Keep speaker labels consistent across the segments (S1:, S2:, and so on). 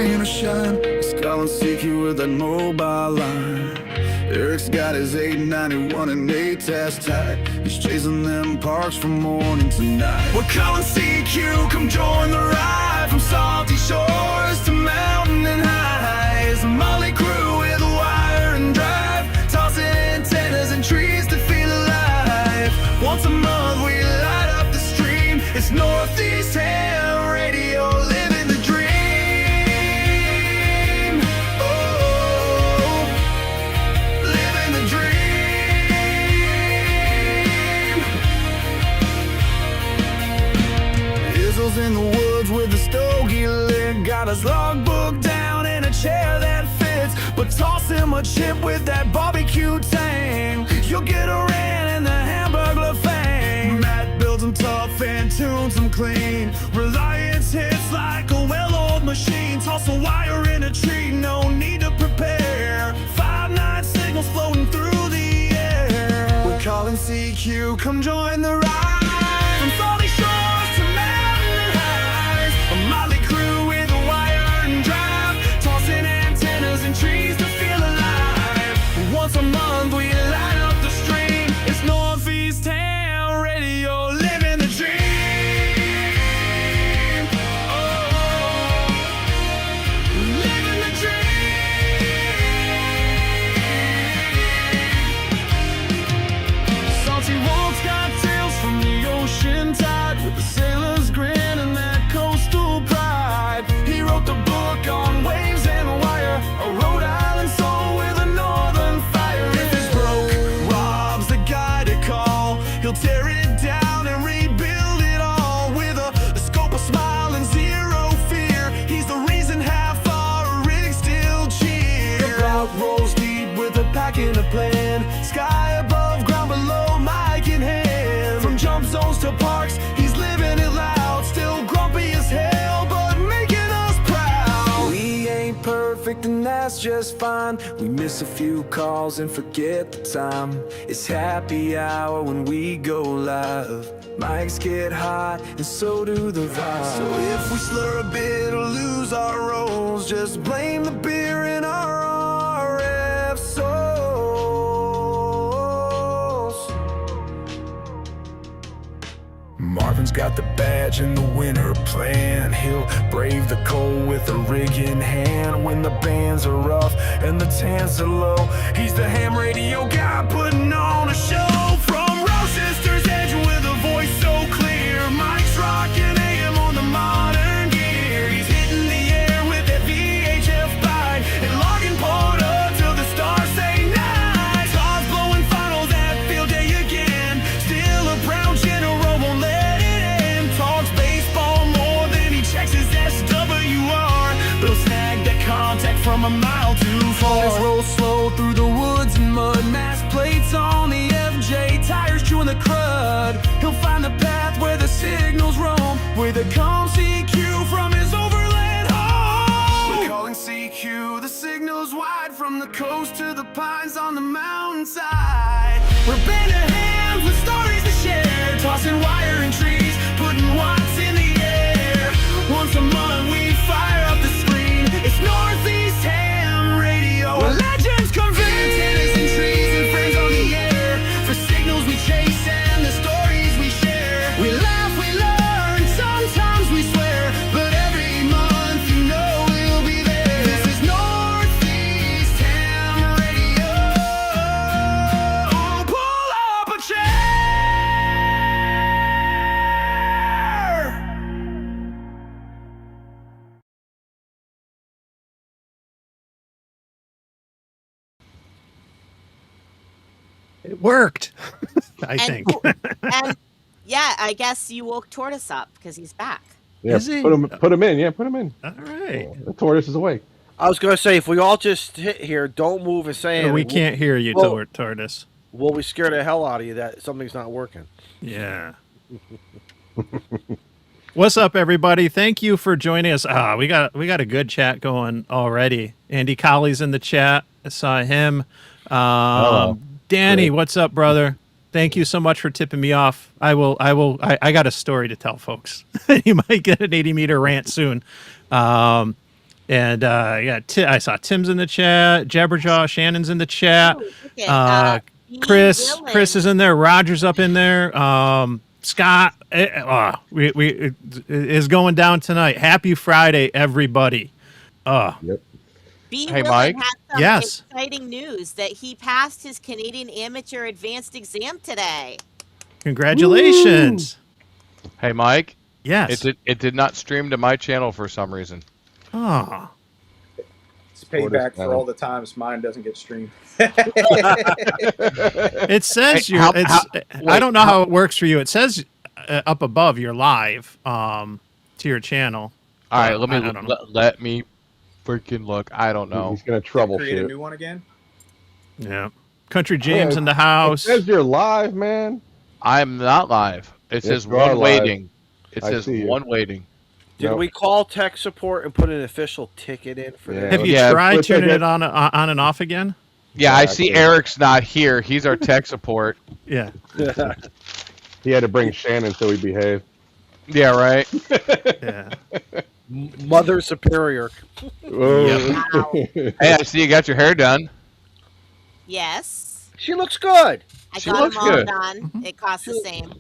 S1: rain or shine, he's calling CQ with that mobile line. Eric's got his 891 and 8 test tight. He's chasing them parks from morning to night. We're calling CQ, come join the ride. From salty shores to mountain and highs. A Molly crew with a wire and drive, tossing antennas and trees to feel alive. Once a month we light up the stream. It's Northeast Ham Radio, living the dream. Oh, living the dream. Izzle's in the woods with the stogie lit, got his logbook down in a chair that fits. But toss him a chip with that barbecue tang, you'll get a ran in the Hamburglar fang. Matt builds them tough and tunes them clean. Reliance hits like a well-oiled machine. Toss a wire in a tree, no need to prepare. 5-9 signals floating through the air. We're calling CQ, come join the ride. From salty shores to mountain and highs. A Molly crew with a wire and drive, tossing antennas and trees to feel alive. Once a month we light up the stream. It's Northeast Ham Radio, living the dream. Oh, living the dream. Salty walks got tales from the ocean tide, with the sailor's grin and that coastal pride. He wrote the book on waves and wire, a Rhode Island soul with a northern fire. If it's broke, Rob's the guy to call. He'll tear it down and rebuild it all with a scope, a smile, and zero fear. He's the reason half our rigs still cheer. The route rolls deep with a pack and a plan. Sky above, ground below, mic in hand. From jump zones to parks, he's living it loud. Still grumpy as hell, but making us proud. We ain't perfect and that's just fine. We miss a few calls and forget the time. It's happy hour when we go live. Mics get hot and so do the vibes. So if we slur a bit or lose our roles, just blame the beer in our RF souls. Marvin's got the badge and the winter plan. He'll brave the cold with a rig in hand. When the bands are rough and the tans are low, he's the ham radio guy putting on a show. From Rochester's Edge with a voice so clear, Mike's rocking AM on the modern gear. He's hitting the air with that VHF bite and logging port up till the stars say night. Todd's blowing finals at field day again. Still a proud general, won't let it end. Talks baseball more than he checks his SWR. They'll snag that contact from a mile too far. Let's roll slow through the woods and mud. Mass plates on the FJ, tires chewing the crud. He'll find the path where the signals roam, where the calm CQ from his overland home. We're calling CQ, the signal's wide. From the coast to the pines on the mountainside. We're band of hands with stories to share, tossing wire and trees, putting watts in the air. Once a month we fire up the screen. It's Northeast Ham Radio, where legends convene. Antennas and trees and friends on the air, for signals we chase and the stories we share. We laugh, we learn, sometimes we swear, but every month you know we'll be there. This is Northeast Ham Radio. Pull up a chair.
S2: It worked, I think.
S3: And yeah, I guess you woke Tortoise up because he's back.
S4: Yeah,
S2: Is he?
S4: put him in. Yeah, put him in.
S2: All right.
S4: The tortoise is awake.
S5: I was gonna say, if we all just hit here, don't move and say
S2: We
S5: anything,
S2: can't hear you, Tortoise.
S5: will we scare the hell out of you that something's not working?
S2: Yeah. What's up, everybody? Thank you for joining us. We got a good chat going already. Andy Colley's in the chat. I saw him.
S4: Hello.
S2: Danny, what's up, brother? Thank you so much for tipping me off. I got a story to tell folks. You might get an 80-meter rant soon. And I saw Tim's in the chat. Jabberjaw, Shannon's in the chat.
S3: Oh, look at, B.
S2: Chris
S3: Willen.
S2: is in there. Roger's up in there. Scott it is going down tonight. Happy Friday, everybody.
S4: Yep.
S3: B.
S6: Hey,
S3: Willen
S6: Mike?
S3: has some
S2: Yes.
S3: exciting news that he passed his Canadian Amateur Advanced exam today.
S2: Congratulations.
S6: Hey, Mike.
S2: Yes.
S6: It did not stream to my channel for some reason.
S2: Oh.
S7: It's payback
S4: channel.
S7: for all the times mine doesn't get streamed.
S2: It says
S6: Hey,
S2: you're. I
S6: wait,
S2: don't know how it works for you. It says up above you're live to your channel.
S6: All right,
S2: I don't know.
S6: let me freaking look. I don't know.
S4: He's gonna
S7: Create a
S4: troubleshoot.
S7: new one again.
S2: Yeah. Country James
S4: Yeah,
S2: in the
S4: It
S2: house.
S4: says you're live, man.
S6: I'm not live. It
S4: Yes,
S6: says
S4: you are
S6: one
S4: live.
S6: waiting. It
S4: I
S6: says
S4: see you.
S6: one waiting.
S5: Did
S4: No.
S5: we call tech support and put an official ticket in for
S4: Yeah.
S5: that?
S2: Have you
S6: Yeah,
S2: tried
S4: but
S2: tuning
S4: they
S2: it on and off again?
S6: Yeah, I see
S4: Exactly.
S6: Eric's not here. He's our tech support.
S2: Yeah.
S4: He had to bring Shannon so he behaved.
S6: Yeah, right.
S2: Yeah.
S5: Mother Superior.
S3: Wow.
S6: Hey, I see you got your hair done.
S3: Yes.
S5: She looks good.
S3: I
S6: She
S3: got
S6: looks
S3: them all
S6: good.
S3: done. It costs the same.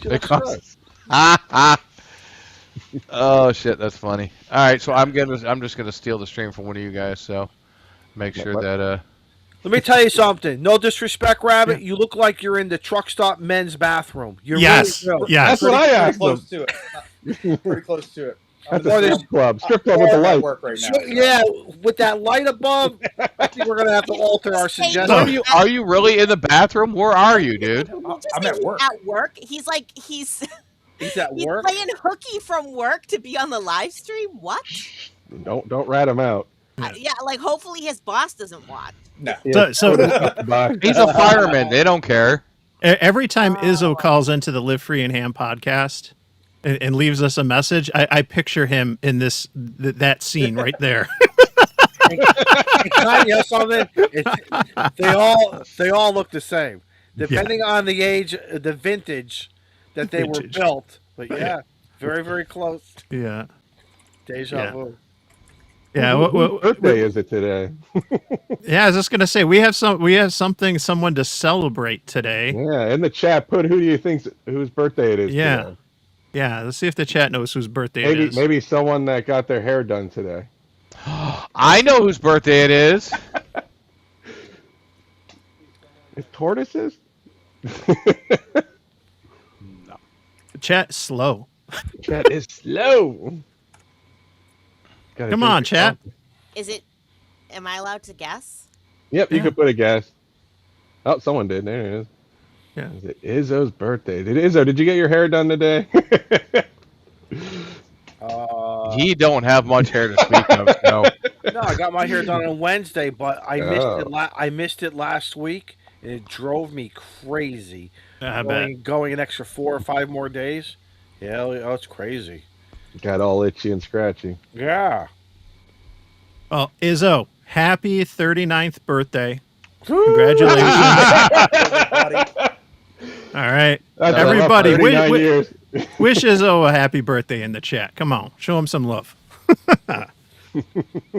S5: She
S6: It
S5: looks
S6: costs-
S5: good.
S6: Oh shit, that's funny. All right, so I'm just gonna steal the stream from one of you guys. So make sure
S4: What?
S6: that
S5: Let me tell you something. No disrespect, Rabbit. You look like you're in the truck stop men's bathroom. You're
S2: Yes.
S5: really good.
S2: Yes.
S4: That's what I
S7: Pretty
S4: asked him.
S7: close to it. Pretty close to it.
S4: That's
S5: Or
S4: a
S5: they-
S4: strip club. Strip club with the
S7: I'm at
S4: light.
S7: work right now.
S5: Yeah, with that light above, I think we're gonna have to alter our suggestion.
S6: are you really in the bathroom? Where are you, dude?
S7: I'm at work.
S3: At work. He's like he's
S5: He's at
S3: he's
S5: work.
S3: playing hooky from work to be on the live stream. What?
S4: Don't rat him out.
S3: Yeah, like hopefully his boss doesn't watch.
S7: No.
S2: So
S4: Bye.
S6: He's a fireman. They don't care.
S2: every time Izzo calls into the Live Free and Ham podcast and leaves us a message, I picture him in that scene right there.
S5: Can I tell you something? They all look the same, depending on the age, the vintage that they were
S2: Vintage.
S5: built. But yeah, very very close.
S2: Yeah.
S5: Deja
S2: Yeah.
S5: vu.
S2: Yeah.
S4: Whose birthday is it today?
S2: Yeah, I was just gonna say we have someone to celebrate today.
S4: Yeah, in the chat, put who do you think whose birthday it is
S2: Yeah.
S4: today?
S2: Yeah, let's see if the chat knows whose birthday it is.
S4: Maybe someone that got their hair done today.
S6: I know whose birthday it is.
S4: It's tortoises?
S2: The chat slow.
S4: Chat is slow. Gotta
S2: Come
S4: drink
S2: on,
S4: your
S2: chat.
S4: coffee.
S3: Is it? Am I allowed to guess?
S4: Yep, you
S2: Yeah.
S4: could put a guess. Oh, someone did. There it is.
S2: Yeah.
S4: Is it Izzo's birthday? Izzo, did you get your hair done today?
S6: He don't have much hair to speak of. So.
S5: No, I got my hair done on Wednesday, but I missed
S4: Oh.
S5: it. I missed it last week, and it drove me crazy.
S2: I bet.
S5: Going an extra 4 or 5 more days. Yeah, oh, it's crazy.
S4: Got all itchy and scratchy.
S5: Yeah.
S2: Well, Izzo, happy 39th birthday. Congratulations. All right.
S4: That's
S2: Everybody,
S4: a rough 39 years.
S2: wish Izzo a happy birthday in the chat. Come on. Show him some love.
S5: Thank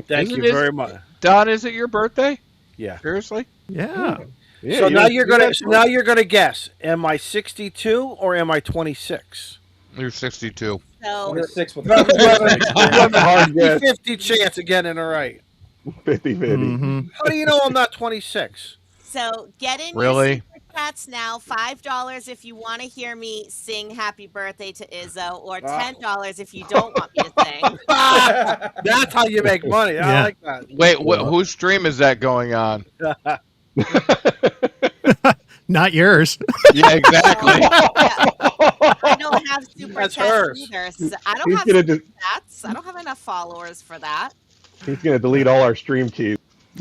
S6: Isn't
S5: you
S6: it-
S5: very much.
S6: Don, is it your birthday?
S5: Yeah.
S6: Seriously?
S2: Yeah.
S4: Yeah,
S5: So
S4: you
S5: now
S4: had-
S5: you're
S4: you
S5: gonna
S4: had-
S5: guess. Am I 62 or am I 26?
S6: You're 62.
S3: So
S7: 26 with
S5: You have a
S4: Hard guess.
S5: 50 chance of getting it right.
S4: 50-50.
S2: Mhm.
S5: How do you know I'm not 26?
S3: get in
S6: Really?
S3: your super chats now. $5 if you want to hear me sing "Happy Birthday" to Izzo, or $10 if you don't want me to sing.
S5: That's how you make money.
S2: Yeah.
S5: I like that.
S6: Wait, whose stream is that going on?
S2: Not yours.
S6: Yeah, exactly.
S3: I don't have super
S5: That's
S3: chats
S5: hers.
S3: either. So I don't
S4: He's
S3: have
S4: gonna
S3: super chats. I don't have enough followers for that.
S4: He's gonna delete all our stream keys.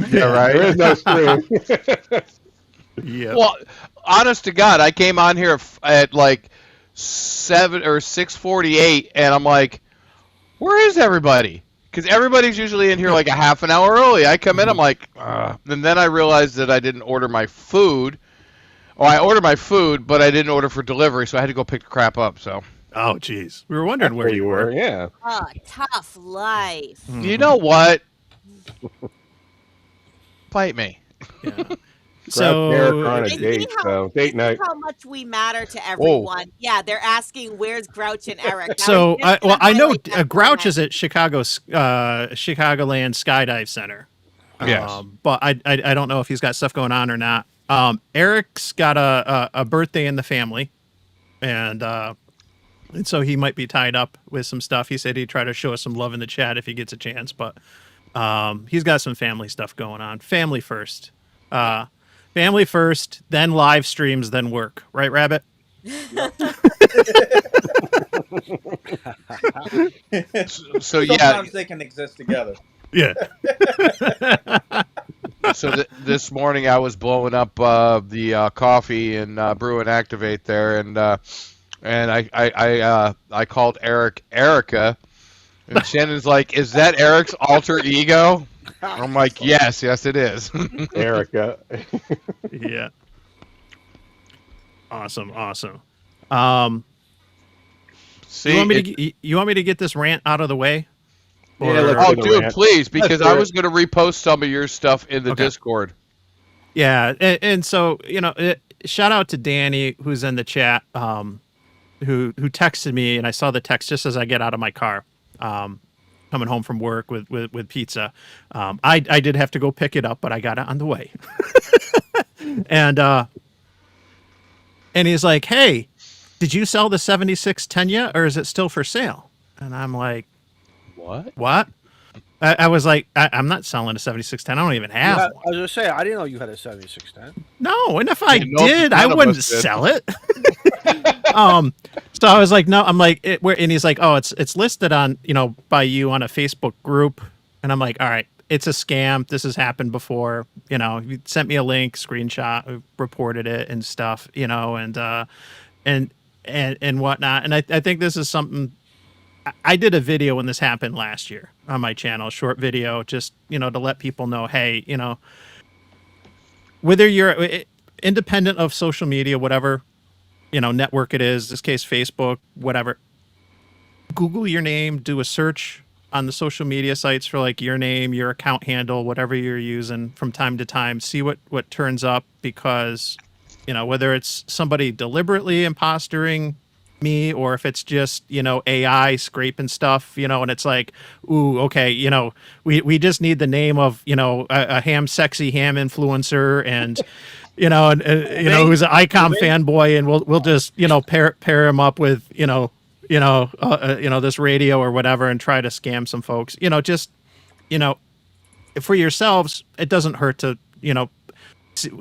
S6: Yeah, right.
S4: There is no stream.
S2: Yeah.
S6: Well, honest to God, I came on here at like 7 or 6:48, and I'm like, "Where is everybody?" Because everybody's usually in here like a half an hour early. I come in, I'm like, "Ugh." And then I realized that I didn't order my food. Or I ordered my food, but I didn't order for delivery, so I had to go pick the crap up. So
S2: Oh, geez. We were wondering
S4: That's
S2: where you were.
S4: Yeah.
S3: Oh, tough life.
S6: You know what? Fight me.
S2: Yeah.
S4: Grouch and Eric are on
S2: So
S4: a
S3: They
S4: date,
S3: see how
S4: so
S3: they
S4: date
S3: see
S4: night.
S3: how much we matter to everyone. Yeah, they're asking where's Grouch and Eric.
S2: So I know Grouch
S3: is
S2: is at Chicagoland Skydive Center.
S6: Yes.
S2: But I don't know if he's got stuff going on or not. Eric's got a birthday in the family, and so he might be tied up with some stuff. He said he'd try to show us some love in the chat if he gets a chance, but he's got some family stuff going on. Family first. Family first, then live streams, then work. Right, Rabbit?
S6: So yeah.
S7: Sometimes they can exist together.
S2: Yeah.
S6: So this morning I was blowing up the coffee and brew and activate there, and I called Eric Erica, and Shannon's like, "Is that Eric's alter ego?" I'm like, "Yes, it is."
S4: Erica.
S2: Yeah. Awesome.
S6: See,
S2: you want me to get this rant out of the way?
S4: Yeah,
S2: Or-
S4: let's
S6: oh,
S4: do the
S6: dude,
S4: rant.
S6: please, because
S4: Let's
S6: I
S4: do
S6: was going to repost some of your stuff in the
S2: Okay.
S6: Discord.
S2: Yeah, and so shout out to Danny who's in the chat, who texted me, and I saw the text just as I get out of my car, coming home from work with pizza. I did have to go pick it up, but I got it on the way, and he's like, "Hey, did you sell the 7610 yet, or is it still for sale?" And I'm like, "What?" I was like, I'm not selling a 7610. I don't even have
S5: I
S2: one.
S5: was gonna say I didn't know you had a 7610.
S2: No, and if I
S6: Didn't know if
S2: did,
S6: none
S2: I
S6: of
S2: wouldn't
S6: us did.
S2: sell it. So I was like, no, I'm like, and he's like, oh, it's listed on, by you on a Facebook group, and I'm like, all right, it's a scam. This has happened before. You sent me a link, screenshot, reported it and stuff, and whatnot. And I think this is something. I did a video when this happened last year on my channel, short video, just, to let people know, hey, whether you're independent of social media, whatever, network it is, this case, Facebook, whatever, Google your name, do a search on the social media sites for like your name, your account handle, whatever you're using from time to time, see what turns up, because, whether it's somebody deliberately impostoring me or if it's just AI scraping stuff, and it's like, ooh, okay, we just need the name of a sexy ham influencer, and who's an icon fanboy, and we'll just pair him up with this radio or whatever and try to scam some folks. Just for yourselves, it doesn't hurt to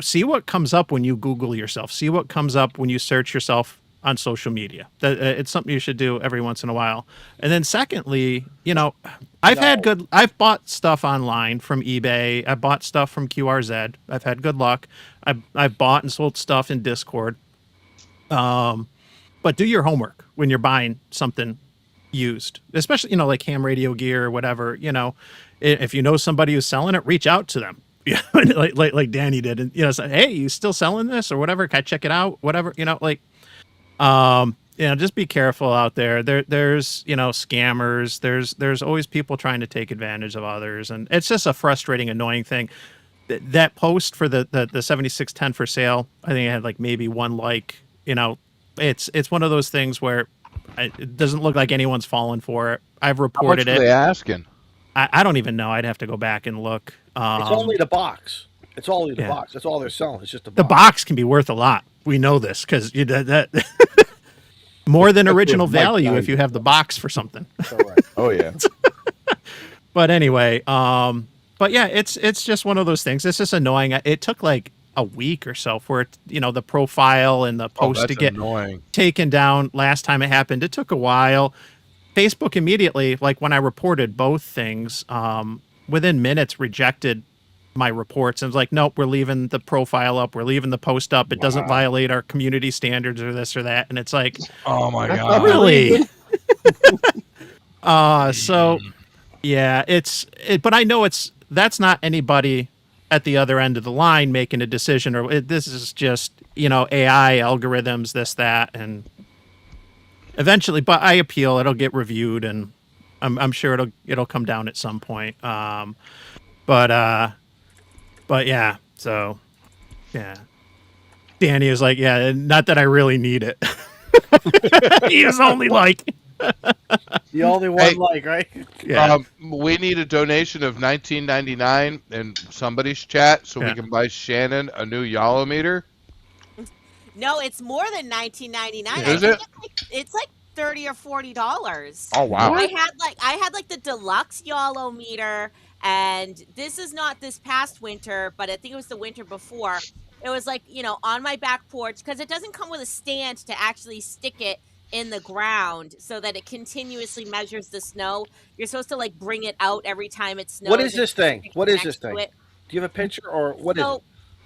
S2: see what comes up when you Google yourself, see what comes up when you search yourself on social media. It's something you should do every once in a while. And then secondly, I've bought stuff online from eBay. I bought stuff from QRZ. I've had good luck. I've bought and sold stuff in Discord. But do your homework when you're buying something used, especially, like ham radio gear or whatever. If you know somebody who's selling it, reach out to them. Yeah, like Danny did, and say, hey, you still selling this or whatever? Can I check it out? Whatever, just be careful out there. There's scammers. There's always people trying to take advantage of others, and it's just a frustrating, annoying thing. That post for the 7610 for sale, I think it had like maybe one like. It's one of those things where it doesn't look like anyone's fallen for it. I've
S6: How much
S2: reported
S6: are
S2: it.
S6: they asking?
S2: I don't even know. I'd have to go back and look.
S5: It's only the box. It's only the
S2: yeah.
S5: box. That's all they're selling. It's just
S2: The box can be worth a lot. We know this because that more than original
S4: Mike
S2: value
S4: Tyson.
S2: if you have the box for something.
S5: Correct.
S4: Oh yeah.
S2: But anyway, but yeah, it's just one of those things. It's just annoying. It took like a week or so for it, the profile and the post to
S6: That's
S2: get
S6: annoying.
S2: taken down. Last time it happened, it took a while. Facebook immediately, like when I reported both things, within minutes rejected my reports and was like, nope, we're leaving the profile up, we're leaving the post up. It doesn't violate our community standards or this or that. And it's like,
S6: Oh my
S4: That's
S6: god.
S2: really? So yeah, but I know that's not anybody at the other end of the line making a decision, or this is just AI algorithms, this, that, and eventually, but I appeal. It'll get reviewed, and I'm sure it'll come down at some point. But yeah. So yeah. Danny is like, yeah, not that I really need it. He is only like.
S5: The only one
S6: Hey.
S5: right?
S2: Yeah.
S6: We need a donation of $19.99 in somebody's chat so
S2: Yeah.
S6: we can buy Shannon a new YOLO meter.
S3: No, it's more than $19.99.
S6: Is it?
S3: It's like $30 or $40.
S6: Oh wow!
S3: I had like the deluxe YOLO meter, and this is not this past winter, but I think it was the winter before. It was like, on my back porch, because it doesn't come with a stand to actually stick it in the ground so that it continuously measures the snow. You're supposed to like bring it out every time it snows.
S5: What is this
S3: and
S5: thing?
S3: stick it
S5: What is
S3: next
S5: this
S3: to
S5: thing?
S3: it.
S5: Do you have a picture or what is
S3: So
S5: it?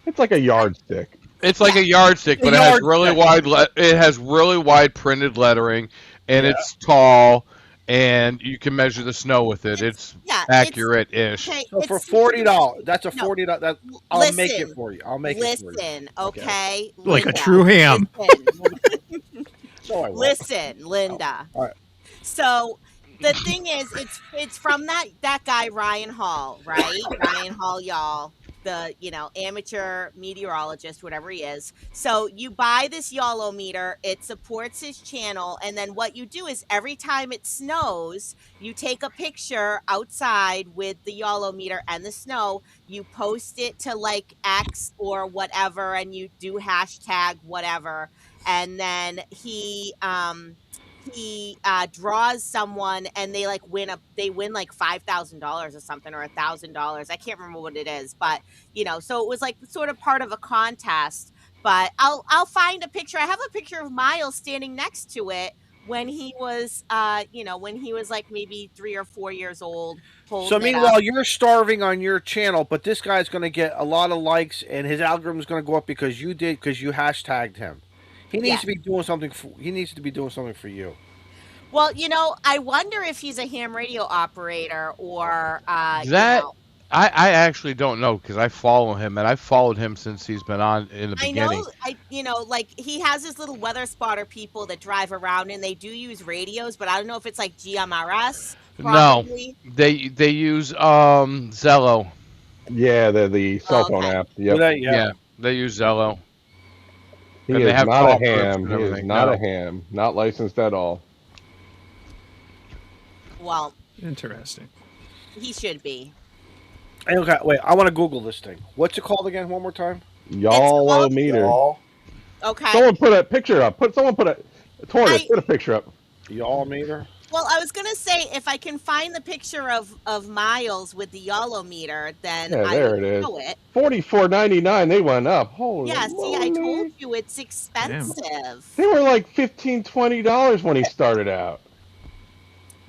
S4: It's like a yardstick.
S6: It's like a yardstick, but
S5: A
S6: it has
S5: yardstick.
S6: really wide. It has really wide printed lettering, and
S5: Yeah.
S6: it's tall, and you can measure the snow with it. It's
S3: yeah,
S6: accurate-ish.
S3: Okay,
S5: So for
S3: it's
S5: $40, that's a
S3: No.
S5: $40. I'll make it
S3: Listen.
S5: for you. I'll make it for you.
S3: Listen, okay?
S2: Like a
S3: Linda,
S2: true ham.
S3: Listen,
S5: No, I won't.
S3: listen, Linda.
S5: All right.
S3: So the thing is, it's from that guy Ryan Hall, right? Ryan Hall, y'all, the amateur meteorologist, whatever he is. So you buy this YOLO meter, it supports his channel, and then what you do is every time it snows, you take a picture outside with the YOLO meter and the snow, you post it to like X or whatever, and you do hashtag whatever, and then he draws someone, and they like win like $5,000 or something, or $1,000. I can't remember what it is, but so it was like sort of part of a contest. But I'll find a picture. I have a picture of Miles standing next to it when he was like maybe 3 or 4 years old.
S5: So meanwhile, you're starving on your channel, but this guy's going to get a lot of likes, and his algorithm is going to go up because you hashtagged him. He needs to be doing something. He needs to be doing something for you.
S3: Well, I wonder if he's a ham radio operator or
S6: That I actually don't know because I follow him, and I've followed him since he's been on in the beginning.
S3: Like he has his little weather spotter people that drive around, and they do use radios, but I don't know if it's like GMRS. Probably.
S6: No, they use Zello.
S4: Yeah, the cell phone app. Yep.
S6: Yeah, they use Zello.
S4: He
S6: And
S4: is
S6: they have
S4: not a
S6: call clips
S4: ham.
S6: and
S4: He is
S6: everything.
S4: not
S6: No.
S4: a ham. Not licensed at all.
S3: Well,
S2: Interesting.
S3: he should be.
S5: Okay, wait. I want to Google this thing. What's it called again? One more time.
S4: YOLO
S3: called
S4: meter.
S7: Y'all.
S3: Okay.
S4: Someone put a picture up. Put a tortoise. Put a picture up.
S5: YOLO meter.
S3: Well, I was gonna say if I can find the picture of Miles with the YOLO meter, then
S4: Yeah,
S3: I
S4: there
S3: will
S4: it is.
S3: show it.
S4: $44.99. They went up. Holy.
S3: Yeah, see, I
S4: moly.
S3: told you it's expensive.
S4: They were like $15, $20 when he started out.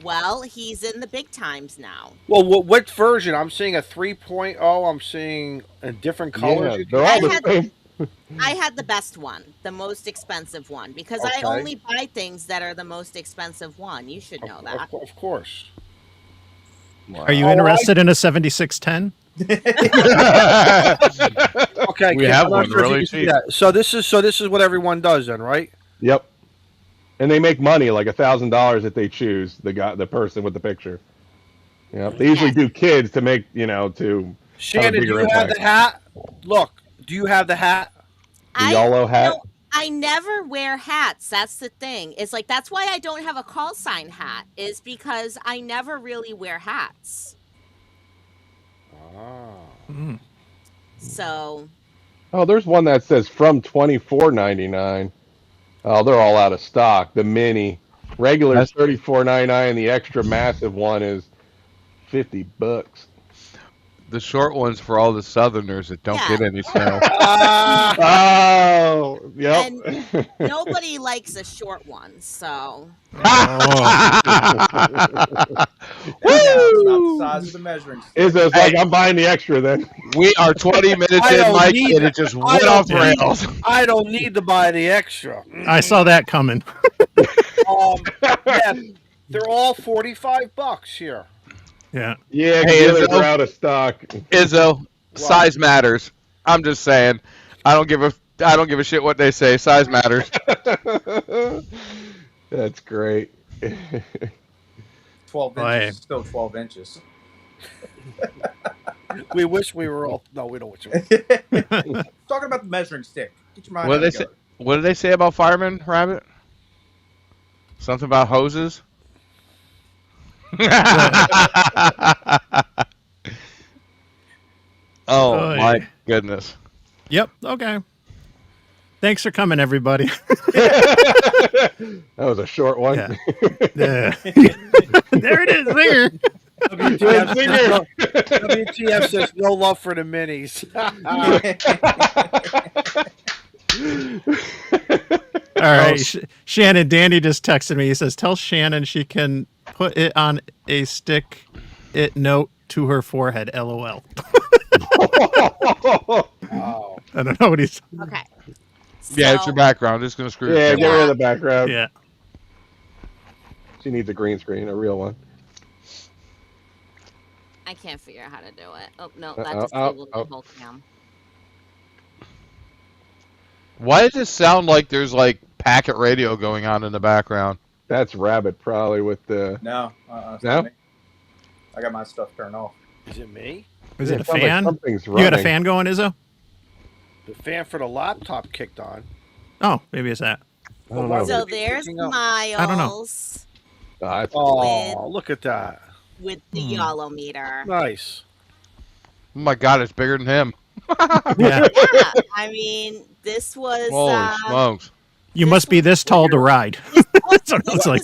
S3: Well, he's in the big times now.
S5: Well, what version? I'm seeing a 3.0. I'm seeing a different colors.
S4: Yeah, they're all the
S3: had-
S4: same.
S3: I had the best one, the most expensive one, because I
S5: Okay.
S3: only buy things that are the most expensive one. You should know that.
S5: Of course.
S2: Are you interested in a 7610?
S5: Okay,
S6: We
S5: kid,
S6: have
S5: I'm not
S6: one
S5: sure if you
S6: really
S5: can see
S6: cheap.
S5: that. So this is what everyone does then, right?
S4: Yep. And they make money, like $1,000 if they choose the person with the picture. Yep. They usually do kids to make to
S5: Shannon, do
S4: bigger
S5: you have
S4: impact.
S5: the hat? Look, do you have the hat?
S4: The YOLO hat.
S3: No, I never wear hats. That's the thing. It's like that's why I don't have a call sign hat. Is because I never really wear hats.
S5: Ah.
S3: So
S4: Oh, there's one that says from $24.99. Oh, they're all out of stock. The mini, regular is $34.99. The extra massive one is $50.
S6: The short ones for all the Southerners that don't
S3: Yeah.
S6: get any snow.
S4: Oh, yep.
S3: And nobody likes a short one. So
S7: It's not the size of the measuring stick.
S4: Izzo's like, I'm buying the extra then.
S6: We are 20 minutes
S5: I
S6: in,
S5: don't
S6: Mike,
S5: need
S6: and
S5: that.
S6: it just
S5: I
S6: went
S5: don't
S6: off the
S5: need-
S6: rails.
S5: I don't need to buy the extra.
S2: I saw that coming.
S5: Yeah, they're all $45 here.
S2: Yeah.
S4: Yeah,
S6: Hey,
S4: the others
S6: Izzo.
S4: are out of stock.
S6: Izzo, size matters. I'm just saying. I don't give a shit what they say. Size matters.
S4: That's great.
S7: 12
S2: Boy.
S7: inches is still 12 inches.
S5: We wish we were all. No, we don't wish.
S7: Talking about the measuring stick. Get your mind
S6: What
S7: out
S6: did they
S7: of
S6: say?
S7: together.
S6: What did they say about firemen, Rabbit? Something about hoses. Oh
S2: Oy.
S6: my goodness!
S2: Yep. Okay. Thanks for coming, everybody.
S4: That was a short one.
S2: Yeah. Yeah. There it is. There.
S5: WTF says, no, WTF says no love for the minis.
S2: All right. Shannon, Danny just texted me. He says, tell Shannon she can put it on a stick it note to her forehead. LOL.
S5: Oh.
S2: I don't know what he's.
S3: Okay.
S6: Yeah, it's
S3: So-
S6: your background. It's gonna screw.
S4: Yeah,
S6: your
S4: get rid of the background.
S2: Yeah.
S4: She needs a green screen, a real one.
S3: I can't figure out how to do it. Oh no,
S4: Oh,
S3: that
S4: oh,
S3: disabled
S4: oh.
S3: the whole cam.
S6: Why does it sound like there's like packet radio going on in the background?
S4: That's Rabbit probably with the.
S7: No. It's
S4: No?
S7: not me. I got my stuff turned off.
S5: Is it me?
S2: Is
S4: Yeah,
S2: it a
S4: sounds like
S2: fan?
S4: something's
S2: You got a
S4: running.
S2: fan going, Izzo?
S5: The fan for the laptop kicked on.
S2: Oh, maybe it's that.
S4: I don't know.
S3: So
S5: would it be
S3: there's
S5: picking up?
S2: I don't know.
S3: Miles
S4: That's
S5: Oh, look at that.
S3: with the YOLO meter.
S5: Nice.
S6: Oh my god, it's bigger than him.
S2: Yeah.
S3: Yeah, I mean, this was
S6: Holy smokes!
S2: You
S3: This
S2: must be
S3: was
S2: this tall to ride. That's what it looks like.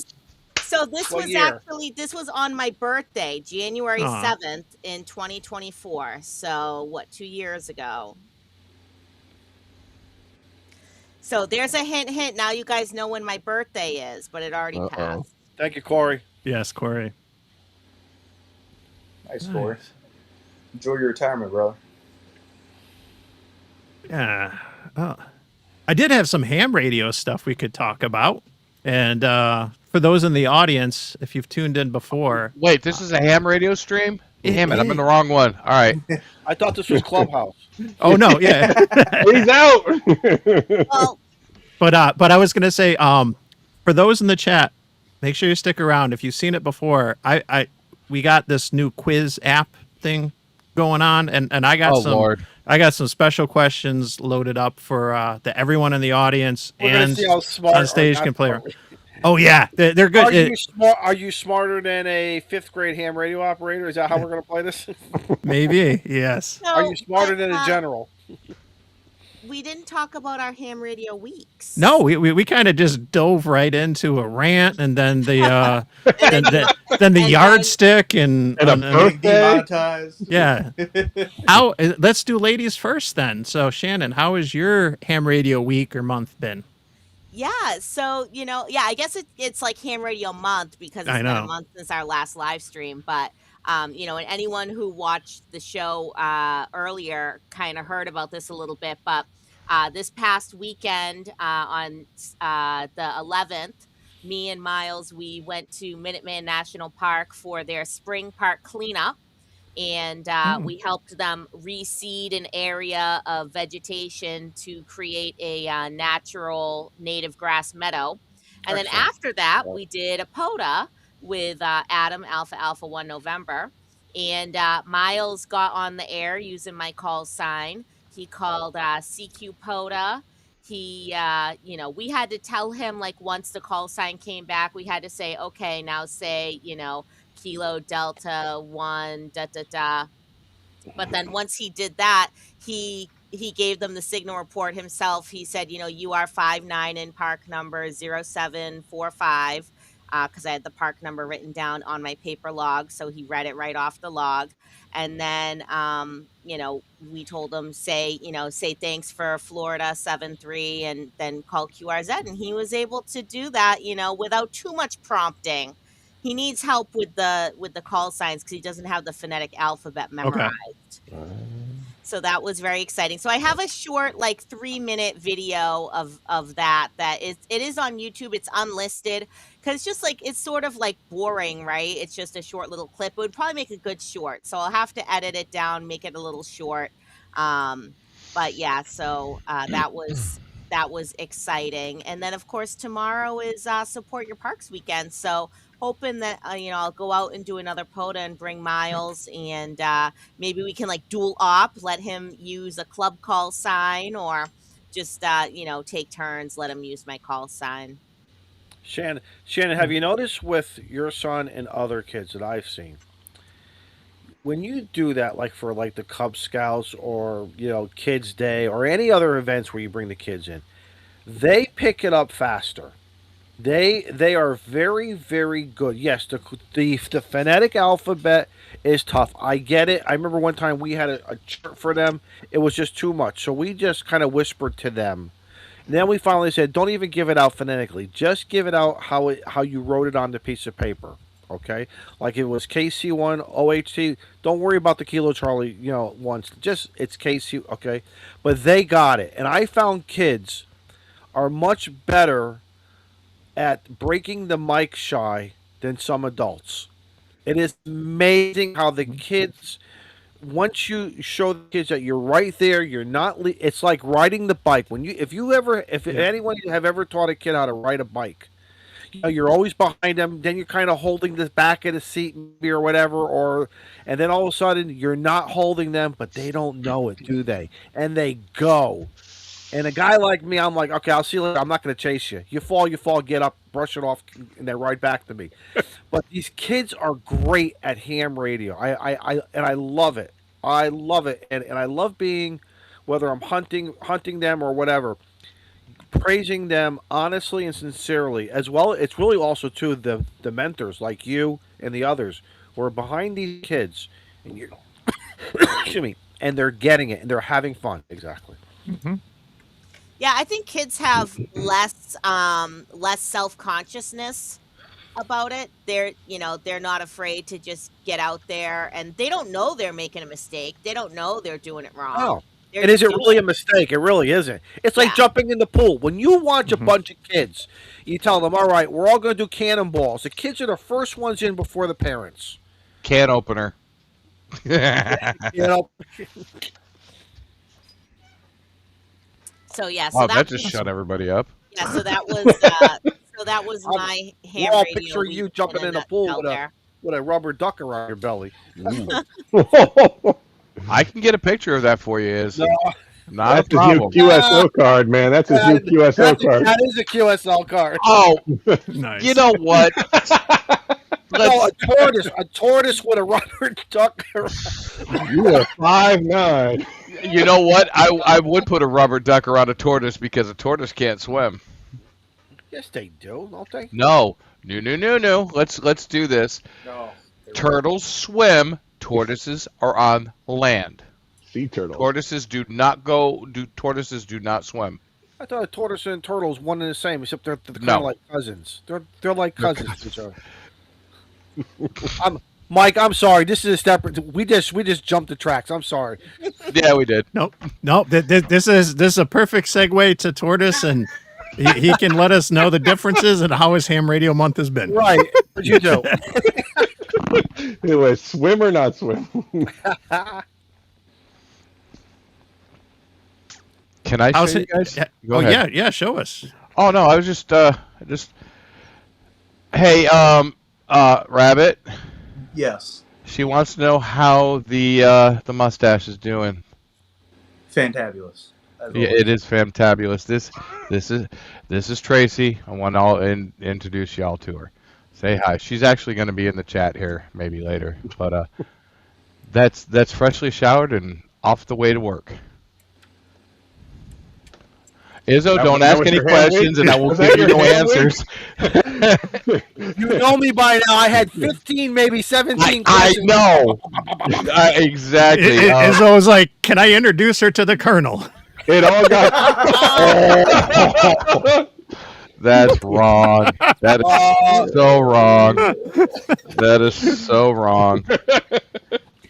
S3: So this
S5: What
S3: was
S5: year?
S3: actually this was on my birthday, January
S2: Aw.
S3: 7th in 2024. So what, 2 years ago? So there's a hint. Now you guys know when my birthday is, but it already
S4: Uh-oh.
S3: passed.
S5: Thank you, Corey.
S2: Yes, Corey.
S7: Nice story. Enjoy your retirement, brother.
S2: Yeah. Oh. I did have some ham radio stuff we could talk about. And for those in the audience, if you've tuned in before,
S6: Wait, this is a ham radio stream?
S2: It
S6: Damn it, I'm
S2: is.
S6: in the wrong one. All right.
S5: I thought this was Clubhouse.
S2: oh no, yeah.
S4: He's out.
S3: Well,
S2: But I was gonna say, for those in the chat, make sure you stick around. If you've seen it before, we got this new quiz app thing going on, and I got
S6: Oh,
S2: some
S6: Lord.
S2: I got some special questions loaded up for that everyone in the audience
S5: We're gonna
S2: and
S5: see how smart
S2: on
S5: or
S2: stage
S5: not
S2: can play.
S5: smart we-
S2: Oh yeah, they're good.
S5: Are you smart? Are you smarter than a 5th grade ham radio operator? Is that how we're going to play this?
S2: Maybe yes.
S3: so,
S5: Are you smarter
S3: but,
S5: than a general?
S3: we didn't talk about our ham radio weeks.
S2: No, we kind of just dove right into a rant, and then the then the yardstick and
S4: And a
S7: Getting
S4: birthday?
S7: demonetized.
S2: yeah. How? Let's do ladies first then. So Shannon, how has your ham radio week or month been?
S3: Yeah, so I guess it's like ham radio month because it's
S2: I
S3: been a
S2: know.
S3: month since our last live stream. But and anyone who watched the show earlier kind of heard about this a little bit. But this past weekend on the 11th, me and Miles, we went to Minuteman National Park for their spring park cleanup. And we helped them reseed an area of vegetation to create a natural native grass meadow. And then
S5: Excellent.
S3: after that, we did a POTA with Adam, Alpha 1 November. And Miles got on the air using my call sign. He called CQ POTA. He, we had to tell him, like, once the call sign came back, we had to say, okay, now say, Kilo Delta 1 da da da. But then once he did that, he gave them the signal report himself. He said, you are 59 in park number 0745, because I had the park number written down on my paper log, so he read it right off the log. And then we told him say thanks for Florida 73 and then call QRZ, and he was able to do that without too much prompting. He needs help with the call signs because he doesn't have the phonetic alphabet memorized. So that was very exciting. So I have a short, like 3-minute video of that it is on YouTube. It's unlisted because it's just like it's sort of like boring, right? It's just a short little clip. It would probably make a good short. So I'll have to edit it down, make it a little short. But yeah, so that was that was exciting. And then, of course, tomorrow is Support Your Parks weekend. So hoping that I'll go out and do another POTA and bring Miles, and maybe we can like dual op, let him use a club call sign, or just take turns, let him use my call sign.
S5: Shannon, have you noticed with your son and other kids that I've seen, when you do that, like for like the Cub Scouts or Kids Day or any other events where you bring the kids in, they pick it up faster. They are very, very good. Yes, the phonetic alphabet is tough. I get it. I remember one time we had a chart for them. It was just too much, so we just kind of whispered to them. And then we finally said, "Don't even give it out phonetically. Just give it out how you wrote it on the piece of paper." Okay, like it was KC1 OHC. Don't worry about the Kilo Charlie, once. Just it's KC. Okay, but they got it, and I found kids are much better at breaking the mic shy than some adults. It is amazing how the kids, once you show the kids that you're right there, you're not. It's like riding the bike. If anyone have ever taught a kid how to ride a bike, you're always behind them. Then you're kind of holding the back of the seat or whatever, and then all of a sudden you're not holding them, but they don't know it, do they? And they go. And a guy like me, I'm like, okay, I'll see you later. I'm not going to chase you. You fall, get up, brush it off, and then ride back to me. But these kids are great at ham radio. I love it. I love it, and I love being, whether I'm hunting them or whatever, praising them honestly and sincerely. As well, it's really also too the mentors like you and the others who are behind these kids, and you, excuse me, and they're getting it and they're having fun. Exactly.
S2: Mm-hmm.
S3: Yeah, I think kids have less self-consciousness about it. They're not afraid to just get out there, and they don't know they're making a mistake. They don't know they're doing it wrong.
S5: Oh. And is it really a mistake? It really isn't. It's like jumping in the pool. When you watch a bunch of kids, you tell them, all right, we're all going to do cannonballs. The kids are the first ones in before the parents.
S6: Can opener.
S3: So yeah,
S6: wow, that just shut everybody up.
S3: Yeah, so that was my ham
S5: I'll
S3: radio.
S5: Picture you jumping in a pool with a rubber duck around your belly.
S6: I can get a picture of that for you.
S4: That's his new QSO card, man. That's his new QSO card.
S5: That is a QSL card.
S6: Oh,
S2: nice.
S6: You know what?
S5: A tortoise with a rubber duck around.
S4: You are 5'9".
S6: You know what? I would put a rubber duck around a tortoise because a tortoise can't swim.
S5: Yes, they do, don't they?
S6: No. Let's do this.
S7: No.
S6: Turtles swim. Tortoises are on land.
S4: Sea turtles.
S6: Tortoises do not swim.
S5: I thought a tortoise and a turtle is one and the same, except they're kind of like cousins. They're like cousins to each other. Mike, I'm sorry. This is a step. We just jumped the tracks. I'm sorry.
S6: Yeah, we did.
S2: Nope. This is a perfect segue to Tortoise, and he can let us know the differences and how his ham radio month has been.
S5: Right. What you do?
S4: It was swim or not swim.
S6: Can I show you guys?
S2: Go ahead. Yeah, show us.
S6: Oh no, I was just hey, Rabbit.
S7: Yes.
S6: She wants to know how the mustache is doing.
S7: Fantabulous.
S6: Yeah, it is fantabulous. This is Tracy. I want to introduce y'all to her. Say hi. She's actually going to be in the chat here maybe later, but that's freshly showered and off the way to work. Izzo, don't ask any questions, and I will give you no answers.
S5: You know me by now. I had 15, maybe 17
S6: I
S5: questions.
S6: know. Exactly.
S2: Izzo was like, "Can I introduce her to the Colonel?"
S4: It all got.
S6: That's wrong. That is so wrong. That is so wrong.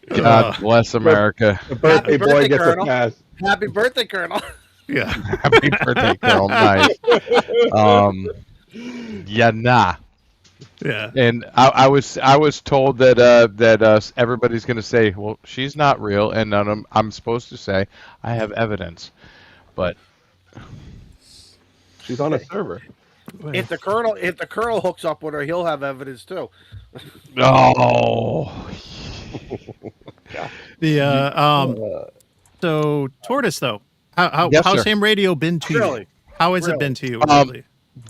S6: God bless America.
S4: The birthday boy gets
S5: Colonel.
S4: a pass.
S5: Happy birthday, Colonel.
S2: Yeah.
S6: Happy birthday, girl. Nice. Yeah. And I was told that everybody's going to say, well, she's not real, and I'm supposed to say I have evidence, but
S4: She's on a server.
S5: If the colonel hooks up with her, he'll have evidence too.
S6: Oh,
S2: The
S4: Uh,
S2: so Tortoise though,
S6: yes,
S2: how's
S6: sir.
S2: ham radio been to you?
S5: Really?
S2: How has it
S5: Really?
S2: been to you
S6: Um,
S2: lately?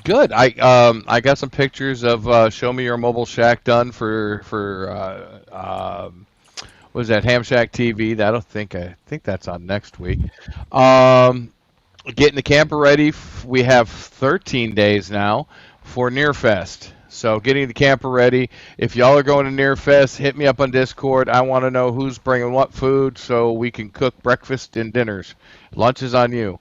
S6: Good. I got some pictures of Show Me Your Mobile Shack done for what is that, Ham Shack TV? I think that's on next week. Um, Getting the camper ready. We have 13 days now for Nearfest. So getting the camper ready. If y'all are going to Nearfest, hit me up on Discord. I want to know who's bringing what food so we can cook breakfast and dinners. Lunch is on you.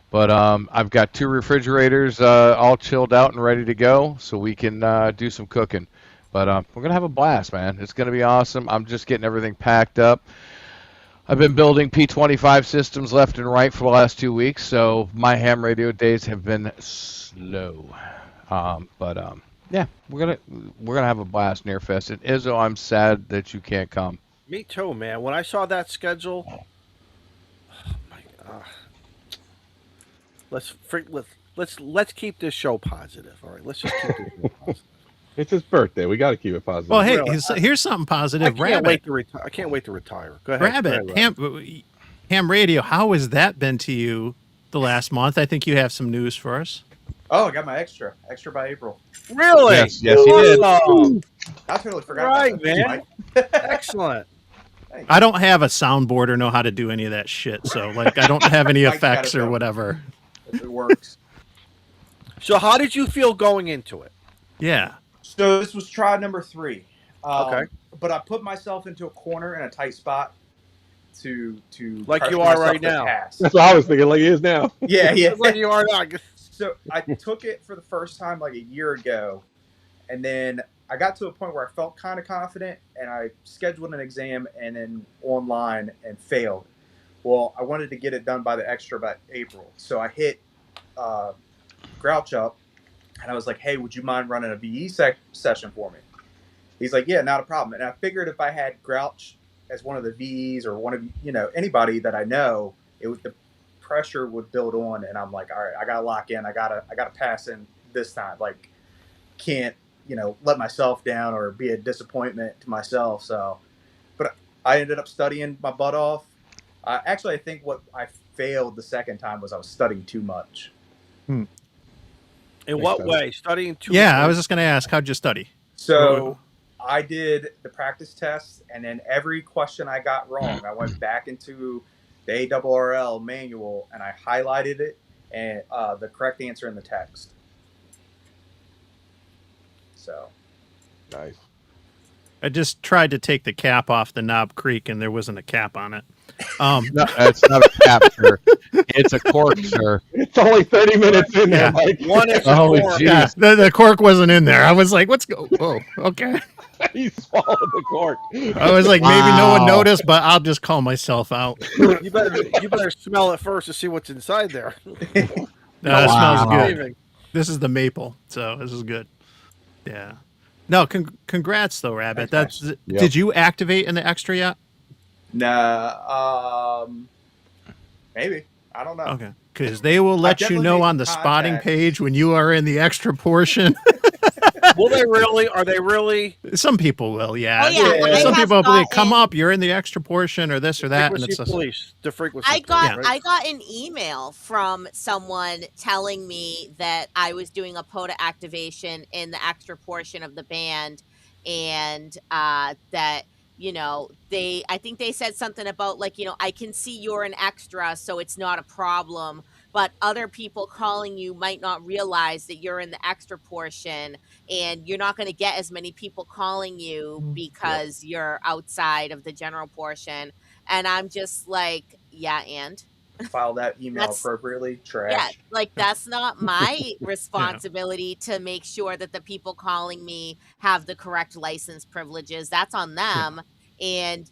S6: But I've got 2 refrigerators all chilled out and ready to go, so we can do some cooking. But we're gonna have a blast, man. It's gonna be awesome. I'm just getting everything packed up. I've been building P25 systems left and right for the last 2 weeks, so my ham radio days have been slow. But yeah, we're gonna have a blast near Fest. And Izzo, I'm sad that you can't come.
S5: Me too, man. When I saw that schedule, oh my God. Let's keep this show positive. All right, let's just keep this show positive.
S4: it's his birthday. We got to keep it positive.
S2: Well, hey,
S5: Really,
S2: here's something
S5: I
S2: positive.
S5: can't wait
S2: Rabbit,
S5: to retire. I can't wait to retire. Go ahead.
S2: Rabbit,
S5: Go ahead, Rabbit.
S2: ham radio. How has that been to you the last month? I think you have some news for us.
S7: Oh, I got my extra by April.
S5: Really?
S6: Yes, yes, you did.
S5: Awesome.
S7: I totally forgot.
S5: Right,
S7: about that.
S5: man.
S7: Mike.
S5: Excellent.
S7: Thanks.
S2: I don't have a soundboard or know how to do any of that shit, so like I don't have any
S7: Mike's got
S2: effects
S7: it,
S2: or
S7: though.
S2: whatever.
S7: It works.
S5: So, how did you feel going into it?
S2: Yeah.
S7: So this was try number 3.
S5: Okay.
S7: But I put myself into a corner in a tight spot to
S5: Like
S7: pressure
S5: you are
S7: myself
S5: right
S7: to
S5: now.
S7: pass.
S4: That's what I was thinking. Like he is now.
S7: Yeah, yeah.
S5: It's like you are not.
S7: So I took it for the first time like a year ago, and then I got to a point where I felt kind of confident, and I scheduled an exam and then online and failed. Well, I wanted to get it done by the extra by April, so I hit Grouch up, and I was like, "Hey, would you mind running a VE session for me?" He's like, "Yeah, not a problem." And I figured if I had Grouch as one of the VEs or one of anybody that I know, the pressure would build on, and I'm like, all right, I gotta lock in. I gotta pass in this time. Like, can't let myself down or be a disappointment to myself. So, but I ended up studying my butt off. Actually, I think what I failed the second time was I was studying too much.
S5: In
S4: Makes
S5: what
S4: sense.
S5: way? Studying too
S2: Yeah,
S5: much?
S2: I was just gonna ask, how'd you study?
S7: So I did the practice tests, and then every question I got wrong, I went back into the ARRL manual and I highlighted it and the correct answer in the text. So
S4: Nice.
S2: I just tried to take the cap off the Knob Creek, and there wasn't a cap on it.
S6: No, it's not a cap, sir. It's a cork, sir.
S4: It's only 30 minutes in
S2: Yeah.
S4: there, Mike.
S5: One extra
S6: Oh,
S5: cork.
S6: geez.
S2: Yeah, the cork wasn't in there. I was like, "What's go? Oh, okay."
S4: He swallowed the cork.
S2: I was like, maybe no one
S6: Wow.
S2: noticed, but I'll just call myself out.
S5: You better smell it first to see what's inside there.
S2: It
S6: Wow.
S2: smells good.
S5: Leaving.
S2: This is the maple, so this is good. Yeah. No, congrats though, Rabbit.
S7: Thanks,
S2: That's.
S4: Yep.
S2: Did you activate in the extra yet?
S7: nah, maybe I don't know.
S2: Okay, because they will let you
S7: definitely
S2: know
S7: made
S2: on the
S7: some
S2: spotting
S7: contacts.
S2: page when you are in the extra portion.
S5: Will they really? Are they really?
S2: Some people will, yeah.
S3: Oh, yeah,
S7: I
S2: Some
S3: have
S2: people will be like,
S3: gotten-
S2: come up, you're in the extra portion or this or that, and
S5: Frequency
S2: it's
S5: police. The frequency.
S3: I got
S5: police, right?
S3: I got an email from someone telling me that I was doing a POTA activation in the extra portion of the band, and that I think they said something about like I can see you're an extra, so it's not a problem. But other people calling you might not realize that you're in the extra portion, and you're not going to get as many people calling you because you're outside of the general portion. And I'm just like, yeah, and
S7: File that email
S3: That's-
S7: appropriately. Trash.
S3: yeah, like that's not my responsibility to make sure that the people calling me have the correct license privileges. That's on them. And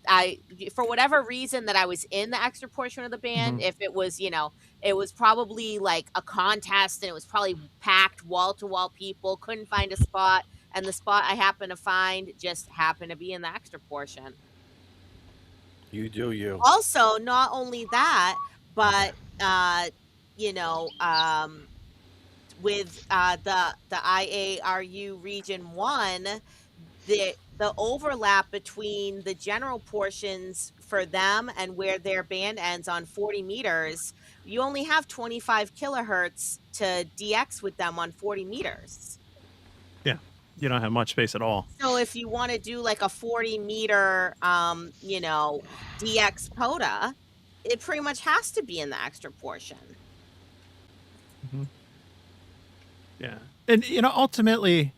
S3: I, for whatever reason that I was in the extra portion of the band, if it was, it was probably like a contest and it was probably packed wall to wall people, couldn't find a spot, and the spot I happened to find just happened to be in the extra portion.
S5: You do you.
S3: Also, not only that, but with the IARU Region 1, the overlap between the general portions for them and where their band ends on 40 meters, you only have 25 kilohertz to DX with them on 40 meters.
S2: Yeah, you don't have much space at all.
S3: So if you want to do like a 40 meter, DX POTA, it pretty much has to be in the extra portion.
S2: Yeah, and ultimately,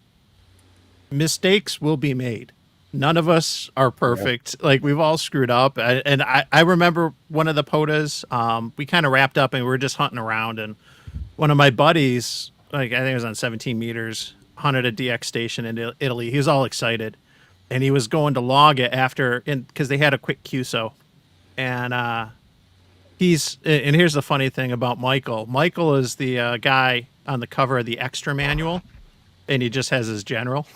S2: mistakes will be made. None of us are perfect. Yeah. Like, we've all screwed up. And I remember one of the POTAs, we kind of wrapped up and we were just hunting around, and one of my buddies, like, I think it was on 17 meters, hunted a DX station in Italy. He was all excited, and he was going to log it after, because they had a quick QSO. And and here's the funny thing about Michael. Michael is the guy on the cover of the extra manual, and he just has his general.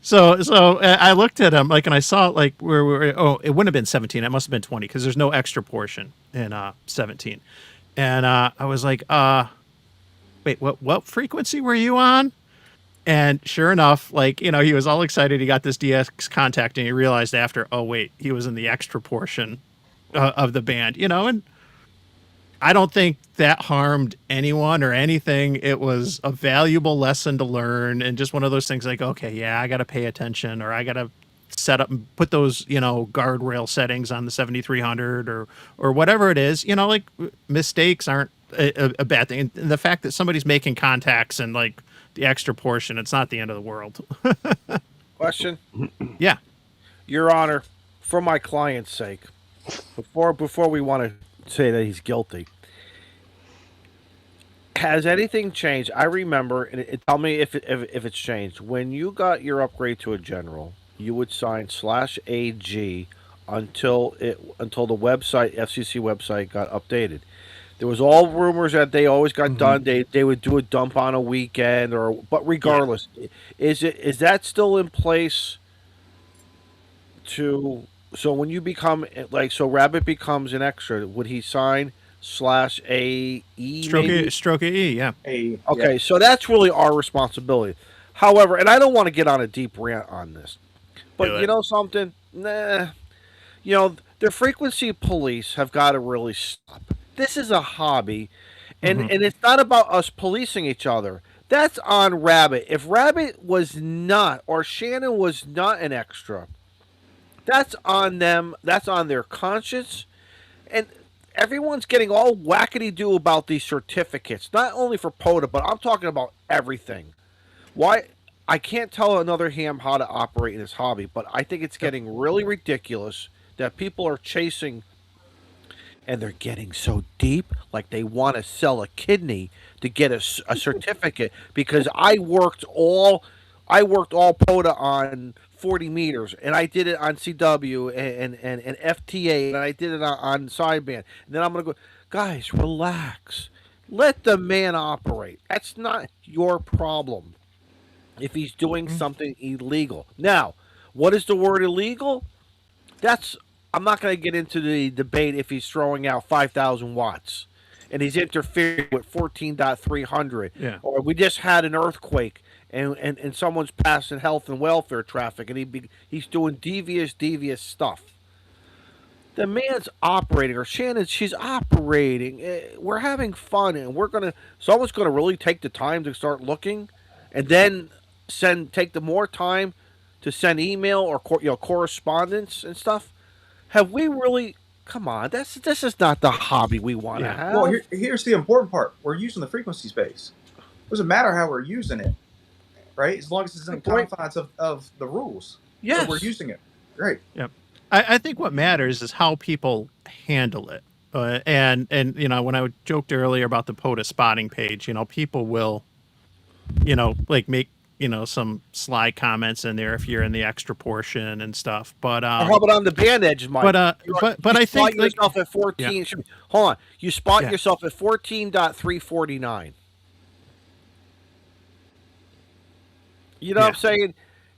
S2: So I looked at him, like, and I saw, like, where we were. Oh, it wouldn't have been 17. It must have been 20, because there's no extra portion in 17. And I was like, wait, what frequency were you on? And sure enough, like, he was all excited. He got this DX contact, and he realized after, oh wait, he was in the extra portion of the band. And I don't think that harmed anyone or anything. It was a valuable lesson to learn, and just one of those things like, okay, yeah, I got to pay attention, or I got to set up and put those, guardrail settings on the 7300 or whatever it is. Like, mistakes aren't a bad thing. And the fact that somebody's making contacts and, like, the extra portion, it's not the end of the world.
S5: Question?
S2: Yeah.
S5: Your Honor, for my client's sake, before we want to say that he's guilty, has anything changed? I remember, and tell me if it's changed. When you got your upgrade to a general, you would sign /AG until the website, FCC website, got updated. There was all rumors that they always got done. They would do a dump on a weekend, but regardless, is that still in place? So when you become, like, so Rabbit becomes an extra, would he sign /AE?
S2: Stroke E, yeah.
S5: Okay, yeah. So that's really our responsibility. However, and I don't want to get on a deep rant on this, but you know something? The frequency police have got to really stop. This is a hobby, and it's not about us policing each other. That's on Rabbit. If Rabbit was not, or Shannon was not an extra, that's on them. That's on their conscience. And everyone's getting all wackety-doo about these certificates, not only for POTA, but I'm talking about everything. Why? I can't tell another ham how to operate in this hobby, but I think it's getting really ridiculous that people are chasing, and they're getting so deep, like they want to sell a kidney to get a certificate, because I worked all POTA on 40 meters, and I did it on CW and FTA, and I did it on sideband. And then I'm going to go, guys, relax. Let the man operate. That's not your problem if he's doing something illegal. Now, what is the word illegal? I'm not going to get into the debate if he's throwing out 5,000 watts and he's interfering with 14.300.
S2: Yeah.
S5: Or we just had an earthquake and someone's passing health and welfare traffic, and he's doing devious stuff. The man's operating, or Shannon, she's operating. We're having fun, and someone's gonna really take the time to start looking, and then take the more time to send email or correspondence and stuff. Have we really? Come on, this is not the hobby we want to have.
S7: Well, here's the important part: we're using the frequency space. It doesn't matter how we're using it, right? As long as it's in the confines of the rules.
S5: Yes,
S7: so we're using it. Right.
S2: Yep. I think what matters is how people handle it. And when I joked earlier about the POTA spotting page, people will, like, make some sly comments in there if you're in the extra portion and stuff. But
S5: how about on the band edge, Mike?
S2: But I think
S5: yourself at 14. Yeah. Hold on, you spot yourself at 14.349. You know what I'm saying?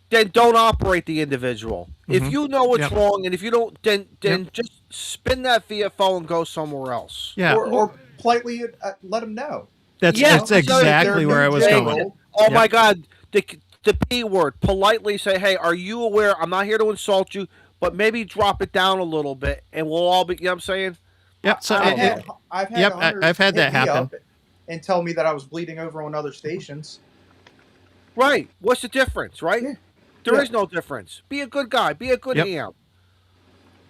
S5: Then don't operate the individual. If you know what's wrong, and if you don't, then just spin that VFO and go somewhere else.
S2: Yeah.
S7: Or politely let them know.
S2: That's
S5: Yes,
S2: that's exactly where I was
S7: They're
S2: going.
S7: new
S5: Oh
S2: Yep.
S5: my God, the P word. Politely say, "Hey, are you aware? I'm not here to insult you, but maybe drop it down a little bit, and we'll all be." You know what I'm saying?
S2: Yep. So
S7: I've
S5: know.
S7: had
S2: yep, I've
S7: hunters
S2: had
S7: hit
S2: that
S7: me
S2: happen.
S7: up and tell me that I was bleeding over on other stations.
S5: Right. What's the difference? Right.
S7: Yeah.
S5: There
S7: Yeah.
S5: is no difference. Be a good guy. Be a good
S2: Yep.
S5: ham.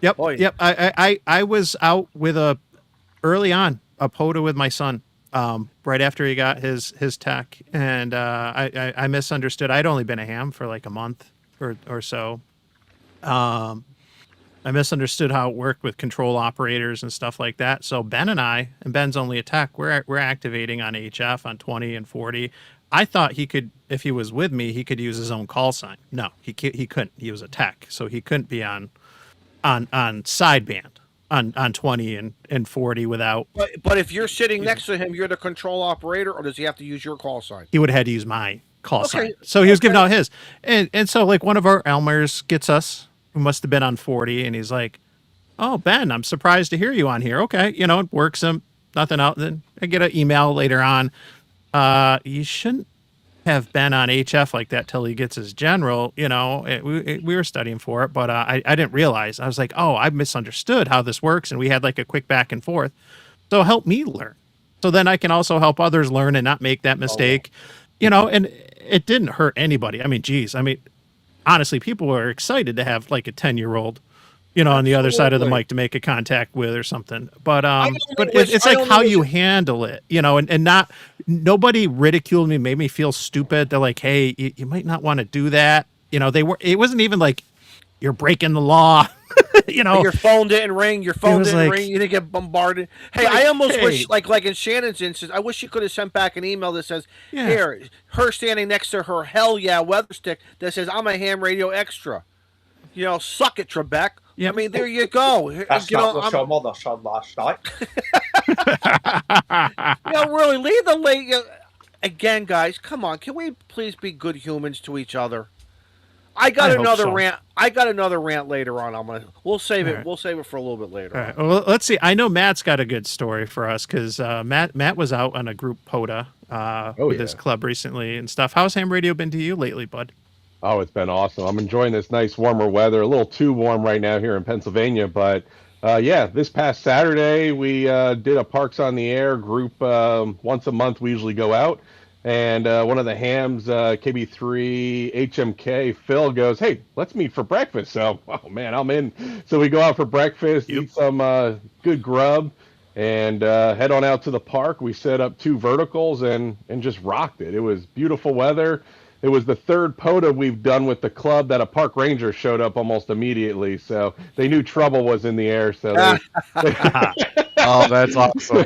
S2: Yep.
S5: Boy.
S2: Yep. I was out with early on a POTA with my son, right after he got his tech, and I misunderstood. I'd only been a ham for like a month or so. I misunderstood how it worked with control operators and stuff like that. So Ben and Ben's only a tech, we're activating on HF on 20 and 40. I thought he could, if he was with me, he could use his own call sign. No, he couldn't. He was a tech, so he couldn't be on sideband on 20 and 40 without.
S5: But if you're sitting next to him, you're the control operator, or does he have to use your call sign?
S2: He would have had to use my call
S5: Okay,
S2: sign. So he was giving
S5: okay.
S2: out his, and so like one of our Elmers gets us, who must have been on 40, and he's like, "Oh, Ben, I'm surprised to hear you on here." Okay, it works him, nothing out. Then I get an email later on. You shouldn't have been on HF like that till he gets his general. We were studying for it, but I didn't realize. I was like, oh, I misunderstood how this works, and we had like a quick back and forth. So help me learn, so then I can also help others learn and not make that mistake. And it didn't hurt anybody. I mean, geez, honestly, people were excited to have like a 10-year-old, on the other side of the
S5: Absolutely.
S2: mic to make a contact with or something. But
S5: only
S2: but
S5: wish-
S2: it's
S5: I
S2: like
S5: only
S2: how
S5: wish-
S2: you handle it, and not nobody ridiculed me, made me feel stupid. They're like, hey, you might not want to do that. It wasn't even like you're breaking the law.
S5: Your phone didn't ring. Your phone
S2: was
S5: didn't
S2: like-
S5: ring. You didn't get bombarded. Hey,
S2: Like,
S5: I almost
S2: hey.
S5: wish, like in Shannon's instance, I wish she could have sent back an email that says,
S2: Yeah.
S5: "Here, her standing next to her hell yeah weather stick that says I'm a ham radio extra." Suck it, Trebek.
S2: Yep.
S5: I mean, there you go.
S7: That's not what
S5: I'm-
S7: your mother said last night.
S5: really, leave the late. Again, guys, come on. Can we please be good humans to each other? I got
S2: I hope
S5: another
S2: so.
S5: rant. I got another rant later on. We'll save it.
S2: right.
S5: We'll save it for a little bit later.
S2: All right. Well, let's see. I know Matt's got a good story for us because Matt was out on a group POTA with his club recently and stuff. How's ham radio been to you lately, bud?
S4: Oh, it's been awesome. I'm enjoying this nice warmer weather. A little too warm right now here in Pennsylvania, but this past Saturday we did a Parks on the Air group. Once a month we usually go out, and one of the hams, KB3 HMK, Phil goes, "Hey, let's meet for breakfast." So, oh man, I'm in. So we go out for breakfast, eat some good grub, and head on out to the park. We set up 2 verticals and just rocked it. It was beautiful weather. It was the third POTA we've done with the club that a park ranger showed up almost immediately. So they knew trouble was in the air. So
S6: Oh, that's awesome.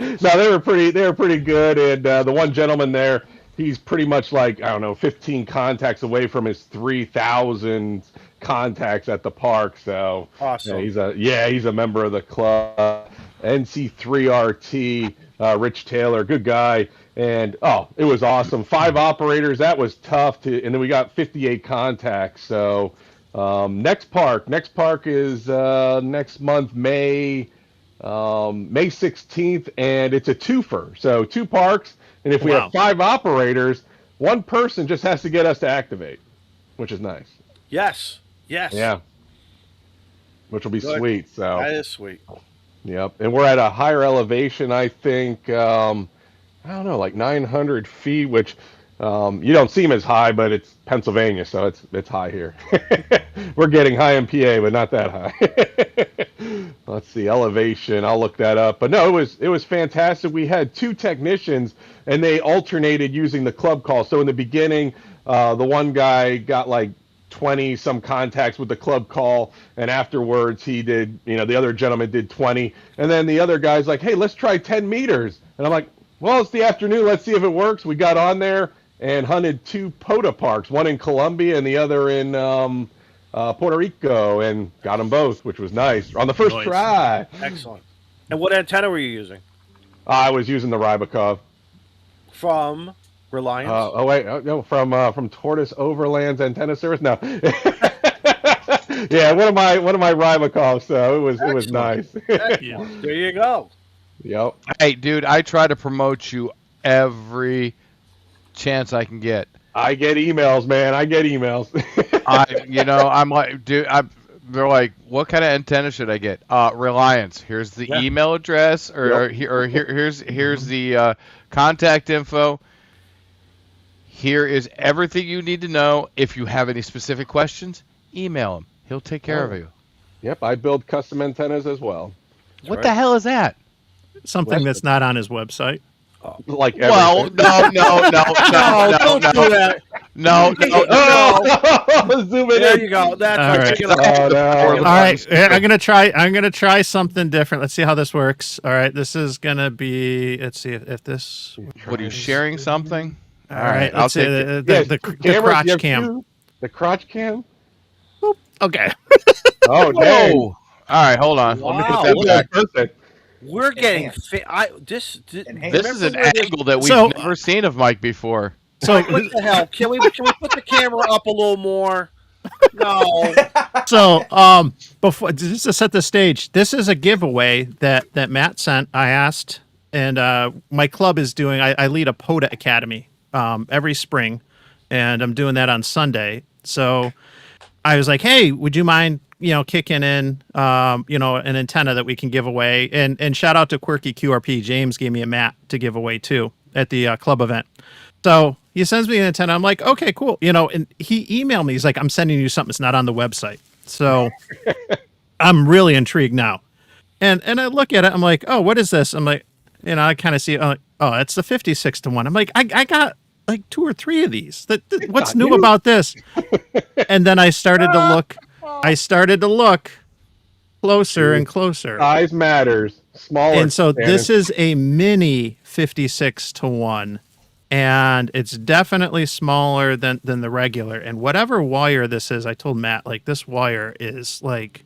S4: no, they were pretty good. And the one gentleman there, he's pretty much like, I don't know, 15 contacts away from his 3,000 contacts at the park. So
S5: Awesome.
S4: he's a member of the club. NC3RT, Rich Taylor, good guy. And it was awesome. 5 operators, that was tough and then we got 58 contacts. So next park is next month, May 16th, and it's a twofer. So 2 parks, and if we have 5 operators, one person just has to get us to activate, which is nice.
S5: Yes.
S4: Yeah. Which will be
S5: Good.
S4: sweet. So
S5: That is sweet.
S4: yep. And we're at a higher elevation, I think, I don't know, like 900 feet, which you don't seem as high, but it's Pennsylvania, so it's high here. We're getting high in PA, but not that high. Let's see, elevation. I'll look that up. But no, it was fantastic. We had 2 technicians, and they alternated using the club call. So in the beginning, the one guy got like 20 some contacts with the club call, and afterwards he did, the other gentleman did 20, and then the other guy's like, hey, let's try 10 meters. And I'm like, well, it's the afternoon, let's see if it works. We got on there and hunted 2 POTA parks, one in Colombia and the other in Puerto Rico, and got them both, which was nice on the first try.
S5: Excellent. And what antenna were you using?
S4: I was using the Rybakov.
S5: From Reliance?
S4: No, from Tortoise Overland's antenna service. No, yeah, one of my Rybakovs. So it was nice.
S5: Excellent. There you go.
S4: Yep.
S6: Hey, dude, I try to promote you every chance I can get.
S4: I get emails, man. I get emails.
S6: I'm like, dude, they're like, what kind of antenna should I get? Reliance. Here's the
S5: Yeah.
S6: email address, here's the contact info. Here is everything you need to know. If you have any specific questions, email him. He'll take care of you.
S4: Yep, I build custom antennas as well.
S6: What the hell is that?
S2: Something that's not on his website.
S4: Like
S6: Well,
S4: everything.
S6: no,
S5: Don't do that.
S6: no.
S4: Zoom it
S5: There
S4: in.
S5: you go. That's
S2: All
S5: like
S2: right.
S5: taking a-
S4: Oh, no.
S2: All right, I'm gonna try something different. Let's see how this works. All right, this is gonna be. Let's see if this.
S6: What are you sharing something?
S2: All right,
S6: I'll
S2: let's see
S6: take it.
S2: the
S4: Cameras, you
S2: crotch
S4: have
S2: cam.
S4: two? The crotch cam?
S2: Okay.
S4: Oh, dang.
S6: Whoa! All right, hold on. Let me
S5: Wow,
S6: put that
S5: look
S6: back.
S4: Perfect.
S5: We're getting.
S7: Enhanced.
S5: This
S6: This is an
S5: remember this-
S6: angle that we've
S2: So-
S6: never seen of Mike before.
S2: So
S5: What the hell? Can we put the camera up a little more? No.
S2: before just to set the stage, this is a giveaway that Matt sent. I asked, and my club is doing. I lead a POTA Academy every spring, and I'm doing that on Sunday. So I was like, hey, would you mind kicking in an antenna that we can give away? And shout out to Quirky QRP. James gave me a mat to give away too at the club event. So he sends me an antenna. I'm like, okay, cool. And he emailed me. He's like, I'm sending you something that's not on the website. So I'm really intrigued now. And I look at it. I'm like, oh, what is this? I'm like, I kind of see it. I'm like, oh, it's the 56-1. I'm like, I got like 2 or 3 of these. What's new about this? And then I started to look. I started to look closer and closer.
S4: Size matters. Smaller.
S2: And so this is a mini 56-1. And it's definitely smaller than the regular. And whatever wire this is, I told Matt, like, this wire is like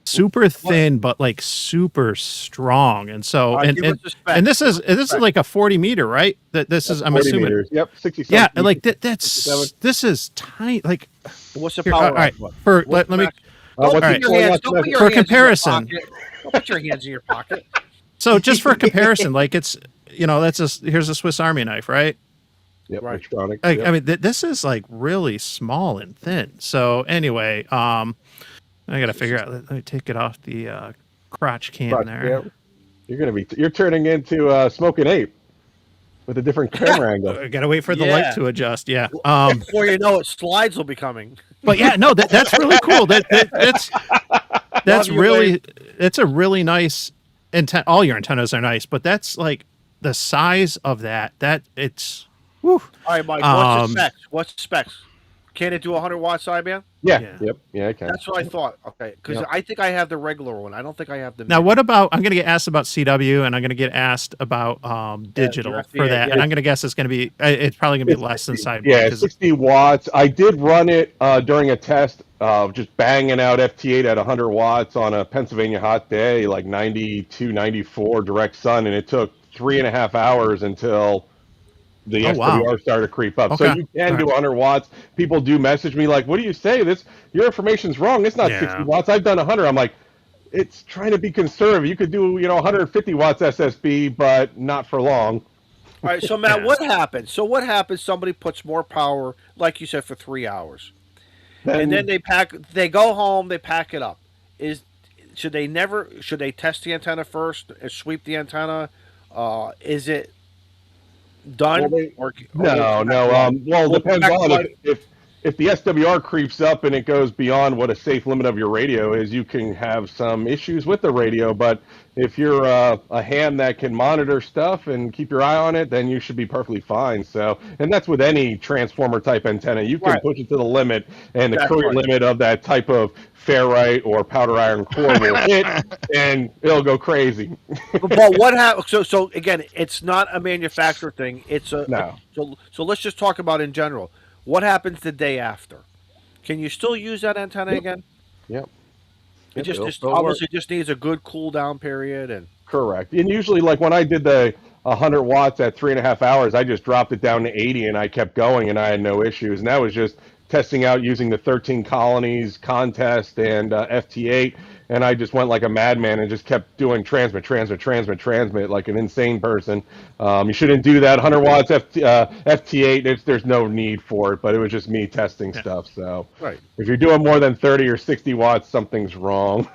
S2: super thin, but like super strong. And so,
S5: Give us the specs.
S2: and this is like a 40 meter, right? This is, I'm
S4: 40
S2: assuming.
S4: meters. Yep, 67.
S2: Yeah, and like that's
S4: 67.
S2: this is tiny. Like,
S5: What's the
S2: here,
S5: power?
S2: all right,
S5: output?
S2: for
S5: What's
S2: let me.
S5: the
S4: What's
S5: Don't
S4: the
S5: put your
S4: point?
S5: hands.
S4: What's
S5: Don't
S4: the-
S5: put your
S2: For
S5: hands in your
S2: comparison.
S5: pocket. Don't put your hands in your pocket.
S2: So just for comparison, like it's here's a Swiss Army knife, right?
S4: Yep,
S5: Right.
S4: electronic.
S2: Like,
S4: Yep.
S2: I mean, this is like really small and thin. So anyway, I got to figure out. Let me take it off the crotch cam
S4: But,
S2: there.
S4: yeah, you're turning into Smoking Ape with a different camera angle.
S2: I got to wait for the
S5: Yeah.
S2: light to adjust. Yeah.
S5: Before you know it, slides will be coming.
S2: But yeah, no, that's really cool. That's
S5: Love you,
S2: really
S5: Wade.
S2: it's a really nice antenna. All your antennas are nice, but that's like the size of that. That it's. Whew.
S5: All right, Mike. What's the specs? Can it do 100 watt sideband?
S4: Yeah.
S2: Yeah.
S4: Yep. Yeah, I can.
S5: That's what I thought. Okay, because
S4: Yep.
S5: I think I have the regular one. I don't think I have the.
S2: Now, what about? I'm going to get asked about CW, and I'm going to get asked about digital
S5: your
S2: for
S5: FBA,
S2: that,
S5: yeah.
S2: and I'm going to guess it's going to be. It's probably going to be less than sideband.
S4: Yeah,
S2: 'cause
S4: 60 watts. I did run it during a test of just banging out FT8 at 100 watts on a Pennsylvania hot day, like 92, 94 direct sun, and it took 3.5 hours until the
S2: Oh, wow.
S4: SWR started to creep up. So
S2: Okay.
S4: you can
S2: All
S4: do 100 watts. People do message me like, "What do you say? Your information's wrong. It's not
S2: Yeah.
S4: 60 watts. I've done 100." I'm like, it's trying to be conservative. You could do 150 watts SSB, but not for long.
S5: All right, so Matt,
S2: Yeah.
S5: what happens? So what happens? Somebody puts more power, like you said, for 3 hours, and then they go home, they pack it up. Should they test the antenna first and sweep the antenna? Is it done?
S4: Well, no. Well, it depends on if the SWR creeps up and it goes beyond what a safe limit of your radio is, you can have some issues with the radio. But if you're a ham that can monitor stuff and keep your eye on it, then you should be perfectly fine. So, and that's with any transformer type antenna. You can
S5: Right.
S4: push it to the limit, and the
S5: That's
S4: current
S5: right.
S4: limit of that type of ferrite or powder iron core will hit, and it'll go crazy.
S5: But what happens? So again, it's not a manufacturer thing. It's a
S4: No.
S5: So let's just talk about in general. What happens the day after? Can you still use that antenna again?
S4: Yep.
S5: It
S4: It'll
S5: just
S4: still work.
S5: obviously just needs a good cool down period and.
S4: Correct. And usually, like when I did the 100 watts at 3.5 hours, I just dropped it down to 80 and I kept going and I had no issues. And that was just testing out using the 13 colonies contest and FT8. and I just went like a madman and just kept doing transmit like an insane person. You shouldn't do that. 100 watts FT8. There's no need for it, but it was just me testing stuff. So
S5: Right.
S4: if you're doing more than 30 or 60 watts, something's wrong.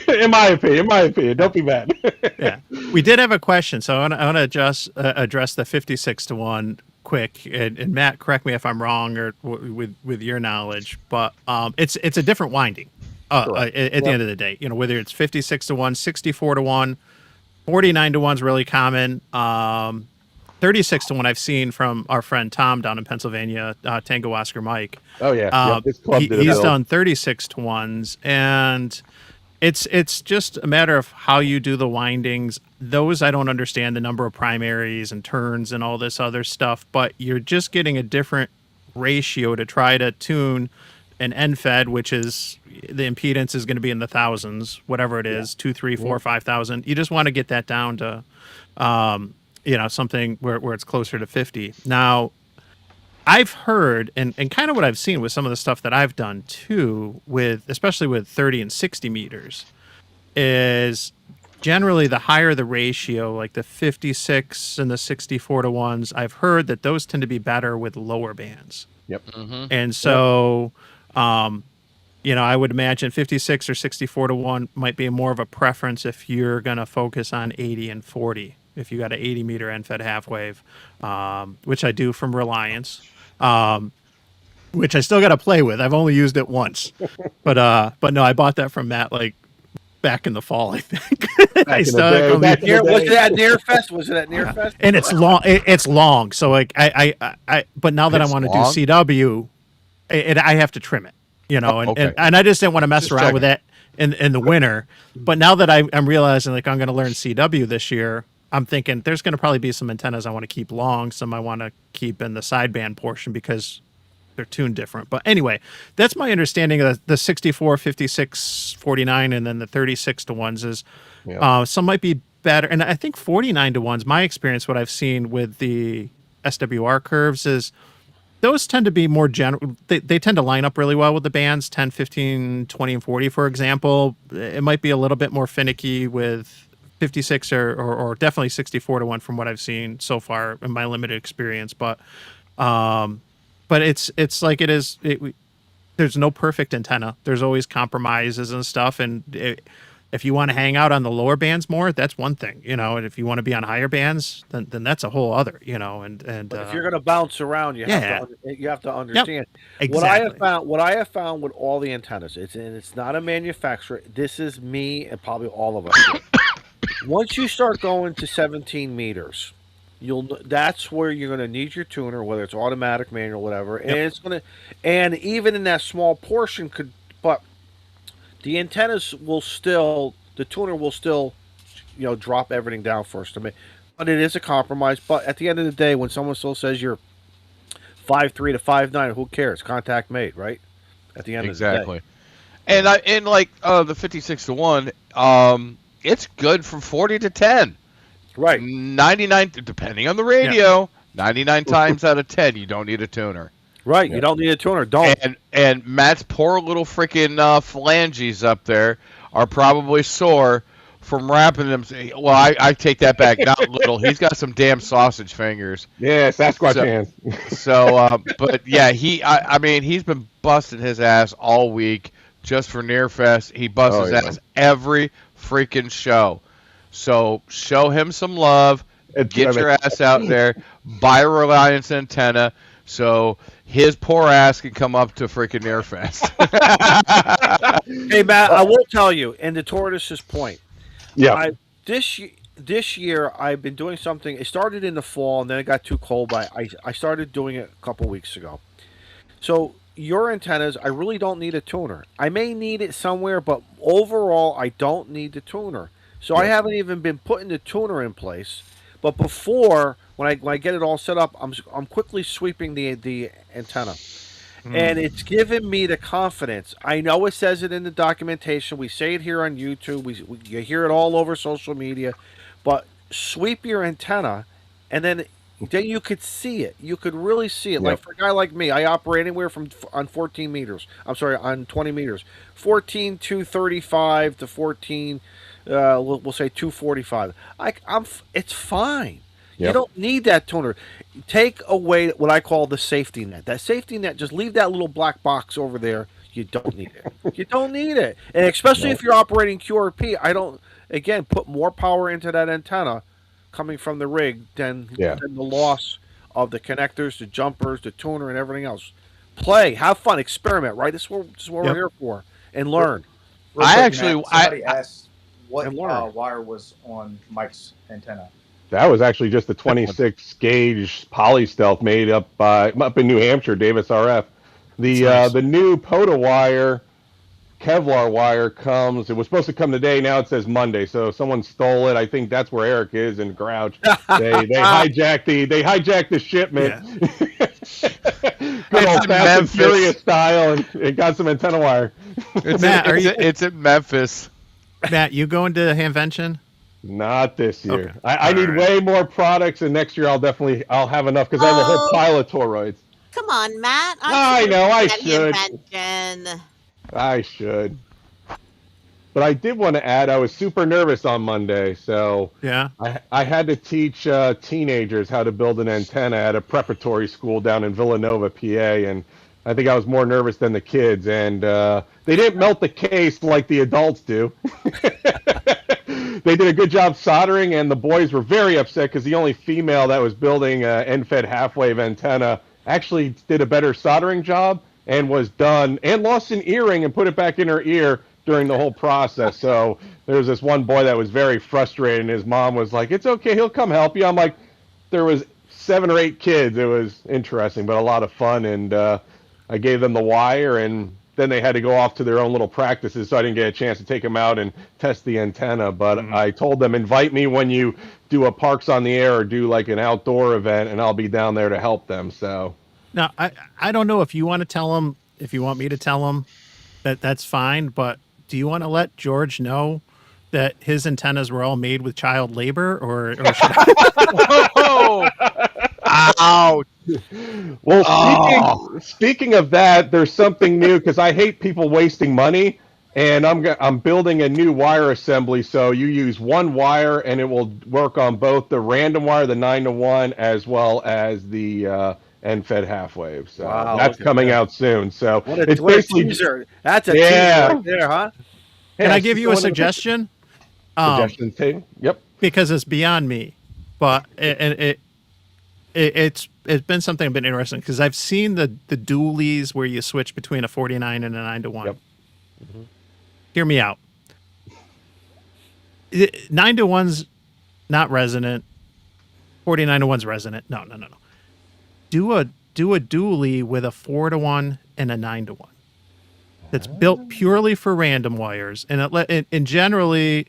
S4: in my opinion. Don't be mad.
S2: Yeah, we did have a question, so I want to just address the 56-to-1 quick. And Matt, correct me if I'm wrong or with your knowledge, but it's a different winding. At the end of the day, whether it's 56-to-1, 64-to-1, 49-to-1 is really common. 36-to-1 I've seen from our friend Tom down in Pennsylvania, Tango Oscar Mike.
S4: Oh yeah, this club did
S2: he's
S4: build.
S2: done 36-to-1s, and it's just a matter of how you do the windings. Those I don't understand the number of primaries and turns and all this other stuff, but you're just getting a different ratio to try to tune an end fed, which is the impedance is going to be in the thousands, whatever it is, 2, 3, 4, 5,000. You just want to get that down to, something where it's closer to 50. Now, I've heard, and kind of what I've seen with some of the stuff that I've done too, especially with 30 and 60 meters, is generally the higher the ratio, like the 56 and the 64-to-1s, I've heard that those tend to be better with lower bands.
S4: Yep.
S6: Mm-hmm.
S2: And so, I would imagine 56 or 64-to-1 might be more of a preference if you're going to focus on 80 and 40. If you got an 80 meter end fed half wave, which I do from Reliance, which I still got to play with. I've only used it once, but no, I bought that from Matt like back in the fall, I think.
S5: Was it at Nearfest? Was it at Nearfest?
S2: And it's long. It's long. So like but now that I want to do CW, I have to trim it. And I just didn't want to mess around with it in the winter. But now that I'm realizing like I'm going to learn CW this year, I'm thinking there's going to probably be some antennas I want to keep long, some I want to keep in the sideband portion because they're tuned different. But anyway, that's my understanding of the 64, 56, 49, and then the 36-to-1s is some might be better. And I think 49-to-1s, my experience, what I've seen with the SWR curves is those tend to be more general. They tend to line up really well with the bands, 10, 15, 20, and 40, for example. It might be a little bit more finicky with 56 or definitely 64-to-1 from what I've seen so far in my limited experience. But it's like it is. There's no perfect antenna. There's always compromises and stuff. And if you want to hang out on the lower bands more, that's one thing, and if you want to be on higher bands, then that's a whole other, and
S5: but if you're going to bounce around, you have to understand.
S2: Yep, exactly.
S5: What I have found with all the antennas, it's not a manufacturer. This is me and probably all of us. Once you start going to 17 meters, that's where you're going to need your tuner, whether it's automatic, manual, whatever. And and even in that small portion but the antennas will still, the tuner will still, drop everything down first. But it is a compromise. But at the end of the day, when someone still says you're 5'3" to 5'9", who cares? Contact made, right? At the end of the day.
S6: And the 56-to-1, it's good from 40 to 10.
S5: Right.
S6: 99, depending on the radio, 99 times out of 10, you don't need a tuner.
S5: Right, you don't need a tuner. Don't.
S6: And Matt's poor little freaking phalanges up there are probably sore from wrapping them. Well, I take that back. Not little. He's got some damn sausage fingers.
S4: Yeah, Sasquatch hands.
S6: But yeah, he's been busting his ass all week just for Nearfest. He busts his ass every freaking show. So show him some love. Get your ass out there. Buy a Reliance antenna so his poor ass can come up to freaking Nearfest.
S5: Hey, Matt, I will tell you, and to Tortoise's point, this year I've been doing something. It started in the fall, and then it got too cold. But I started doing it a couple weeks ago. So your antennas, I really don't need a tuner. I may need it somewhere, but overall, I don't need the tuner. So I haven't even been putting the tuner in place. But before, when I get it all set up, I'm quickly sweeping the antenna. And it's given me the confidence. I know it says it in the documentation. We say it here on YouTube. You hear it all over social media. But sweep your antenna, and then then you could see it. You could really see it.
S4: Yep.
S5: Like for a guy like me, I operate anywhere from on 14 meters. I'm sorry, on 20 meters, 14 to 35 to 14. We'll say 245. It's fine. You
S4: Yep.
S5: don't need that toner. Take away what I call the safety net. That safety net, just leave that little black box over there. You don't need it. You don't need it. And especially if you're operating QRP, again, put more power into that antenna coming from the rig than the loss of the connectors, the jumpers, the tuner, and everything else. Play, have fun, experiment, right? This is what we're here for. And learn.
S7: Real
S6: I
S7: quick,
S6: actually-
S7: Matt, somebody asked what
S5: And learn.
S7: wire was on Mike's antenna.
S4: That was actually just a 26 gauge poly stealth made up in New Hampshire, Davis RF. The new POTA wire, Kevlar wire comes. It was supposed to come today. Now it says Monday. So someone stole it. I think that's where Eric is in Grouch. They hijacked the shipment. Good old Fast and Furious style, and it got some antenna wire.
S6: It's in Memphis.
S2: Matt, you going to Hamvention?
S4: Not this year.
S2: Okay.
S4: I need way more products, and next year I'll have enough because I have a whole pile of toroids.
S3: Come on, Matt.
S4: I know, I should.
S3: Invention.
S4: I should. But I did want to add, I was super nervous on Monday, so
S2: Yeah.
S4: I had to teach teenagers how to build an antenna at a preparatory school down in Villanova, PA, and I think I was more nervous than the kids, and they didn't melt the case like the adults do. They did a good job soldering, and the boys were very upset because the only female that was building an end-fed half-wave antenna actually did a better soldering job and was done, and lost an earring and put it back in her ear during the whole process. So there was this one boy that was very frustrated, and his mom was like, "It's okay, he'll come help you." I'm like, there was 7 or 8 kids. It was interesting, but a lot of fun, and I gave them the wire, and then they had to go off to their own little practices, so I didn't get a chance to take them out and test the antenna. But I told them, invite me when you do a Parks on the Air or do like an outdoor event, and I'll be down there to help them. So
S2: Now, I don't know if you want to tell him, if you want me to tell him, that's fine, but do you want to let George know that his antennas were all made with child labor, or should
S6: Oh, ouch.
S4: Well, speaking of that, there's something new because I hate people wasting money, and I'm building a new wire assembly. So you use one wire, and it will work on both the random wire, the 9-to-1, as well as the end-fed half wave. So
S5: Wow,
S4: that's
S5: look at
S4: coming
S5: that.
S4: out soon. So
S5: What
S4: it's
S5: a
S4: basically
S5: teaser. That's a
S4: Yeah.
S5: teaser right there, huh?
S2: Can I give you a suggestion?
S4: Suggestion table? Yep.
S2: Because it's beyond me, but it's been something I've been interested in because I've seen the dualies where you switch between a 49 and a 9-to-1.
S4: Yep.
S2: Hear me out. 9-to-1's not resonant. 49-to-1's resonant. No. Do a dually with a 4-to-1 and a 9-to-1. That's built purely for random wires, and generally,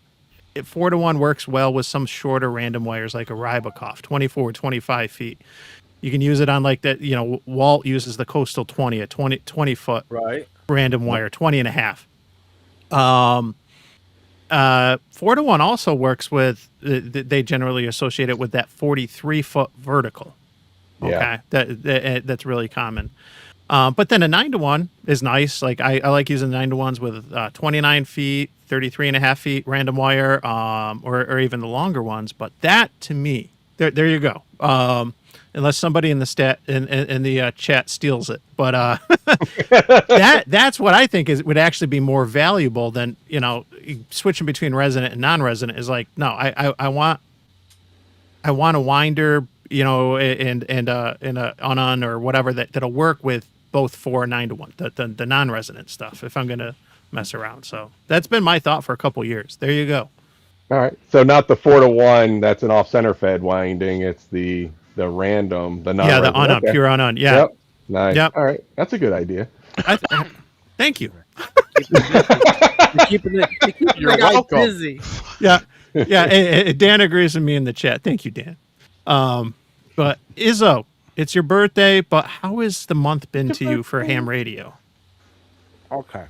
S2: 4-to-1 works well with some shorter random wires like a Rybakov, 24, 25 feet. You can use it on like that. Walt uses the Coastal 20, a 20 foot
S5: Right.
S2: random wire, 20 and a half. 4-to-1 also works with. They generally associate it with that 43-foot vertical. Okay,
S4: Yeah.
S2: that's really common. But then a 9-to-1 is nice. Like I like using 9-to-1s with 29 feet, 33 and a half feet random wire, or even the longer ones. But that to me, there you go. Unless somebody in the chat steals it, but that's what I think would actually be more valuable than switching between resonant and non-resonant. Is like, no, I want a winder, and a on or whatever that'll work with both 4 and 9-to-1, the non-resonant stuff, if I'm gonna mess around. So that's been my thought for a couple years. There you go.
S4: All right. So not the 4-to-1. That's an off-center fed winding. It's the random, the non.
S2: Yeah, the on,
S4: okay.
S2: pure on. Yeah.
S4: Yep. Nice.
S2: Yep.
S4: All right. That's a good idea.
S2: Thank you.
S5: You're keeping the
S6: You're
S5: guy
S6: welcome.
S5: busy.
S2: Yeah. Dan agrees with me in the chat. Thank you, Dan. But Izzo, it's your birthday, but how has the month been to you for ham radio?
S5: Okay.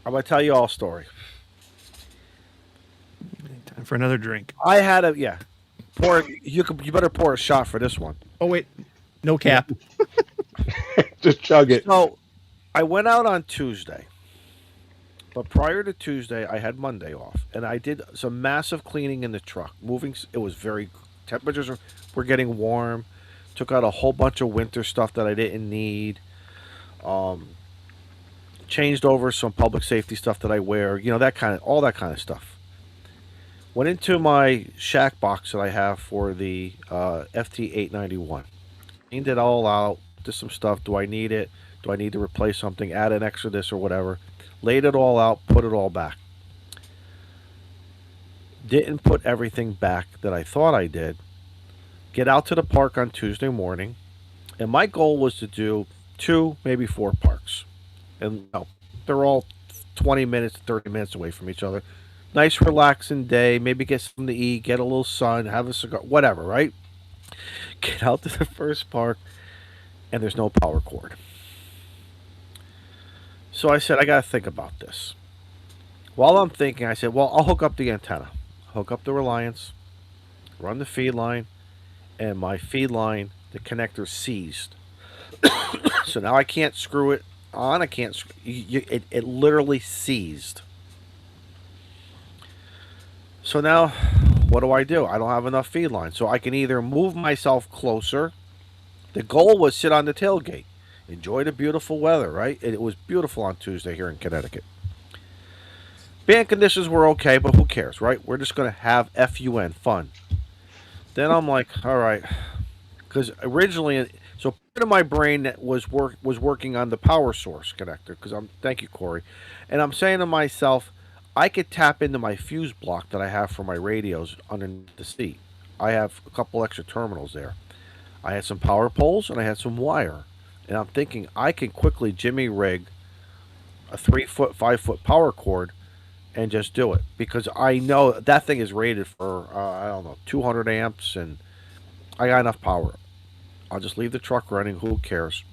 S5: I'm going to tell you all a story.
S2: Time for another drink.
S5: I had You better pour a shot for this one.
S2: Oh wait, no cap.
S4: Just chug it.
S5: So I went out on Tuesday, but prior to Tuesday, I had Monday off, and I did some massive cleaning in the truck. It was temperatures were getting warm. Took out a whole bunch of winter stuff that I didn't need. Changed over some public safety stuff that I wear. All that kind of stuff. Went into my shack box that I have for the FT891. Cleaned it all out. Did some stuff. Do I need it? Do I need to replace something? Add an extra this or whatever. Laid it all out. Put it all back. Didn't put everything back that I thought I did. Get out to the park on Tuesday morning. And my goal was to do 2, maybe 4 parks. And they're all 20 minutes, 30 minutes away from each other. Nice relaxing day, maybe get something to eat, get a little sun, have a cigar, whatever, right? Get out to the first park, and there's no power cord. So I said, I got to think about this. While I'm thinking, I said, well, I'll hook up the antenna. Hook up the Reliance, run the feed line, and my feed line, the connector seized. So now I can't screw it on. I can't. It literally seized. So now, what do? I don't have enough feed line. So I can either move myself closer. The goal was sit on the tailgate. Enjoy the beautiful weather, right? It was beautiful on Tuesday here in Connecticut. Band conditions were okay, but who cares, right? We're just going to have FUN, fun. Then I'm like, all right. Because originally, so part of my brain that was working on the power source connector. Thank you, Corey. And I'm saying to myself, I could tap into my fuse block that I have for my radios underneath the seat. I have a couple extra terminals there. I had some power poles and I had some wire. And I'm thinking I can quickly jimmy rig a 3-foot, 5-foot power cord and just do it. Because I know that thing is rated for, 200 amps and I got enough power. I'll just leave the truck running. Who cares?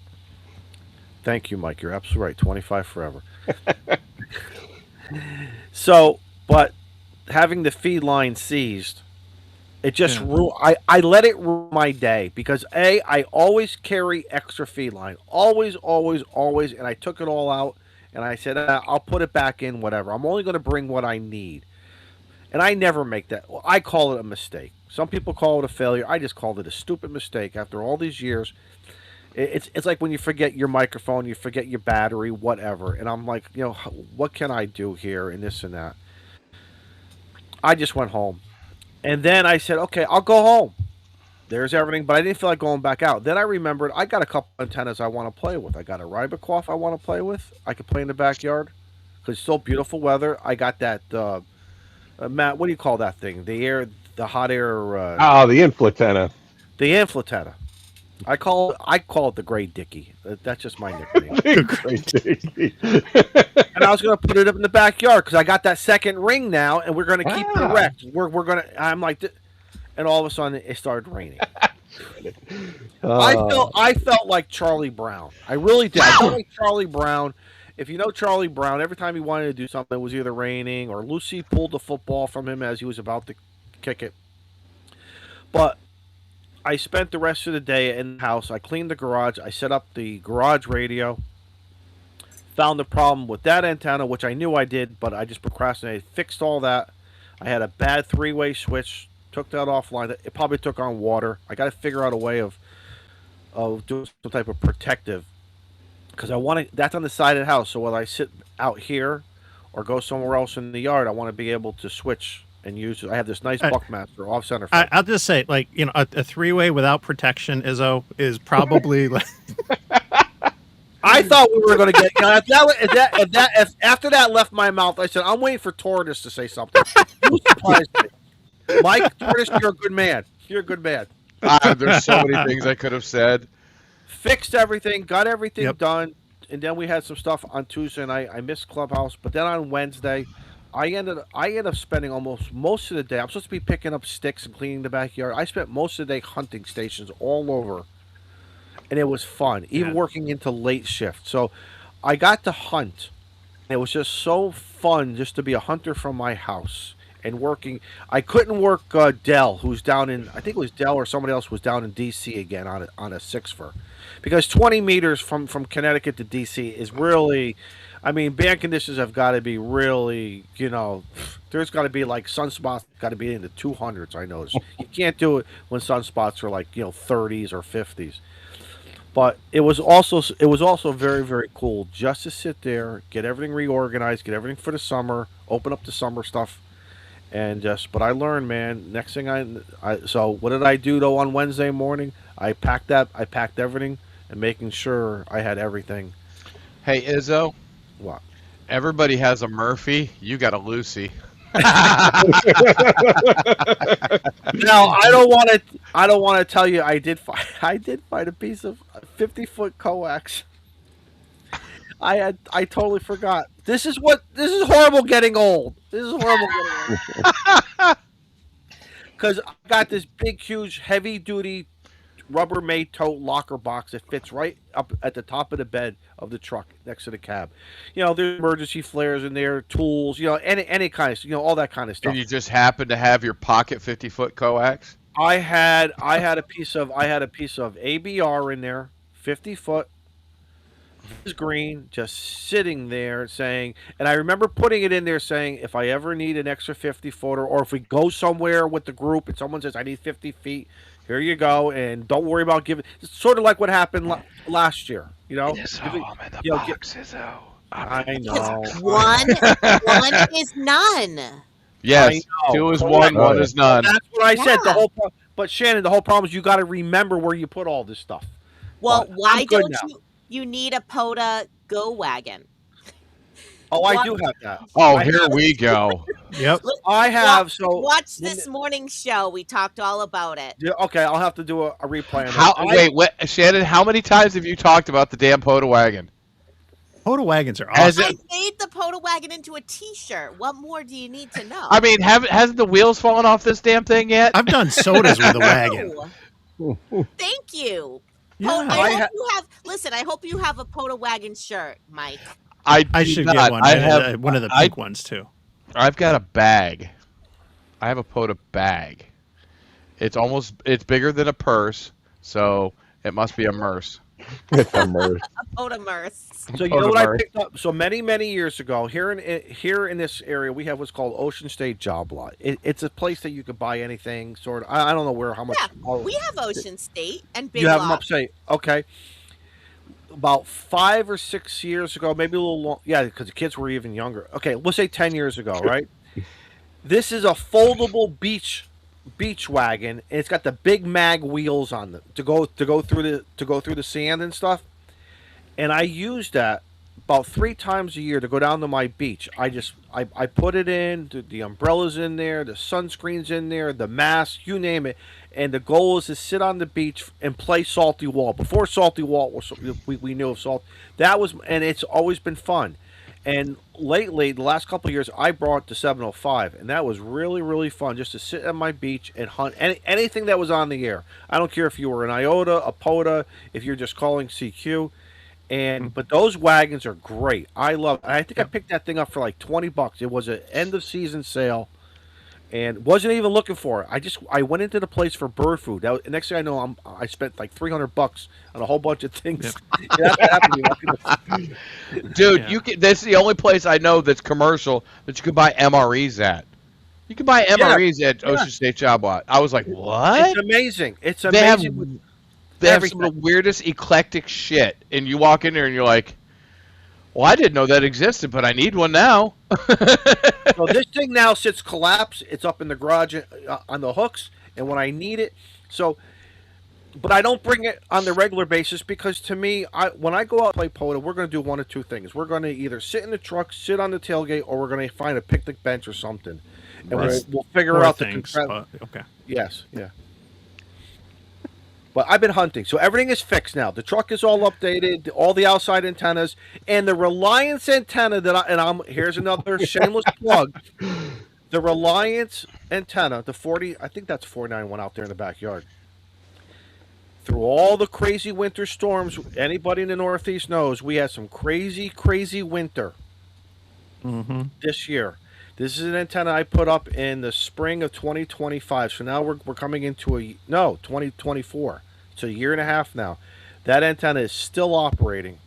S5: Thank you, Mike. You're absolutely right. 25 forever. So, but having the feed line seized, it just I let it ruin my day because I always carry extra feed line, always, and I took it all out and I said I'll put it back in, whatever. I'm only going to bring what I need, and I never make that. I call it a mistake. Some people call it a failure. I just called it a stupid mistake after all these years. It's like when you forget your microphone, you forget your battery, whatever. And I'm like, what can I do here and this and that? I just went home. And then I said, okay, I'll go home. There's everything, but I didn't feel like going back out. Then I remembered I got a couple antennas I want to play with. I got a Rybakoff I want to play with. I could play in the backyard because it's still beautiful weather. I got that, Matt, what do you call that thing? The hot air.
S4: The inflatenna.
S5: The inflatenna. I call it the Gray Dickie. That's just my nickname.
S4: Great Dickie.
S5: And I was going to put it up in the backyard because I got that second ring now, and we're going to keep it erect. We're going to. I'm like, and all of a sudden it started raining. I felt like Charlie Brown. I really did. I felt like Charlie Brown. If you know Charlie Brown, every time he wanted to do something, it was either raining or Lucy pulled the football from him as he was about to kick it. But I spent the rest of the day in the house. I cleaned the garage. I set up the garage radio. Found the problem with that antenna, which I knew I did, but I just procrastinated. Fixed all that. I had a bad 3-way switch. Took that offline. It probably took on water. I got to figure out a way of doing some type of protective. Because I want to. That's on the side of the house. So whether I sit out here or go somewhere else in the yard, I want to be able to switch and use it. I have this nice Buckmaster off center.
S2: I'll just say, a 3-way without protection, Izzo, is probably like.
S5: I thought we were going to get. If after that left my mouth, I said, I'm waiting for Tortoise to say something. You surprised me. Mike, Tortoise, you're a good man. You're a good man.
S6: There's so many things I could have said.
S5: Fixed everything, got everything done, and then we had some stuff on Tuesday night. I missed Clubhouse, but then on Wednesday, I ended up spending almost most of the day. I'm supposed to be picking up sticks and cleaning the backyard. I spent most of the day hunting stations all over, and it was fun, even working into late shift. So I got to hunt. It was just so fun just to be a hunter from my house. and working. I couldn't work Dell, who's down in, I think it was Dell or somebody else was down in D.C. again on a six for, because 20 meters from Connecticut to D.C. is really, I mean, band conditions have got to be really, there's got to be like sunspots got to be in the 200s. I noticed you can't do it when sunspots are like 30s or 50s. But it was also very very cool just to sit there, get everything reorganized, get everything for the summer, open up the summer stuff, and just. But I learned, man. Next thing so what did I do though on Wednesday morning? I packed everything and making sure I had everything.
S6: Hey, Izzo,
S5: What?
S6: everybody has a Murphy. You got a Lucy.
S5: Now I don't want to tell you I did find a piece of 50-foot coax. I totally forgot. This is horrible getting old. This is horrible getting old. Because I got this big, huge, heavy duty Rubbermaid tote locker box that fits right up at the top of the bed of the truck next to the cab. There's emergency flares in there, tools, any kind of, all that kind of stuff.
S6: And you just happen to have your pocket 50-foot coax?
S5: I had a piece of ABR in there, 50-foot. This green, just sitting there saying, and I remember putting it in there saying, if I ever need an extra 50-footer, or if we go somewhere with the group and someone says I need 50 feet, here you go, and don't worry about giving. It's sort of like what happened last year,
S6: It is I'm in the boxes,
S5: I know.
S3: One is none.
S6: Yes, 2 is 1, 1 is none.
S5: That's what I said.
S3: Yeah.
S5: But Shannon, the whole problem is you got to remember where you put all this stuff.
S3: Well,
S5: But
S3: why
S5: I'm good
S3: don't
S5: now.
S3: you need a POTA Go Wagon?
S5: Oh, I do have that.
S6: Oh, here we go.
S2: Yep.
S5: I have. So
S3: Watch this morning's show. We talked all about it.
S5: Yeah, okay, I'll have to do a replay on
S6: How?
S5: that.
S6: Wait, what, Shannon? How many times have you talked about the damn POTA wagon?
S2: POTA wagons are
S6: Has
S2: awesome.
S3: I made the POTA Wagon into a T-shirt. What more do you need to know?
S6: I mean, hasn't the wheels fallen off this damn thing yet?
S2: I've done sodas with a wagon.
S3: Thank you.
S2: Yeah.
S3: I hope you have a POTA Wagon shirt, Mike.
S2: I
S6: do
S2: should
S6: not.
S2: get one.
S6: I
S2: I
S6: have
S2: one of the pink ones too.
S6: I've got a bag. I have a POTA bag. It's bigger than a purse, so it must be a Merce.
S4: It's a Merce.
S3: A POTA Merce.
S5: So you know what I picked up? So many years ago, here in this area, we have what's called Ocean State Job Lot. It's a place that you could buy anything. Sort of. I don't know how much.
S3: Yeah, we have Ocean State and Big
S5: You have them
S3: Lots.
S5: upstate. Okay. About 5 or 6 years ago, maybe a little long. Yeah, because the kids were even younger. Okay, we'll say 10 years ago, right? This is a foldable beach wagon, and it's got the big mag wheels on them to go through the sand and stuff. And I use that about 3 times a year to go down to my beach. I put it in, the umbrellas in there, the sunscreen's in there, the mask, you name it. And the goal is to sit on the beach and play Salty Wall. Before Salty Wall, we knew of Salt. And it's always been fun. And lately, the last couple of years, I brought the 705, and that was really, really fun just to sit on my beach and hunt anything that was on the air. I don't care if you were an IOTA, a POTA, if you're just calling CQ. But those wagons are great. I love it. I think I picked that thing up for like $20. It was an end of season sale, and wasn't even looking for it. I went into the place for bird food. Next thing I know, I spent like $300 on a whole bunch of things.
S6: Dude, that's the only place I know that's commercial that you can buy MREs at. You can buy MREs at Ocean State Job Lot. I was like, what?
S5: It's amazing. It's
S6: They have
S5: amazing.
S6: They have some of the weirdest eclectic shit, and you walk in there and you're like, well, I didn't know that existed, but I need one now.
S5: So this thing now sits collapsed. It's up in the garage on the hooks, and when I need it, but I don't bring it on the regular basis because to me, when I go out and play POTA, we're going to do one of two things. We're going to either sit in the truck, sit on the tailgate, or we're going to find a picnic bench or something, and we'll figure out
S2: okay.
S5: Yes, yeah. But I've been hunting, so everything is fixed now. The truck is all updated, all the outside antennas, and the Reliance antenna here's another shameless plug. The Reliance antenna, the 40, I think that's 491 out there in the backyard. Through all the crazy winter storms, anybody in the Northeast knows we had some crazy, crazy winter this year. This is an antenna I put up in the spring of 2025. So now we're coming into 2024. It's a year and a half now. That antenna is still operating.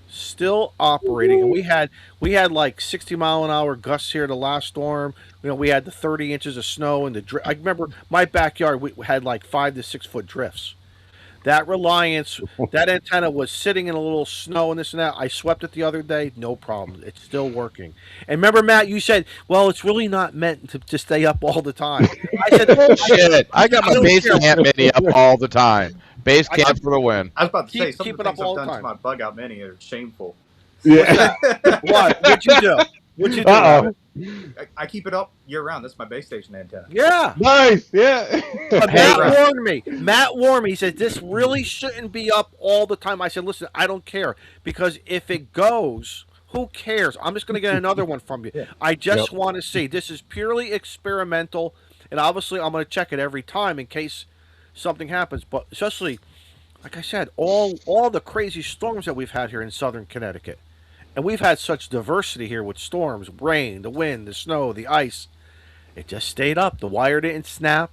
S5: Still operating, and we had like 60-mile-an-hour gusts here the last storm. We had the 30 inches of snow and I remember my backyard. We had like 5 to 6 foot drifts. That reliance, that antenna was sitting in a little snow and this and that. I swept it the other day, no problem. It's still working. And remember, Matt, you said, "Well, it's really not meant to stay up all the time." I said,
S6: Bullshit. I got my
S5: don't
S6: base
S5: care.
S6: camp mini up all the time. Base camp for the win.
S7: I was about to say
S5: Keep
S7: some of
S5: it
S7: the
S5: up
S7: things
S5: all
S7: I've
S5: the
S7: done to
S5: time.
S7: my bug out mini are shameful.
S4: Yeah.
S5: What? What'd you do? What'd you do?
S4: Uh-oh.
S5: Rabbit?
S7: I keep it up year round. That's my base station antenna.
S5: Yeah.
S4: Nice. Yeah.
S5: But
S6: Hey.
S5: Matt warned me. Matt warned me. He said, this really shouldn't be up all the time. I said, listen, I don't care. Because if it goes, who cares? I'm just going to get another one from you.
S7: Yeah.
S5: I just want to see. This is purely experimental. And obviously, I'm going to check it every time in case something happens. But especially, like I said, all the crazy storms that we've had here in southern Connecticut. And we've had such diversity here with storms, rain, the wind, the snow, the ice. It just stayed up. The wire didn't snap.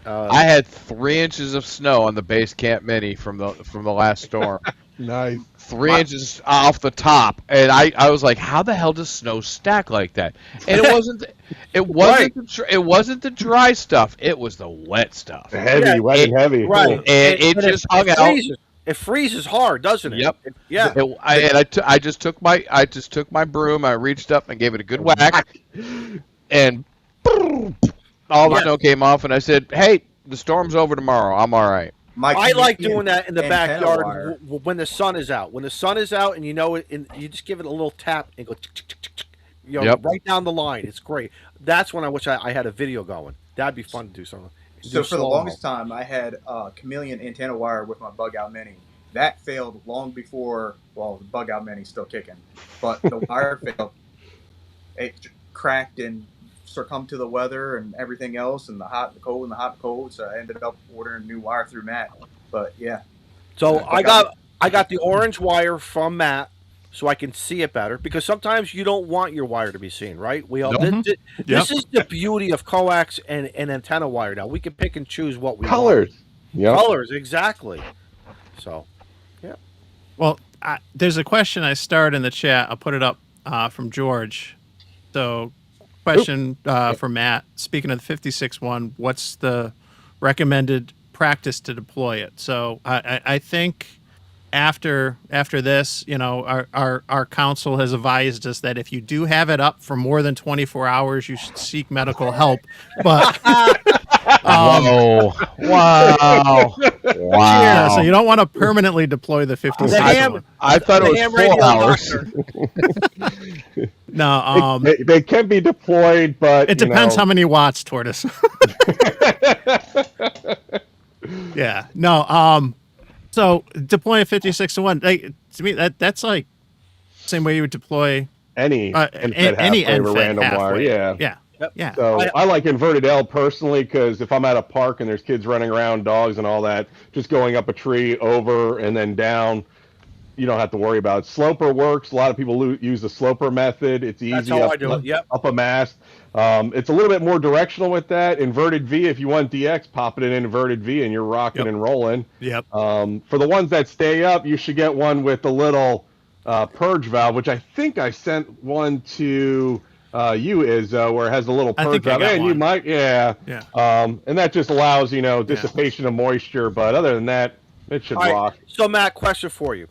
S6: I had 3 inches of snow on the base camp mini from the last storm.
S4: Nice.
S6: 3 inches off the top, and I was like, how the hell does snow stack like that? And it wasn't the dry stuff. It was the wet stuff.
S4: Heavy, wet and heavy.
S5: Right.
S6: And it just hung out.
S5: freezes. It freezes hard, doesn't it?
S6: Yep.
S5: Yeah.
S6: I just took my broom. I reached up and gave it a good whack, and all the snow came off. And I said, "Hey, the storm's over tomorrow. I'm all right."
S5: I like doing that in the
S7: antenna
S5: backyard
S7: wire.
S5: when the sun is out. When the sun is out, and you know it, and you just give it a little tap and go, tick, tick, tick, tick,
S6: Yep.
S5: right down the line. It's great. That's when I wish I had a video going. That'd be fun to do something.
S7: So for the longest time, I had chameleon antenna wire with my bug out mini. That failed long before. Well, the bug out mini's still kicking, but the wire failed. It cracked and succumbed to the weather and everything else, and the hot, the cold, and the hot, and cold. So I ended up ordering new wire through Matt. But yeah.
S5: So I got the orange wire from Matt, so I can see it better. Because sometimes you don't want your wire to be seen, right? We all. This is the beauty of coax and antenna wire. Now we can pick and choose what we
S4: Colors.
S5: want.
S4: Yep.
S5: Colors, exactly. So, yeah.
S2: Well, there's a question I starred in the chat. I'll put it up from George. So, question for Matt. Speaking of the 56 one, what's the recommended practice to deploy it? So, I think after this, our council has advised us that if you do have it up for more than 24 hours, you should seek medical help. But
S6: Wow!
S2: yeah, so you don't want to permanently deploy the 56 one.
S6: I thought it was 4 hours.
S2: No,
S4: They can be deployed, but
S2: it depends how many watts, Tortoise. Yeah. No. So deploying 56 to 1, to me that's like same way you would deploy
S4: any
S2: any
S4: end random
S2: halfway.
S4: wire. Yeah.
S2: Yeah. Yep. Yeah.
S4: So I like inverted L personally because if I'm at a park and there's kids running around, dogs and all that, just going up a tree, over and then down, you don't have to worry about it. Sloper works. A lot of people use the sloper method. It's easy.
S5: That's how I do it. Yep.
S4: Up a mast. It's a little bit more directional with that. Inverted V, if you want DX, pop it in inverted V and you're rocking and rolling.
S2: Yep.
S4: For the ones that stay up, you should get one with the little purge valve, which I think I sent one to you, Izzo, where it has a little purge valve. And you might, yeah. And that just allows, dissipation of moisture. But other than that, it should rock.
S5: Right. So, Matt, question for you.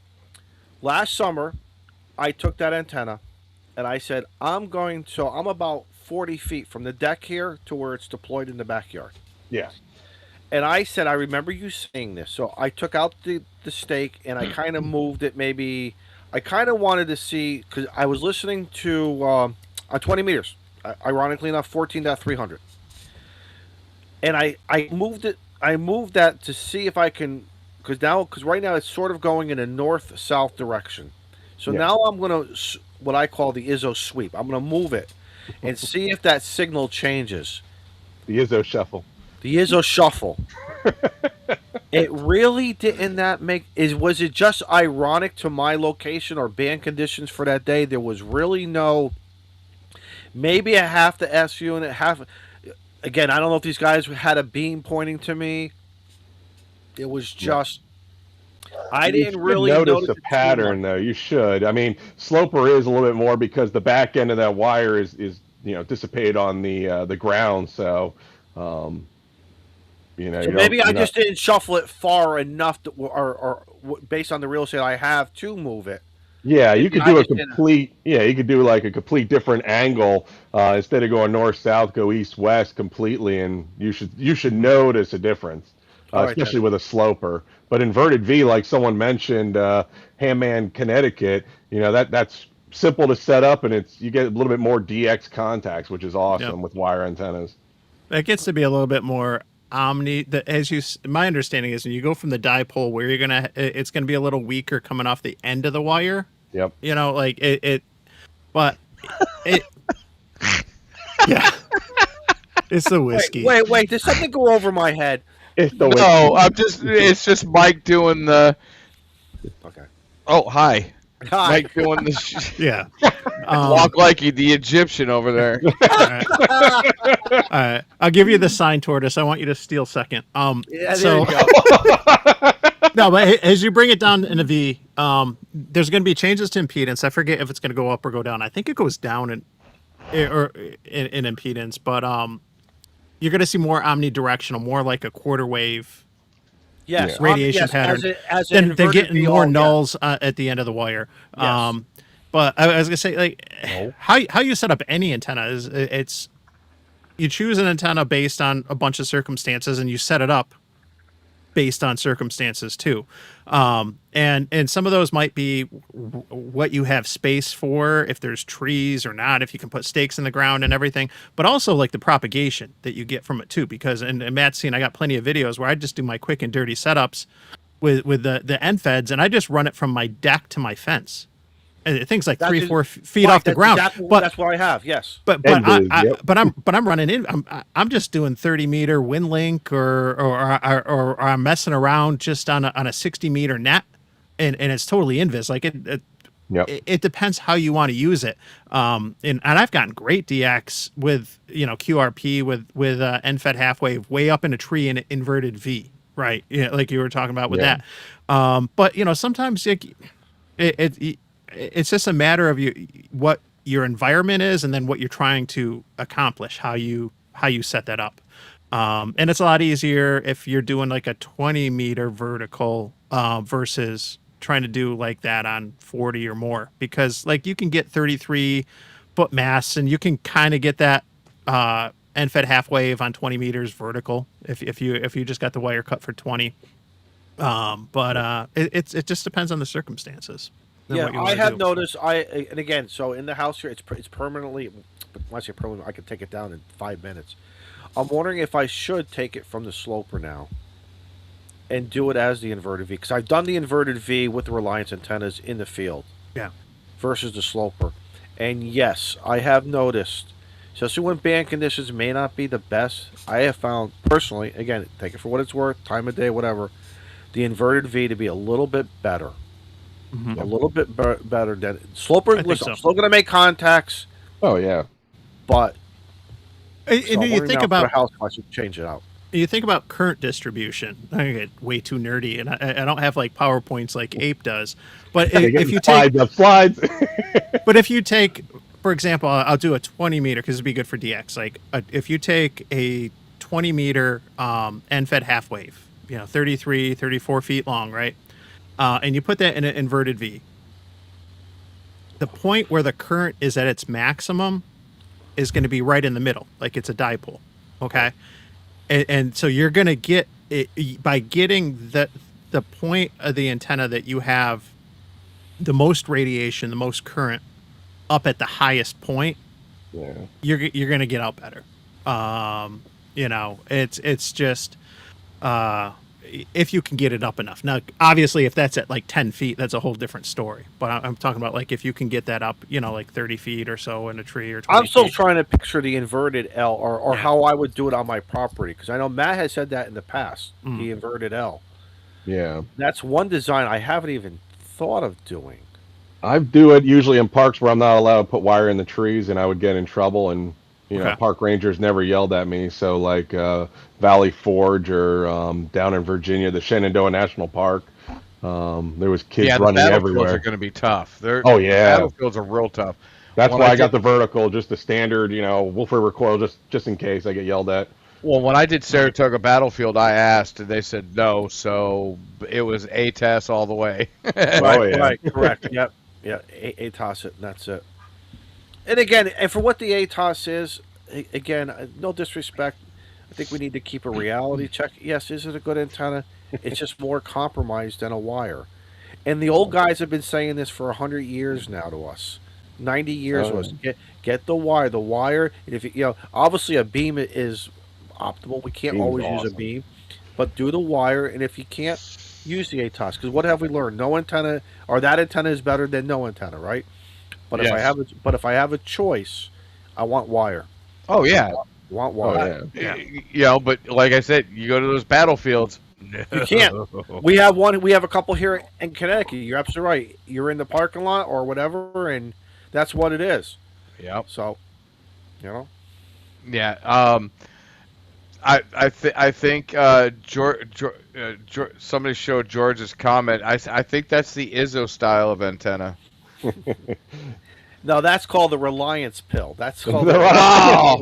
S5: Last summer, I took that antenna, and I said, I'm about 40 feet from the deck here to where it's deployed in the backyard.
S4: Yeah.
S5: And I said, I remember you saying this. So I took out the stake, and I kind of moved it maybe. I kind of wanted to see, because I was listening to, on 20 meters, ironically enough, 14.300. And I moved it. I moved that to see if I can, because right now it's sort of going in a north-south direction. So now I'm going to, what I call the Izzo sweep. I'm going to move it and see if that signal changes.
S4: The Izzo shuffle.
S5: The Izzo shuffle. It really didn't was it just ironic to my location or band conditions for that day? There was really no, maybe a half the S unit, half. Again, I don't know if these guys had a beam pointing to me. It was just I
S4: You
S5: didn't
S4: should
S5: really
S4: notice
S5: notice
S4: a
S5: it too much.
S4: pattern, though. You should. I mean, sloper is a little bit more because the back end of that wire is dissipated on the ground. So, um,
S5: So
S4: you don't.
S5: maybe I
S4: You're not.
S5: just didn't shuffle it far enough, or based on the real estate I have to move it.
S4: Yeah, you
S5: Maybe
S4: could
S5: I
S4: do a
S5: just didn't.
S4: complete. Yeah, you could do like a complete different angle. Instead of going north south, go east west completely, and you should notice a difference,
S5: All right then.
S4: especially with a sloper. But inverted V, like someone mentioned, Hamman, Connecticut. That's simple to set up, and you get a little bit more DX contacts, which is
S2: Yep.
S4: awesome with wire antennas.
S2: It gets to be a little bit more omni. My understanding is when you go from the dipole, where it's gonna be a little weaker coming off the end of the wire.
S4: Yep.
S2: Like but it, yeah, it's the whiskey.
S5: Wait! Did something go over my head?
S4: It's the
S6: No, it's just Mike doing the.
S5: Okay.
S6: Oh, hi.
S5: Hi.
S6: Mike doing the.
S2: Yeah.
S6: Walk like the Egyptian over there.
S2: All right. I'll give you the sign tortoise. I want you to steal second.
S5: Yeah, there
S2: So
S5: you go.
S2: no, but as you bring it down in a V, there's going to be changes to impedance. I forget if it's going to go up or go down. I think it goes down in impedance, but you're going to see more omnidirectional, more like a quarter wave
S5: Yes,
S2: radiation pattern.
S5: As an
S2: Then
S5: inverted
S2: getting
S5: V,
S2: more
S5: yeah.
S2: nulls at the end of the wire.
S5: Yes.
S2: But I was gonna say, like, how you set up any antenna is you choose an antenna based on a bunch of circumstances, and you set it up based on circumstances too. And some of those might be what you have space for, if there's trees or not, if you can put stakes in the ground and everything, but also like the propagation that you get from it too. Because and Matt's seen, I got plenty of videos where I just do my quick and dirty setups with the end feds, and I just run it from my deck to my fence. And things like 3-4 feet
S5: Right,
S2: off the
S5: that's
S2: ground.
S5: exactly-
S2: But
S5: that's what I have. Yes.
S2: but
S4: Ended,
S2: I
S4: yep.
S2: but I'm running in. I'm just doing 30-meter wind link or I'm messing around just on a 60-meter net, and it's totally invis. Like
S4: Yep.
S2: it depends how you want to use it. And I've gotten great DX with QRP with NFET half wave way up in a tree in an inverted V, right? Like you were talking about with
S4: Yeah.
S2: that. But sometimes it's just a matter of what your environment is, and then what you're trying to accomplish, how you set that up. And it's a lot easier if you're doing like a 20-meter vertical versus trying to do like that on 40 or more, because like you can get 33-foot mass, and you can kind of get that NFET half wave on 20 meters vertical if you just got the wire cut for 20. But it just depends on the circumstances. and
S5: Yeah,
S2: what you
S5: I
S2: wanna
S5: have
S2: do.
S5: noticed. And again, so in the house here, it's permanently. But when I say permanent, I can take it down in 5 minutes. I'm wondering if I should take it from the sloper now and do it as the inverted V, because I've done the inverted V with the Reliance antennas in the field
S2: Yeah.
S5: versus the sloper. And yes, I have noticed, especially when band conditions may not be the best, I have found personally, again, take it for what it's worth, time of day, whatever, the inverted V to be a little bit better.
S2: Mhm.
S5: A little bit better than sloper.
S2: I think
S5: Listen,
S2: so.
S5: I'm still going to make contacts,
S4: Oh yeah.
S5: but
S2: And
S5: so I'm
S2: you
S5: wondering
S2: think
S5: now for
S2: about
S5: the house, if I should change it out.
S2: you think about current distribution. I get way too nerdy, and I don't have like PowerPoints like Ape does. But if you take
S4: slides,
S2: But if you take, for example, I'll do a 20 meter because it'd be good for DX. Like if you take a 20 meter NFET half wave, 33, 34 feet long, right? And you put that in an inverted V. The point where the current is at its maximum is going to be right in the middle, like it's a dipole. Okay. And so you're going to get it by getting the point of the antenna that you have the most radiation, the most current up at the highest point,
S4: yeah.
S2: you're going to get out better. It's just if you can get it up enough. Now, obviously, if that's at like 10 feet, that's a whole different story. But I'm talking about like if you can get that up, like 30 feet or so in a tree or 20
S5: I'm still
S2: feet.
S5: trying to picture the inverted L or
S2: Yeah.
S5: how I would do it on my property, because I know Matt has said that in the past, the inverted L.
S4: Yeah.
S5: That's one design I haven't even thought of doing.
S4: I do it usually in parks where I'm not allowed to put wire in the trees, and I would get in trouble. And
S2: Okay.
S4: park rangers never yelled at me. So like Valley Forge or down in Virginia, the Shenandoah National Park, there was kids
S6: Yeah, the
S4: running
S6: battlefields are
S4: everywhere.
S6: going to be tough.
S4: Oh
S6: The
S4: yeah,
S6: battlefields are real tough.
S4: that's
S6: When
S4: why
S6: I
S4: I got
S6: did,
S4: the vertical, just the standard, Wolf River coil, just in case I get yelled at.
S6: well, when I did Saratoga Battlefield, I asked, and they said no, so it was ATAS all the way.
S4: Oh, yeah.
S5: Right, correct. Yep, yeah, ATOS it, and that's it. And again, and for what the ATOS is, again, no disrespect. I think we need to keep a reality check. Yes, is it a good antenna? It's just more compromised than a wire. And the old guys have been saying this for 100 years now to us. 90 years
S4: Oh,
S5: was get the wire. The wire, and if obviously a beam is optimal. We can't
S4: Beam's
S5: always use a
S4: awesome.
S5: beam, but do the wire. And if you can't, use the ATOS. Because what have we learned? No antenna, or that antenna is better than no antenna, right? But
S6: Yes.
S5: if I have a choice, I want wire.
S6: Oh yeah,
S5: Want
S4: Oh
S5: wire.
S4: yeah.
S6: but like I said, you go to those battlefields.
S5: You can't. We have one. We have a couple here in Connecticut. You're absolutely right. You're in the parking lot or whatever, and that's what it is.
S6: Yep.
S5: So,
S6: Yeah. I think somebody showed George's comment. I think that's the Izzo style of antenna.
S5: no, that's called the Reliance pill. That's called.
S6: Oh,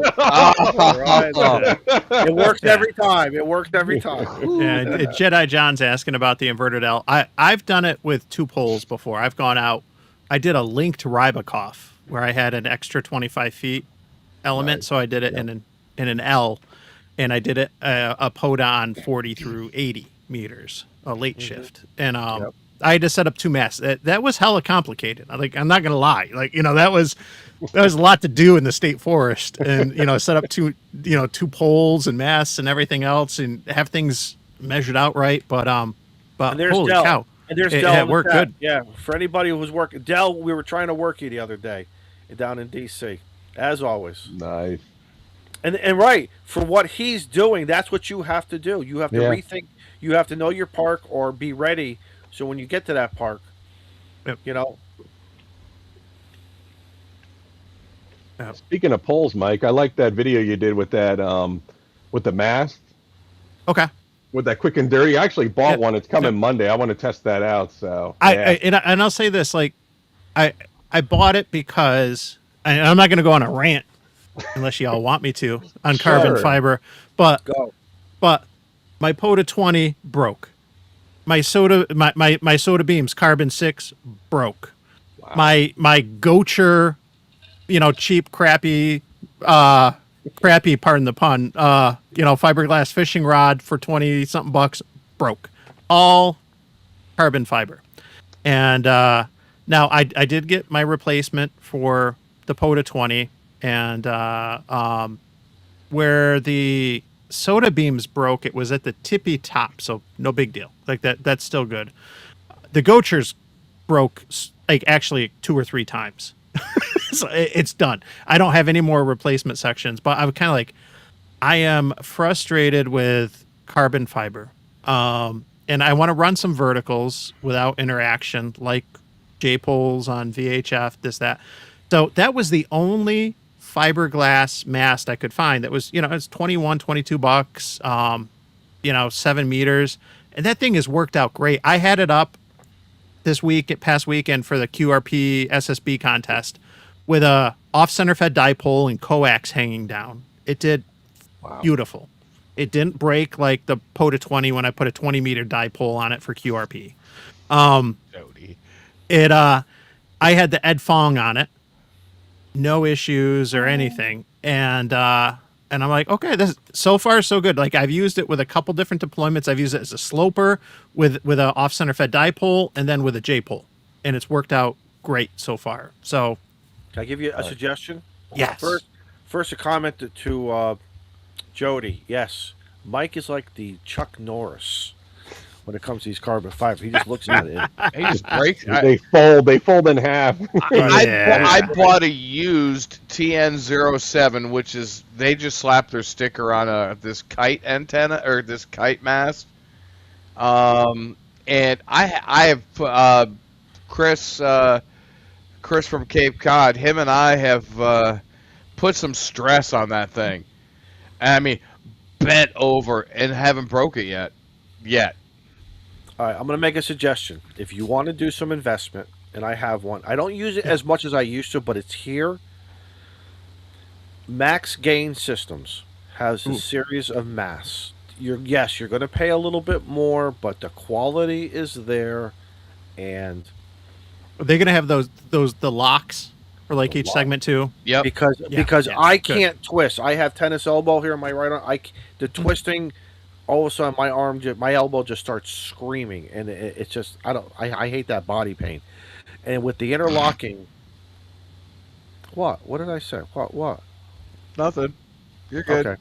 S5: It works every time. It works every time.
S2: Yeah, Jedi John's asking about the inverted L. I've done it with 2 poles before. I've gone out. I did a linked Rybakov where I had an extra 25 feet element,
S4: Nice.
S2: so I did it in an L, and I did it a PODA on 40 through 80 meters, a late shift, and I had to set up 2 masts. That was hella complicated. I'm not gonna lie. That was a lot to do in the state forest, and set up 2 poles and masts and everything else, and have things measured out right. But
S5: And there's
S2: holy
S5: Dell.
S2: cow,
S5: And there's
S2: it
S5: Dell. in the
S2: worked
S5: chat.
S2: good.
S5: Yeah, for anybody who was working, Dell, we were trying to work you the other day, down in DC, as always.
S4: Nice.
S5: And right, for what he's doing, that's what you have to do. You have to
S4: Yeah.
S5: rethink. You have to know your park or be ready. So when you get to that park,
S2: Yep.
S4: Speaking of poles, Mike, I like that video you did with that with the mast.
S2: Okay.
S4: With that quick and dirty. I actually bought
S2: Yeah.
S4: one. It's coming Monday. I want to test that out. So
S2: And I'll say this, I bought it because I'm not going to go on a rant unless y'all want me to on carbon
S4: Sure.
S2: fiber, but
S5: go.
S2: my PODA 20 broke. My soda beams carbon 6 broke. My Gocher, cheap crappy pardon the pun, fiberglass fishing rod for 20 something bucks broke. All carbon fiber. And now I did get my replacement for the PODA 20, and where the soda beams broke, it was at the tippy top, so no big deal. That's still good. The Gochers broke actually 2 or 3 times. So it's done. I don't have any more replacement sections, but I'm kind of I am frustrated with carbon fiber. And I want to run some verticals without interaction, like J-poles on VHF, this, that. So that was the only fiberglass mast I could find that was, it's 21, 22 bucks, 7 meters. And that thing has worked out great. I had it up past weekend for the QRP SSB contest with a off-center fed dipole and coax hanging down. It did beautiful. It didn't break like the PODA 20 when I put a 20 meter dipole on it for QRP.
S6: Jody.
S2: I had the Ed Fong on it, no issues or anything, and I'm like, okay, this so far so good. I've used it with a couple different deployments. I've used it as a sloper with an off center fed dipole, and then with a J pole, and it's worked out great so far. So,
S5: Can I give you a suggestion?
S2: yes,
S5: First a comment to Jody. Yes, Mike is like the Chuck Norris when it comes to these carbon fiber. He just looks at it.
S6: He just breaks.
S4: They fold in half.
S6: I bought a used TN07, which is they just slapped their sticker on this kite antenna or this kite mast. And I have Chris Chris from Cape Cod, him and I have put some stress on that thing. I mean, bent over and haven't broke it yet.
S5: All right, I'm going to make a suggestion. If you want to do some investment, and I have one, I don't use it as much as I used to, but it's here. Max Gain Systems has a series of masks. You're going to pay a little bit more, but the quality is there, and
S2: Are they gonna have the locks for like
S5: The
S2: each
S5: lock.
S2: segment too?
S6: Yep.
S5: because
S2: yeah,
S5: I
S2: good.
S5: can't twist. I have tennis elbow here in my right arm. The twisting, all of a sudden my elbow just starts screaming, and it's just I hate that body pain. And with the interlocking, what did I say? What?
S6: Nothing. You're good.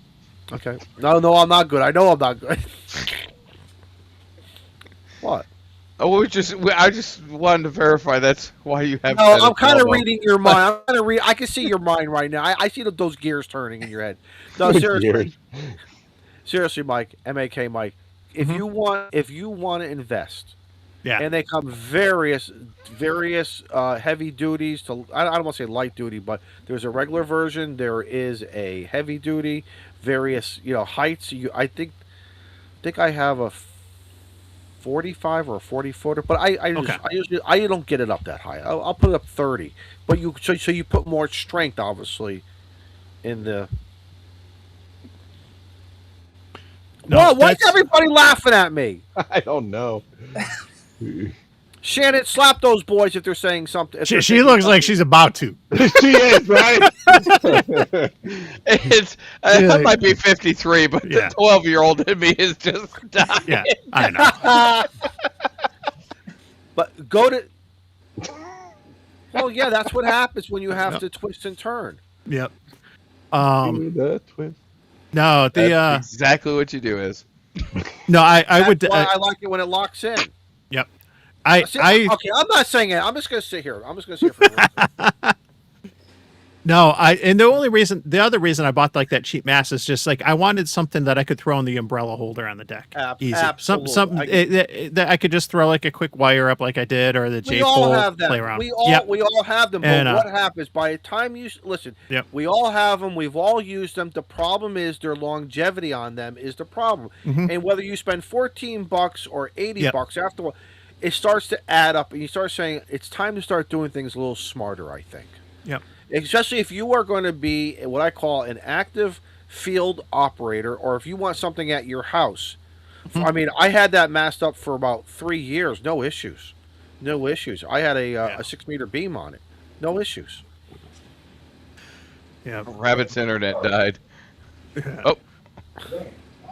S5: Okay. No, I'm not good. I know I'm not good. What?
S6: Oh, I just wanted to verify that's why you have.
S5: No,
S6: tennis
S5: I'm kind of
S6: elbow.
S5: reading your mind. I'm kind of read. I can see your mind right now. I see those gears turning in your head. No, seriously, Mike, MAK, Mike. If you want to invest,
S2: Yeah.
S5: and they come various heavy duties to. I don't want to say light duty, but there's a regular version. There is a heavy duty, various heights. I think I have a 45 or a 40 footer, but I don't get it up that high. I'll put it up 30. But so you put more strength, obviously, in the.
S2: No,
S5: Whoa! Why's
S2: that's-
S5: everybody laughing at me?
S4: I don't know.
S5: Shannon, slap those boys if they're saying something. if they're
S2: She
S5: saying
S2: looks like
S5: something.
S2: she's about to.
S4: She is, right?
S6: It's
S2: Yeah.
S6: that might be 53, but
S2: Yeah.
S6: the 12-year-old in me is just dying.
S2: Yeah, I know.
S5: But go to. Well, yeah, that's what happens when you have to twist and turn.
S2: Yep.
S4: Do the twist.
S2: No,
S6: That's exactly what you do is.
S2: no, I would.
S5: That's why I like it when it locks in.
S2: Yep. Okay,
S5: I'm not saying it. I'm just going to sit here. I'm just going to sit here for a minute.
S2: No, and the other reason I bought like that cheap mask is just like I wanted something that I could throw in the umbrella holder on the deck. Easy.
S5: Absolutely.
S2: Something that I could just throw like a quick wire up like I did, or the
S5: We
S2: J
S5: all
S2: pole
S5: have them.
S2: play around.
S5: We all
S2: Yep.
S5: we all have them. But
S2: And,
S5: what happens by the time you listen?
S2: Yep.
S5: We all have them. We've all used them. The problem is their longevity on them is the problem.
S2: Mhm.
S5: And whether you spend $14 or $80
S2: Yep.
S5: after a while, it starts to add up, and you start saying it's time to start doing things a little smarter. I think.
S2: Yep.
S5: Especially if you are going to be what I call an active field operator, or if you want something at your house.
S2: Hmm.
S5: I mean, I had that masked up for about 3 years, no issues. I had a 6-meter beam on it, no issues.
S2: Yeah.
S6: Rabbit's internet died. Oh,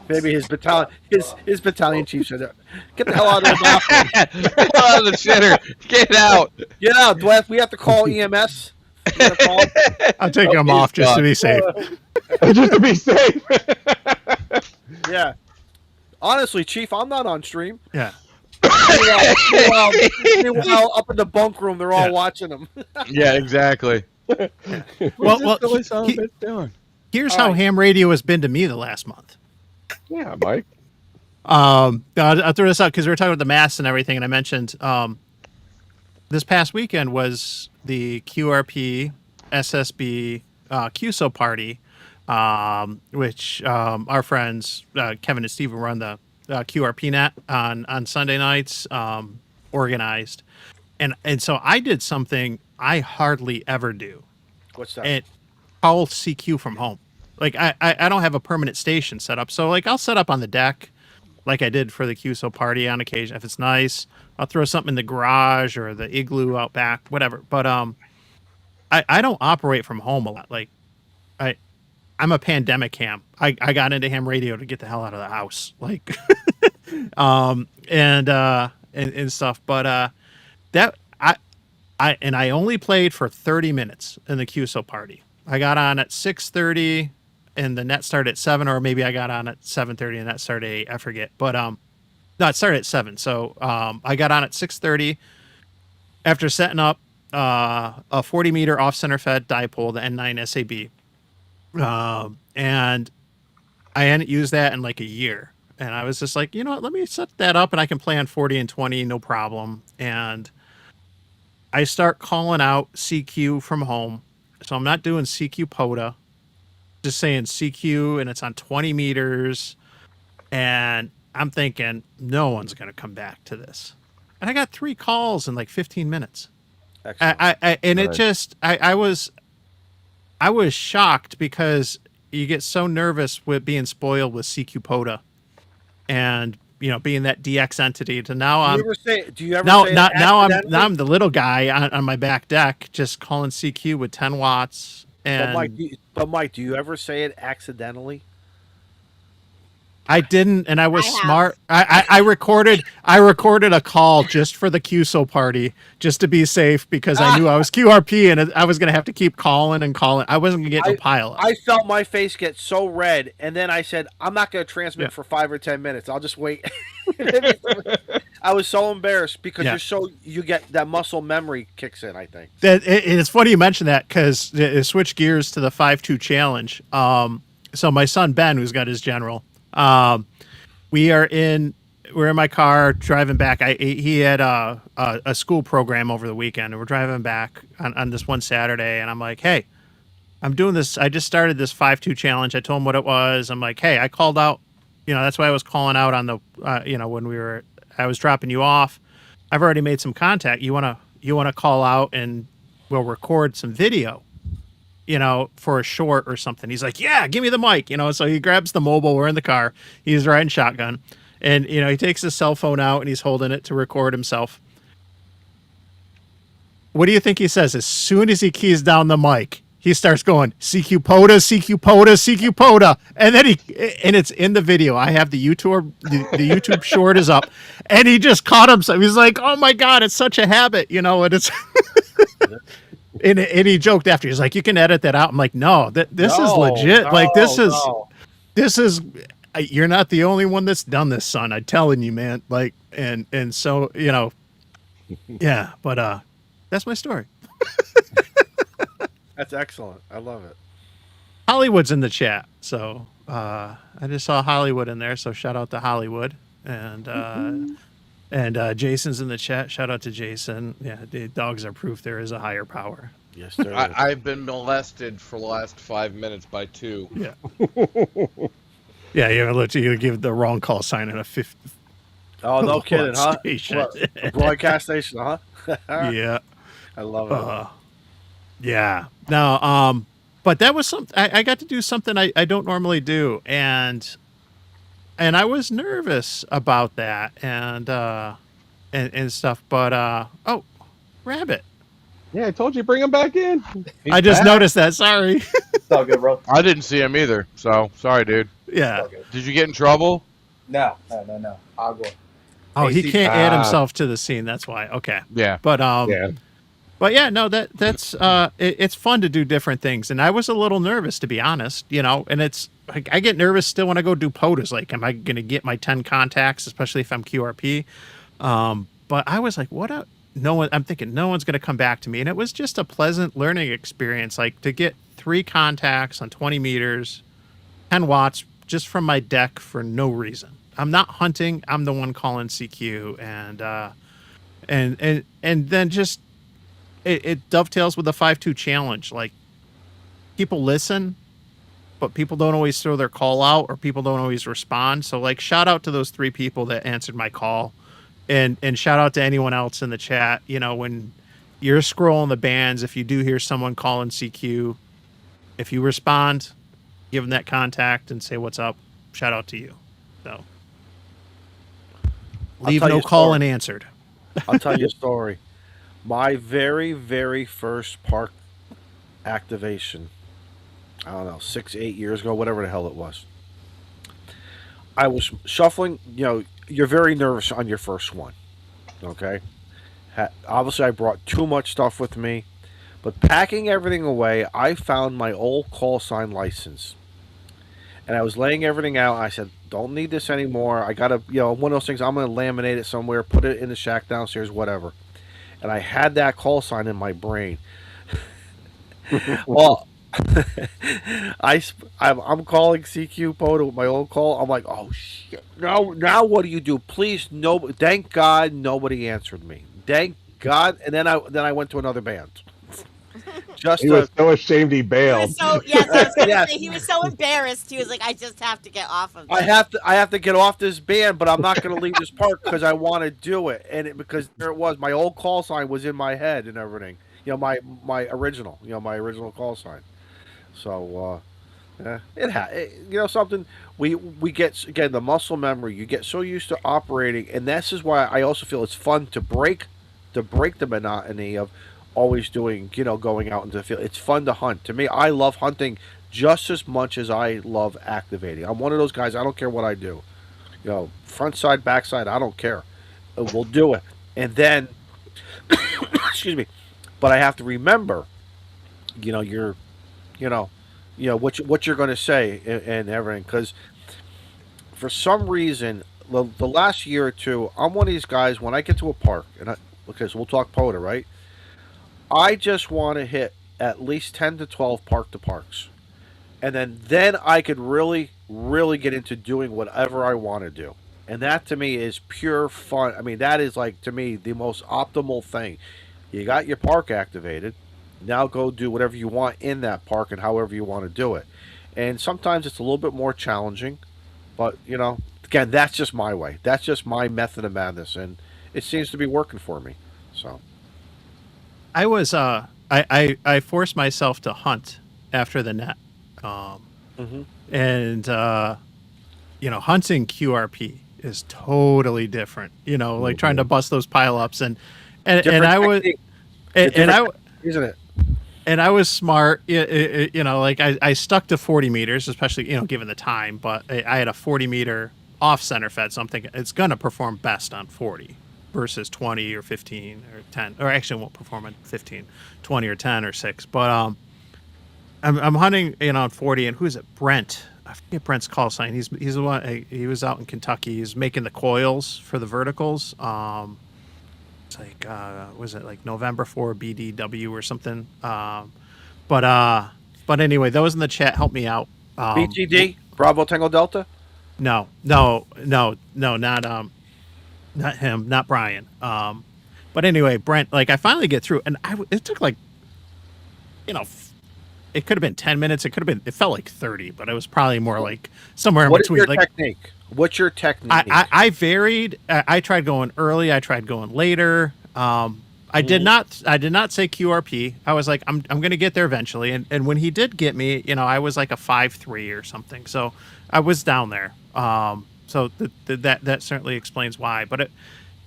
S5: Maybe his battalion chief said, "Get the hell out of the bathroom!
S6: get out of the shitter. Get out.
S5: Get out! We have to call EMS? You gotta call?
S2: I'll take them off just to be safe.
S4: Just to be safe.
S5: Yeah. Honestly, Chief, I'm not on stream.
S2: Yeah.
S5: Meanwhile, up in the bunk room, they're all
S2: Yeah.
S5: watching them.
S6: Yeah, exactly.
S2: Well,
S6: Doing?
S2: here's
S5: All
S2: how
S5: right.
S2: ham radio has been to me the last month.
S4: Yeah, Mike.
S2: I'll throw this out because we were talking about the masks and everything, and I mentioned this past weekend was the QRP SSB QSO party, which our friends Kevin and Steve run the QRP net on Sunday nights, organized, and so I did something I hardly ever do.
S5: What's that?
S2: And call CQ from home. Like I don't have a permanent station set up, so like I'll set up on the deck, like I did for the QSO party on occasion. If it's nice, I'll throw something in the garage or the igloo out back, whatever. But I don't operate from home a lot. Like I'm a pandemic ham. I got into ham radio to get the hell out of the house, like and stuff. But that I only played for 30 minutes in the QSO party. I got on at 6:30 and the net started at 7, or maybe I got on at 7:30 and that started at 8. I forget. But no, it started at 7. So I got on at 6:30 after setting up a 40-meter off-center fed dipole, the N9 SAB. And I hadn't used that in like a year. And I was just like, you know what, let me set that up and I can play on 40 and 20, no problem. And I start calling out CQ from home. So I'm not doing CQ POTA, just saying CQ, and it's on 20 meters. And I'm thinking, no one's going to come back to this. And I got 3 calls in like 15 minutes.
S5: Excellent.
S2: And it
S4: Right.
S2: just, I was shocked because you get so nervous with being spoiled with CQ POTA and, being that DX entity to now I'm
S5: Do you ever
S2: now
S5: say it
S2: now
S5: accidentally?
S2: I'm the little guy on my back deck just calling CQ with 10 watts. And
S5: Mike, do you ever say it accidentally?
S2: I didn't, and I was
S3: I have.
S2: smart. I recorded a call just for the QSO party, just to be safe, because I knew I was QRP and I was going to have to keep calling and calling. I wasn't going to get no pile up.
S5: I felt my face get so red, and then I said, "I'm not going to transmit for 5 or 10 minutes. I'll just wait." I was so embarrassed because you get that muscle memory kicks in. I think
S2: It's funny you mention that because it switched gears to the 5-2 challenge. So my son Ben, who's got his general, we're in my car driving back. He had a school program over the weekend, and we're driving back on this one Saturday, and I'm like, hey, I'm doing this. I just started this 5-2 challenge. I told him what it was. I'm like, hey, I called out. That's why I was calling out on the, when I was dropping you off. I've already made some contact. You wanna call out and we'll record some video, for a short or something. He's like, yeah, give me the mic, So he grabs the mobile. We're in the car. He's riding shotgun, and he takes his cell phone out and he's holding it to record himself. What do you think he says as soon as he keys down the mic? He starts going, CQ POTA, CQ POTA, CQ POTA. And then and it's in the video. I have the YouTube, the YouTube short is up. And he just caught himself. He's like, oh my God, it's such a habit, and it's, and he joked after. He's like, you can edit that out. I'm like, no, this is legit. This is, you're not the only one that's done this, son. I'm telling you, man. Like, and so, yeah, but, that's my story.
S5: that's excellent. I love it.
S2: Hollywood's in the chat, so I just saw Hollywood in there, so shout out to Hollywood, and Jason's in the chat. Shout out to Jason. Yeah, the dogs are proof there is a higher power.
S5: Yes, there is.
S6: I've been molested for the last 5 minutes by 2.
S2: Yeah, yeah. You give the wrong call sign in a 50.
S5: Oh, no kidding, huh?
S2: Station.
S5: A broadcast station, huh?
S2: Yeah,
S5: I love it.
S2: Yeah. No, but that was something I got to do something I don't normally do, and I was nervous about that and stuff. But oh, Rabbit.
S4: Yeah, I told you bring him back in.
S2: I just noticed that. Sorry.
S7: It's all good, bro.
S6: I didn't see him either, so sorry, dude.
S7: It's
S2: Yeah.
S7: all good.
S6: Did you get in trouble?
S7: No. I'll go.
S2: Oh, he
S7: AC.
S2: can't add himself to the scene. That's why. Okay.
S6: Yeah.
S2: But
S4: Yeah.
S2: But yeah, no, that's it's fun to do different things, and I was a little nervous, to be honest, and it's like I get nervous still when I go do POTAs. Like, am I going to get my 10 contacts, especially if I'm QRP? But I was like, I'm thinking no one's going to come back to me, and it was just a pleasant learning experience. Like to get 3 contacts on 20 meters, 10 watts, just from my deck for no reason. I'm not hunting. I'm the one calling CQ, and then just. It dovetails with the 5-2 challenge. Like, people listen, but people don't always throw their call out, or people don't always respond. So, like, shout out to those 3 people that answered my call, and shout out to anyone else in the chat. When you're scrolling the bands, if you do hear someone calling CQ, if you respond, give them that contact and say what's up. Shout out to you. So, leave no call unanswered.
S5: I'll tell you a story. My very, very first park activation, I don't know, 6, 8 years ago, whatever the hell it was. I was shuffling, you're very nervous on your first one, okay? Obviously, I brought too much stuff with me, but packing everything away, I found my old call sign license. And I was laying everything out. I said, don't need this anymore. I got to, one of those things, I'm going to laminate it somewhere, put it in the shack downstairs, whatever. And I had that call sign in my brain. Well, I'm calling CQ POTA with my old call. I'm like, oh shit! Now what do you do? Please, no. Thank God nobody answered me. Thank God! And then I went to another band. Just
S4: He was so ashamed he bailed.
S3: So yes, I was gonna
S5: Yes.
S3: say he was so embarrassed. He was like, I just have to get off of this.
S5: I have to get off this band, but I'm not going to leave this park because I want to do it. And because there it was, my old call sign was in my head and everything. My original, my original call sign. So something we get again the muscle memory. You get so used to operating, and this is why I also feel it's fun to break the monotony of always doing going out into the field. It's fun to hunt. To me, I love hunting just as much as I love activating. I'm one of those guys. I don't care what I do. Front side, back side, I don't care. We'll do it, and then excuse me, but I have to remember, you're, what you're going to say and everything. Because for some reason, the last year or two, I'm one of these guys. When I get to a park, okay, so we'll talk POTA, right? I just want to hit at least 10 to 12 park to parks, and then I could really, really get into doing whatever I want to do. And that to me is pure fun. I mean, that is like to me the most optimal thing. You got your park activated. Now go do whatever you want in that park and however you want to do it. And sometimes it's a little bit more challenging, but again, that's just my way. That's just my method of madness, and it seems to be working for me. So
S2: I was I forced myself to hunt after the net, and hunting QRP is totally different. Like trying to bust those pileups and I was
S5: isn't it?
S2: And I was smart, like I stuck to 40 meters, especially, given the time, but I had a 40 meter off center fed, so I'm thinking it's going to perform best on 40 versus 20 or 15 or 10, or actually it won't perform on 15, 20 or 10 or 6. But I'm hunting, on 40, and who is it? Brent. I forget Brent's call sign. He's the one, he was out in Kentucky. He's making the coils for the verticals. It's like was it like November 4 BDW or something? But anyway, those in the chat help me out.
S5: BTD Bravo Tango Delta.
S2: No, not him, not Brian. But anyway, Brent. Like I finally get through, and it took like, it could have been 10 minutes. It felt like 30, but it was probably more like somewhere in between.
S5: What's your technique? What's your technique?
S2: I varied. I tried going early. I tried going later. I did not say QRP. I was like, I'm going to get there eventually. And when he did get me, I was like a 5.3 or something. So I was down there. So that certainly explains why. But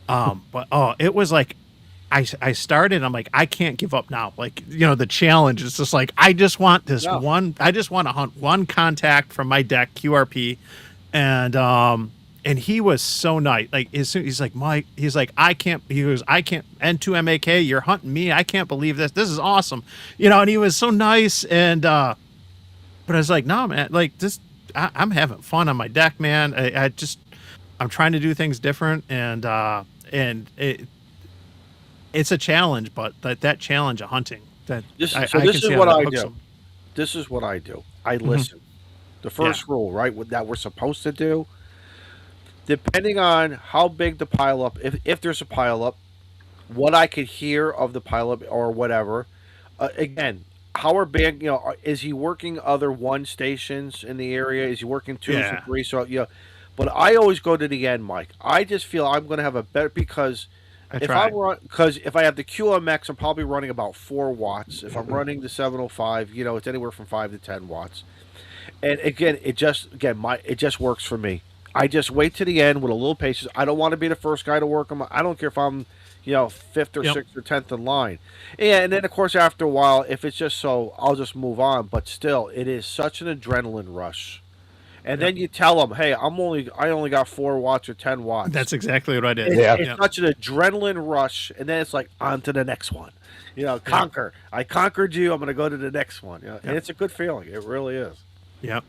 S2: it was like, I started. I'm like, I can't give up now. Like, the challenge is just like, I just want this one. I just want to hunt one contact from my deck, QRP, and he was so nice. Like as soon he's like, Mike, he's like, I can't. He goes, I can't. N2 MAK, you're hunting me. I can't believe this. This is awesome. And he was so nice. And but I was like, no, man. Like this, I'm having fun on my deck, man. I'm trying to do things different, and it's a challenge, but that challenge of hunting.
S5: This is what I do. This is what I do. I listen. The first rule, right, that we're supposed to do, depending on how big the pileup, if there's a pileup, what I could hear of the pileup or whatever. Again, how are big? Is he working other 1 stations in the area? Is he working 2s and 3? So but I always go to the end, Mike. I just feel I'm going to have a better because. If I have the QMX, I'm probably running about 4 watts. If I'm running the 705, it's anywhere from 5 to 10 watts. And again, it just works for me. I just wait to the end with a little patience. I don't want to be the first guy to work them. I don't care if I'm, 5th or 6th or 10th in line. And then of course after a while, if it's just so, I'll just move on. But still, it is such an adrenaline rush. And then you tell them, hey, I only got 4 watts or 10 watts.
S2: That's exactly what I did.
S5: It's such an adrenaline rush, and then it's like on to the next one. Conquer. I conquered you. I'm going to go to the next one. And it's a good feeling. It really is.
S2: Yep.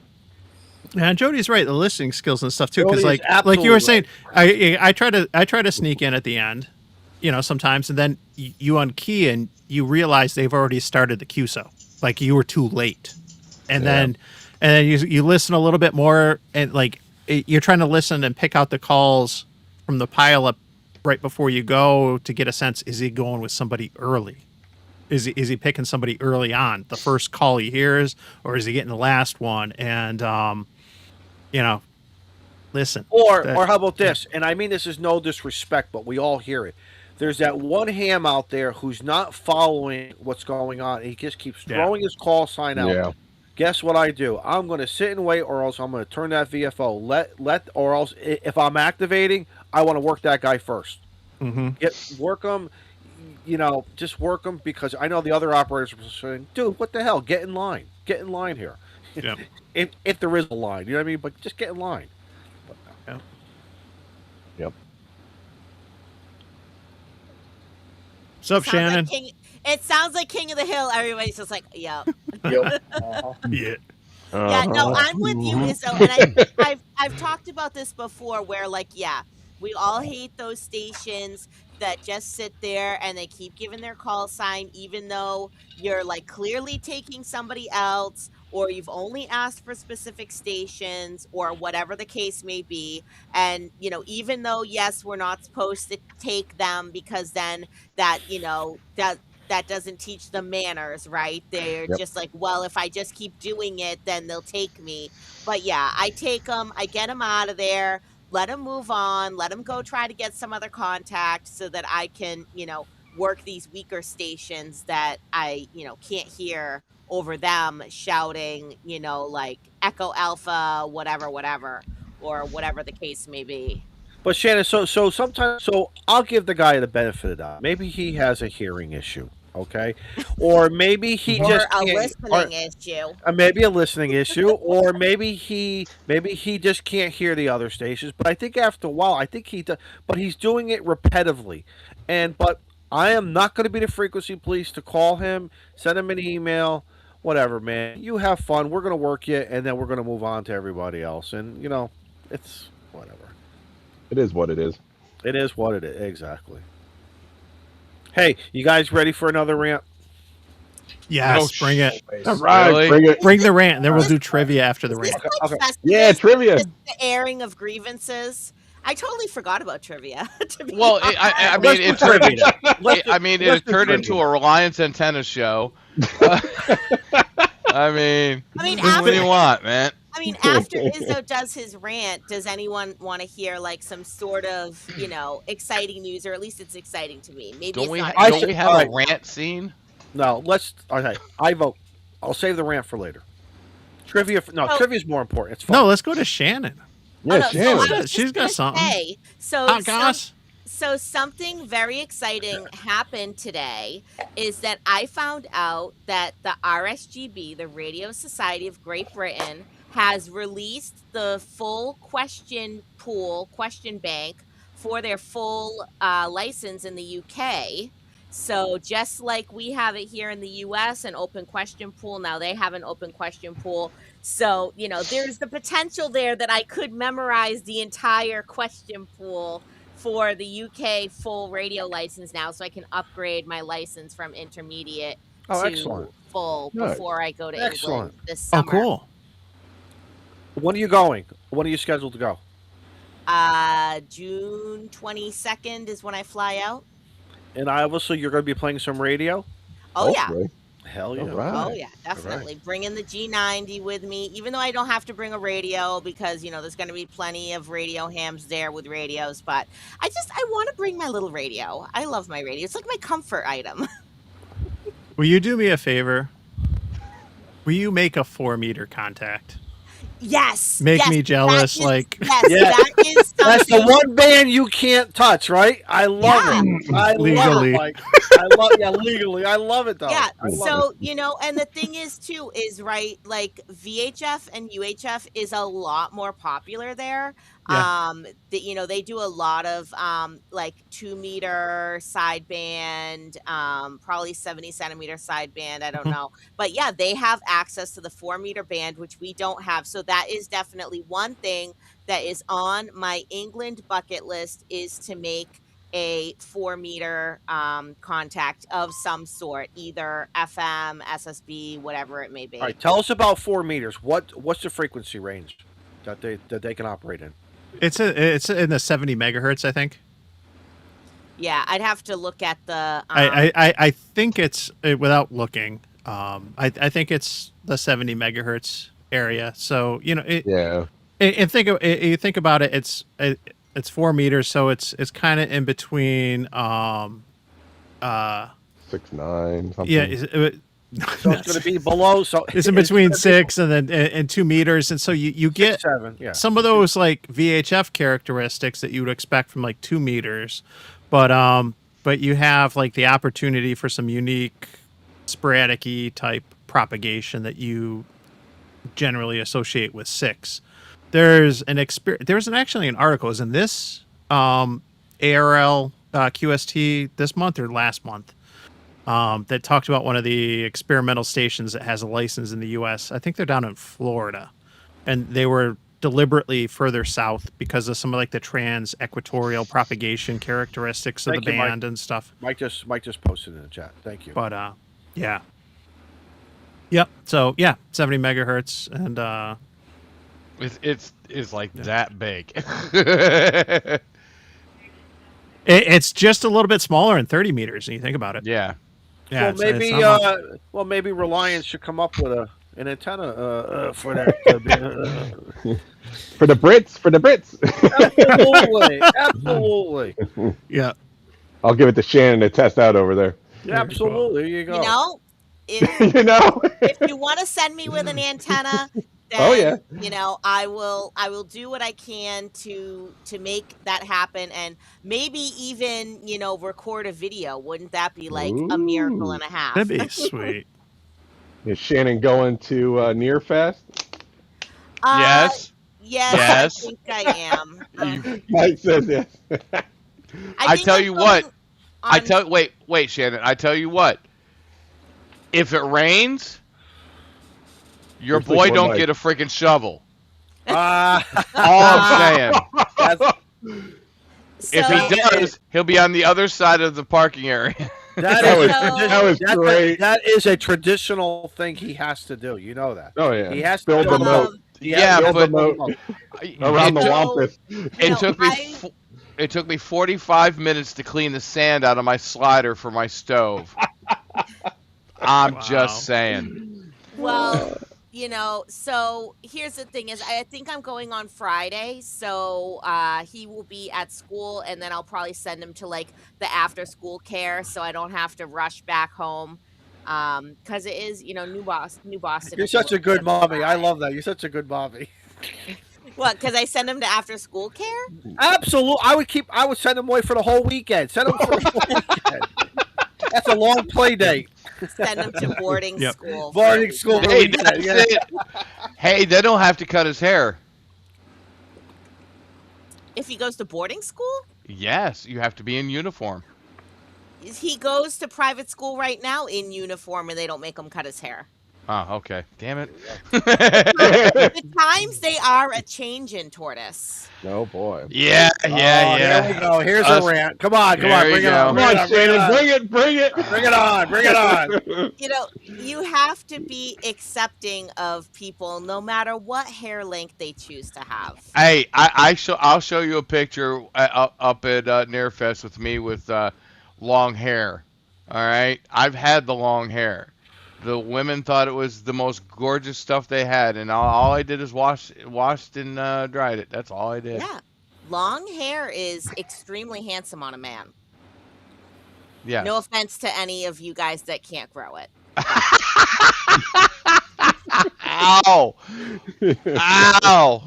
S2: And Jody's right. The listening skills and stuff too, because like you were saying,
S5: right.
S2: I try to sneak in at the end, sometimes, and then you unkey and you realize they've already started the QSO, like you were too late, and then you listen a little bit more, and like you're trying to listen and pick out the calls from the pileup right before you go to get a sense, is he going with somebody early? Is he picking somebody early on, the first call he hears, or is he getting the last one? And listen.
S5: Or how about this? And I mean this is no disrespect, but we all hear it. There's that one ham out there who's not following what's going on. He just keeps throwing his call sign out.
S4: Yeah.
S5: Guess what I do? I'm going to sit and wait, or else I'm going to turn that VFO. Or else if I'm activating, I want to work that guy first. Work him. Just work them, because I know the other operators are saying, dude, what the hell? Get in line. Get in line here.
S2: Yeah.
S5: if there is a line, you know what I mean? But just get in line.
S2: Yeah.
S4: Yep.
S2: What's up, Shannon?
S3: It sounds like King of the Hill. Everybody's just like, yep.
S7: Yep.
S2: Yeah.
S3: Yeah, no, I'm with you, Izzo, and I think I've talked about this before, where we all hate those stations that just sit there and they keep giving their call sign, even though you're like clearly taking somebody else, or you've only asked for specific stations, or whatever the case may be. And even though yes, we're not supposed to take them, because then that doesn't teach them manners, right? They're just like, well, if I just keep doing it, then they'll take me. But yeah, I take them, I get them out of there, let them move on, let them go try to get some other contact, so that I can, work these weaker stations that I, can't hear over them shouting, like Echo Alpha, whatever, or whatever the case may be.
S5: But Shannon, so sometimes, I'll give the guy the benefit of the doubt. Maybe he has a hearing issue, okay, or maybe he just
S3: a
S5: can't,
S3: listening issue.
S5: maybe a listening issue, or maybe he just can't hear the other stations. But I think after a while, I think he does. But he's doing it repetitively, but I am not going to be the frequency police to call him, send him an email. Whatever, man. You have fun. We're going to work you, and then we're going to move on to everybody else. And, it's whatever.
S4: It is what it is.
S5: It is what it is. Exactly. Hey, you guys ready for another rant?
S2: Yes, bring it.
S4: All right,
S6: Really?
S4: bring it.
S2: Bring the rant, and then we'll do trivia after the rant.
S5: Okay.
S4: Yeah, trivia.
S3: Just the airing of grievances. I totally forgot about trivia. To be
S6: Well,
S3: honest.
S6: I mean, it turned into a Reliance antenna show. I mean, what do you want, man?
S3: After Izzo does his rant, does anyone want to hear like some sort of, exciting news, or at least it's exciting to me? Maybe
S6: Don't
S3: it's
S6: we
S3: not.
S6: have a rant scene?
S5: No, okay. I vote. I'll save the rant for later. Trivia. Trivia's more important. It's fun.
S2: No, let's go to Shannon.
S4: Yeah,
S3: So
S4: Shannon.
S3: I was
S2: She's
S3: just
S2: got
S3: gonna
S2: something.
S3: say,
S2: Goss.
S3: So something very exciting happened today is that I found out that the RSGB, the Radio Society of Great Britain, has released the full question bank for their full license in the UK. So just like we have it here in the US, an open question pool, now they have an open question pool. So, there's the potential there that I could memorize the entire question pool for the UK full radio license now, so I can upgrade my license from intermediate to
S5: excellent.
S3: full
S4: Nice.
S3: before I go to
S5: Excellent.
S3: England this
S2: Oh,
S3: summer.
S2: cool.
S5: When are you going? When are you scheduled to go?
S3: June 22nd is when I fly out.
S5: And obviously, you're going to be playing some radio.
S3: Oh yeah.
S4: Hopefully.
S5: Hell yeah!
S4: All right.
S3: Oh yeah, definitely. Bringing the G90 with me, even though I don't have to bring a radio, because there's going to be plenty of radio hams there with radios. But I want to bring my little radio. I love my radio. It's like my comfort item.
S2: Will you do me a favor? Will you make a 4-meter contact?
S3: Yes.
S2: Make
S3: yes,
S2: me jealous, like-
S3: yes,
S5: Yeah.
S3: that is
S5: That's the
S3: something.
S5: one band you can't touch, right? I love it. I
S2: Legally.
S5: love it. Legally. I love it though.
S3: Yeah.
S5: I love
S3: So,
S5: it.
S3: and the thing is too, is right, like VHF and UHF is a lot more popular there.
S2: Yeah.
S3: They do a lot of like 2-meter sideband, probably 70 centimeter sideband. I don't know. But yeah, they have access to the 4-meter band, which we don't have. So that is definitely one thing that is on my England bucket list, is to make a 4-meter contact of some sort, either FM, SSB, whatever it may be.
S5: All right, tell us about 4 meters. What's the frequency range that they can operate in?
S2: It's in the 70 megahertz, I think.
S3: Yeah, I'd have to look at the.
S2: I think it's without looking. I think it's the 70 megahertz area. So
S4: Yeah.
S2: and you think about it. It's 4 meters, so it's kind of in between.
S4: 6'9" something.
S2: Yeah,
S5: So it's going to be below. So
S2: it's in between 6 and then and 2 meters, and so you get
S5: 7. Yeah.
S2: some of those like VHF characteristics that you would expect from like 2 meters, but you have like the opportunity for some unique sporadic-y type propagation that you generally associate with 6. There's actually an article. Is in this ARL QST this month or last month that talked about one of the experimental stations that has a license in the U.S. I think they're down in Florida, and they were deliberately further south because of some of like the trans-equatorial propagation characteristics of
S5: Thank
S2: the
S5: you,
S2: band
S5: Mike.
S2: and stuff.
S5: Mike just posted in the chat. Thank you.
S2: But yeah, yep. So yeah, 70 megahertz, and
S6: It's like that big.
S2: it's just a little bit smaller than 30 meters. And you think about it.
S6: Yeah.
S2: Yeah.
S5: Well,
S2: it's not much.
S5: maybe Reliance should come up with an antenna for that.
S4: For the Brits.
S5: Absolutely.
S2: Yeah.
S4: I'll give it to Shannon to test out over there.
S5: Absolutely. There you go.
S3: You know, if if you want to send me with an antenna, then
S4: Oh, yeah.
S3: I will do what I can to make that happen, and maybe even record a video. Wouldn't that be like a miracle and a half?
S2: That'd be sweet.
S4: Is Shannon going to Near Fest?
S6: Yes.
S3: Yes,
S6: Yes.
S3: I think I am.
S4: Mike says yes.
S6: I
S3: think
S6: tell
S3: I'm
S6: you what.
S3: going on-
S6: Wait, Shannon. I tell you what. If it rains, your
S4: There's like
S6: boy
S4: one
S6: don't
S4: mic.
S6: get a freaking shovel.
S5: Uh,
S6: All I'm saying.
S3: So,
S6: If he does, he'll be on the other side of the parking area.
S4: That was great.
S5: That is a traditional thing he has to do. You know that.
S4: Oh, yeah.
S5: He has to
S4: Build the
S5: build
S4: moat.
S6: Yeah,
S4: Build the
S6: but
S4: moat around the
S6: it took-
S4: wampus.
S6: It took me. It took me 45 minutes to clean the sand out of my slider for my stove. I'm
S2: Wow.
S6: just saying.
S3: Well, so here's the thing is I think I'm going on Friday, so he will be at school, and then I'll probably send him to like the after school care so I don't have to rush back home. Because it is, New Boston.
S5: You're such a good mommy. I love that. You're such a good mommy.
S3: What? Because I send him to after school care?
S5: Absolutely. I would send him away for the whole weekend. Send him for the whole weekend. That's a long play date.
S3: Send him to boarding
S2: Yep.
S3: school. for
S5: Boarding
S3: a
S5: school.
S3: weekend.
S6: Hey, that's it. Hey, they don't have to cut his hair.
S3: If he goes to boarding school?
S6: Yes, you have to be in uniform.
S3: He goes to private school right now in uniform, and they don't make him cut his hair.
S6: Oh, okay. Damn it.
S3: The times they are a change in Tortoise.
S4: Oh, boy.
S6: Yeah.
S5: Here we go. Here's
S6: Us-
S5: a rant. Come on.
S6: There
S5: Bring
S6: you
S5: it
S6: go.
S5: on.
S4: Come
S5: Bring it
S4: on,
S5: on,
S4: Shannon.
S5: bring it on.
S4: Bring it.
S5: Bring it on. Bring it on.
S3: You have to be accepting of people no matter what hair length they choose to have.
S6: Hey, I'll show you a picture up at Nearfest with me with long hair. All right, I've had the long hair. The women thought it was the most gorgeous stuff they had, and all I did is washed and dried it. That's all I did.
S3: Yeah. Long hair is extremely handsome on a man.
S6: Yeah.
S3: No offense to any of you guys that can't grow it.
S6: Ow! Ow!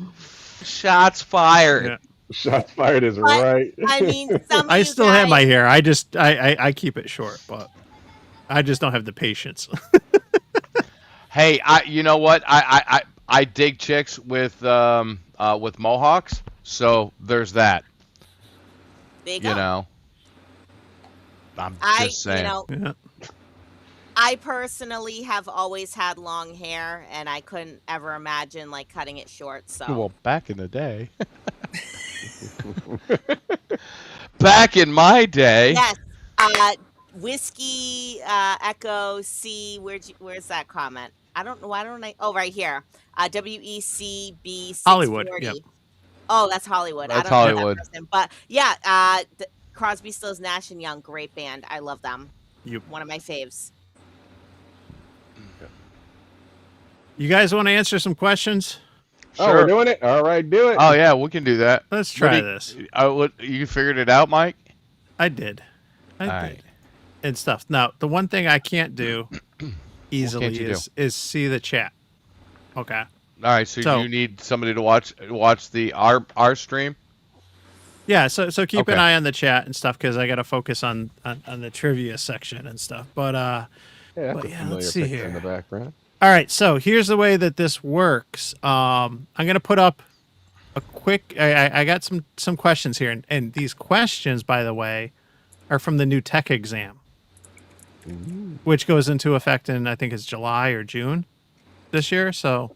S6: Shots fired.
S2: Yeah.
S4: Shots fired is
S3: But,
S4: right.
S3: I mean, some of
S2: I
S3: you
S2: still have my
S3: guys-
S2: hair. I just I keep it short, but I just don't have the patience.
S6: Hey, you know what? I dig chicks with mohawks, so there's that.
S3: There you go.
S6: You know. I'm just saying.
S2: Yeah.
S3: I personally have always had long hair, and I couldn't ever imagine like cutting it short. So
S6: Well, back in the day. Back in my day.
S3: yes, whiskey Echo C. Where's that comment? I don't know. Why don't I? Oh, right here. WECB 640.
S2: Hollywood, yep.
S3: Oh, that's Hollywood.
S6: That's
S3: I don't know
S6: Hollywood.
S3: that person, but yeah. Crosby, Stills, Nash and Young, great band. I love them.
S2: You
S3: One of my faves.
S2: guys want to answer some questions?
S4: Oh, we're doing it. All right, do it.
S6: Oh yeah, we can do that.
S2: Let's try this.
S6: You figured it out, Mike?
S2: I did. I did.
S6: right.
S2: And stuff. Now, the one thing I can't do easily
S6: you
S2: is see the chat. Okay.
S6: All right, so you need somebody to watch the our stream.
S2: Yeah, so keep an
S6: Okay.
S2: eye on the chat and stuff because I got to focus on the trivia section and stuff. But
S4: Yeah, that's
S2: but
S4: a
S2: yeah,
S4: familiar
S2: let's see
S4: picture
S2: here.
S4: in the background.
S2: All right, so here's the way that this works. I'm gonna put up a quick. I got some questions here, and these questions, by the way, are from the new tech exam, which goes into effect in I think it's July or June this year. So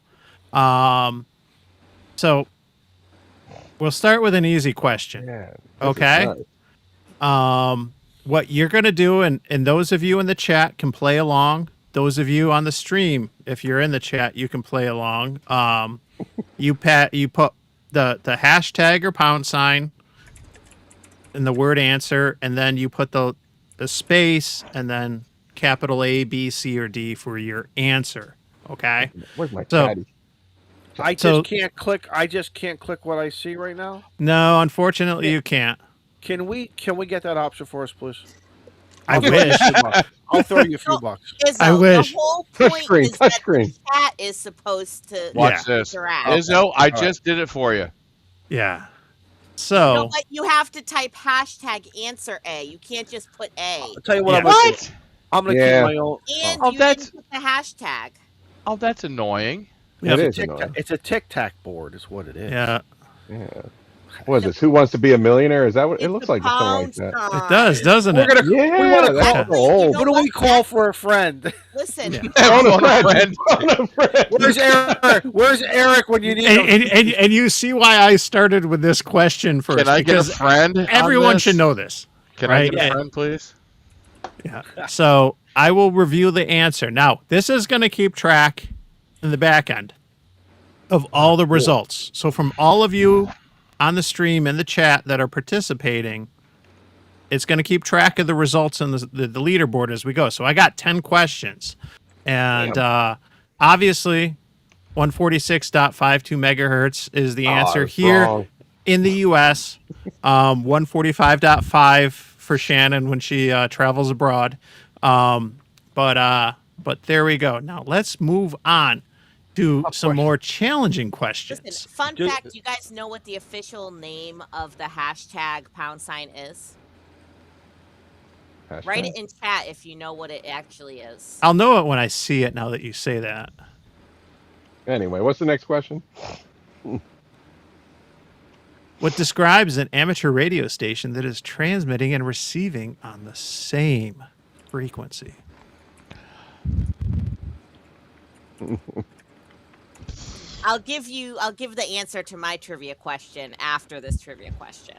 S2: we'll start with an easy question.
S4: Yeah. this is
S2: Okay.
S4: nice.
S2: What you're going to do, and those of you in the chat can play along. Those of you on the stream, if you're in the chat, you can play along. You put the hashtag or pound sign in the word answer, and then you put the space and then capital A, B, C, or D for your answer. Okay.
S4: Where's my
S2: So-
S4: caddy?
S5: I just
S2: So-
S5: can't click. I just can't click what I see right now.
S2: No, unfortunately, you can't.
S5: Can we get that option for us, please?
S2: I wish.
S5: I'll throw you a few bucks.
S2: I
S3: Izzo,
S2: wish.
S3: The whole
S4: Touch
S3: point
S4: screen,
S3: is
S4: touch
S3: that
S4: screen.
S3: the chat is supposed to
S6: Watch this.
S3: interact.
S6: Izzo, I just did it for you.
S2: Yeah.
S3: No,
S2: So
S3: but you have to type hashtag answer A. You can't just put A.
S5: I'll tell you what
S2: Yeah.
S5: I'm gonna do.
S6: What?
S5: I'm gonna
S4: Yeah.
S5: keep my own.
S3: And
S6: Oh,
S3: you
S6: that's-
S3: didn't put the hashtag.
S6: Oh, that's annoying.
S2: Yep.
S4: It is
S5: Tic-tac-
S4: annoying.
S5: It's a tic-tac board, is what it is.
S2: yeah,
S4: Yeah. What is this? Who Wants to Be a Millionaire? Is that what it
S3: It's
S4: looks
S3: a
S4: like? Something like
S3: pound
S4: that.
S3: sign.
S2: it does, doesn't
S5: We're
S2: it?
S5: gonna.
S4: Yeah,
S5: we want to
S4: that's
S5: call.
S4: so old.
S5: What do we call for a friend?
S3: Listen,
S2: Yeah.
S4: Phone a
S6: Phone a
S4: friend. Phone a friend.
S5: Where's Eric? Where's Eric when you need him?
S2: And you see why I started with this question first.
S6: Can I get a
S2: because
S6: friend? on
S2: everyone
S6: this?
S2: should know this.
S6: Can
S2: right?
S6: I get
S2: Yeah.
S6: a friend, please?
S2: Yeah. So I will review the answer. Now, this is going to keep track in the back end of all the results. So from all of you on the stream and the chat that are participating, it's going to keep track of the results in the leaderboard as we go. So I got 10 questions. And obviously, 146.52 megahertz is the answer
S4: it's
S2: here
S4: wrong.
S2: in the U.S. 145.5 for Shannon when she travels abroad. But there we go. Now let's move on to some more challenging questions.
S3: listen. Fun
S5: Just-
S3: fact: you guys know what the official name of the hashtag pound sign is? Write it in chat if you know what it actually is.
S2: I'll know it when I see it. Now that you say that.
S4: Anyway, what's the next question?
S2: What describes an amateur radio station that is transmitting and receiving on the same frequency?
S3: I'll give the answer to my trivia question after this trivia question.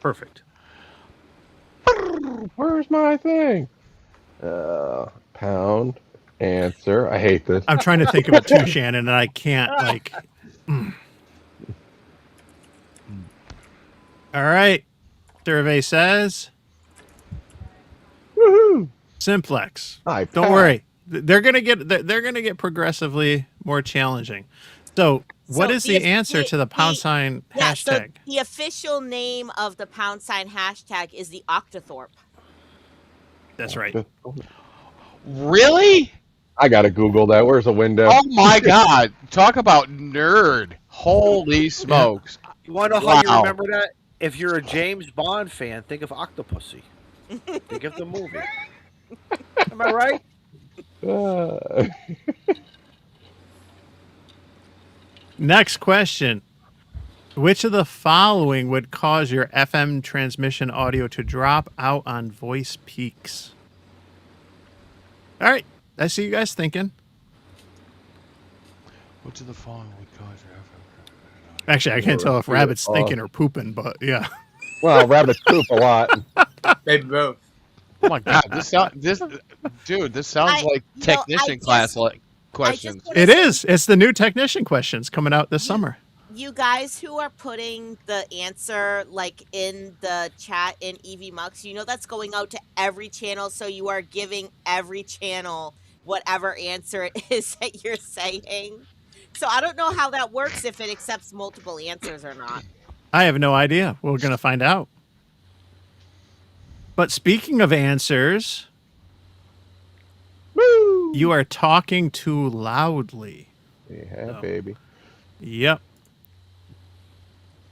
S2: Perfect.
S4: Where's my thing? Pound answer. I hate this.
S2: I'm trying to think of it too, Shannon, and I can't like. All right. Survey says
S4: Woohoo!
S2: simplex.
S4: I
S2: Don't
S4: passed.
S2: worry. They're gonna get progressively more challenging. So, what
S3: So
S2: is the answer to the pound
S3: the-
S2: sign
S3: Yeah, so
S2: hashtag?
S3: the official name of the pound sign hashtag is the Octothorpe.
S2: That's right.
S6: Really?
S4: I gotta Google that. Where's the window?
S6: Oh my God! Talk about nerd! Holy smokes!
S5: You want to know how you
S6: Wow.
S5: remember that? If you're a James Bond fan, think of Octopussy. Think of the movie. Am I right?
S4: Uh,
S2: Next question. Which of the following would cause your FM transmission audio to drop out on voice peaks? All right. I see you guys thinking.
S6: Which of the following would cause your
S2: Actually, I can't tell if
S4: Or-
S2: Rabbit's
S4: or-
S2: thinking or pooping, but yeah.
S4: well, rabbits poop a lot.
S7: Maybe both.
S6: Oh my God! This sounds like
S3: you know, I
S6: technician
S3: just-
S6: class like
S3: I
S6: questions.
S3: just wanna
S2: It
S3: say
S2: is. It's the new technician questions coming out this summer.
S3: you guys who are putting the answer like in the chat in EV Mux, you know that's going out to every channel, so you are giving every channel whatever answer it is that you're saying. So I don't know how that works if it accepts multiple answers or not.
S2: I have no idea. We're going to find out. But speaking of answers,
S4: Woo!
S2: you are talking too loudly.
S4: Yeah,
S2: Oh.
S4: baby.
S2: Yep.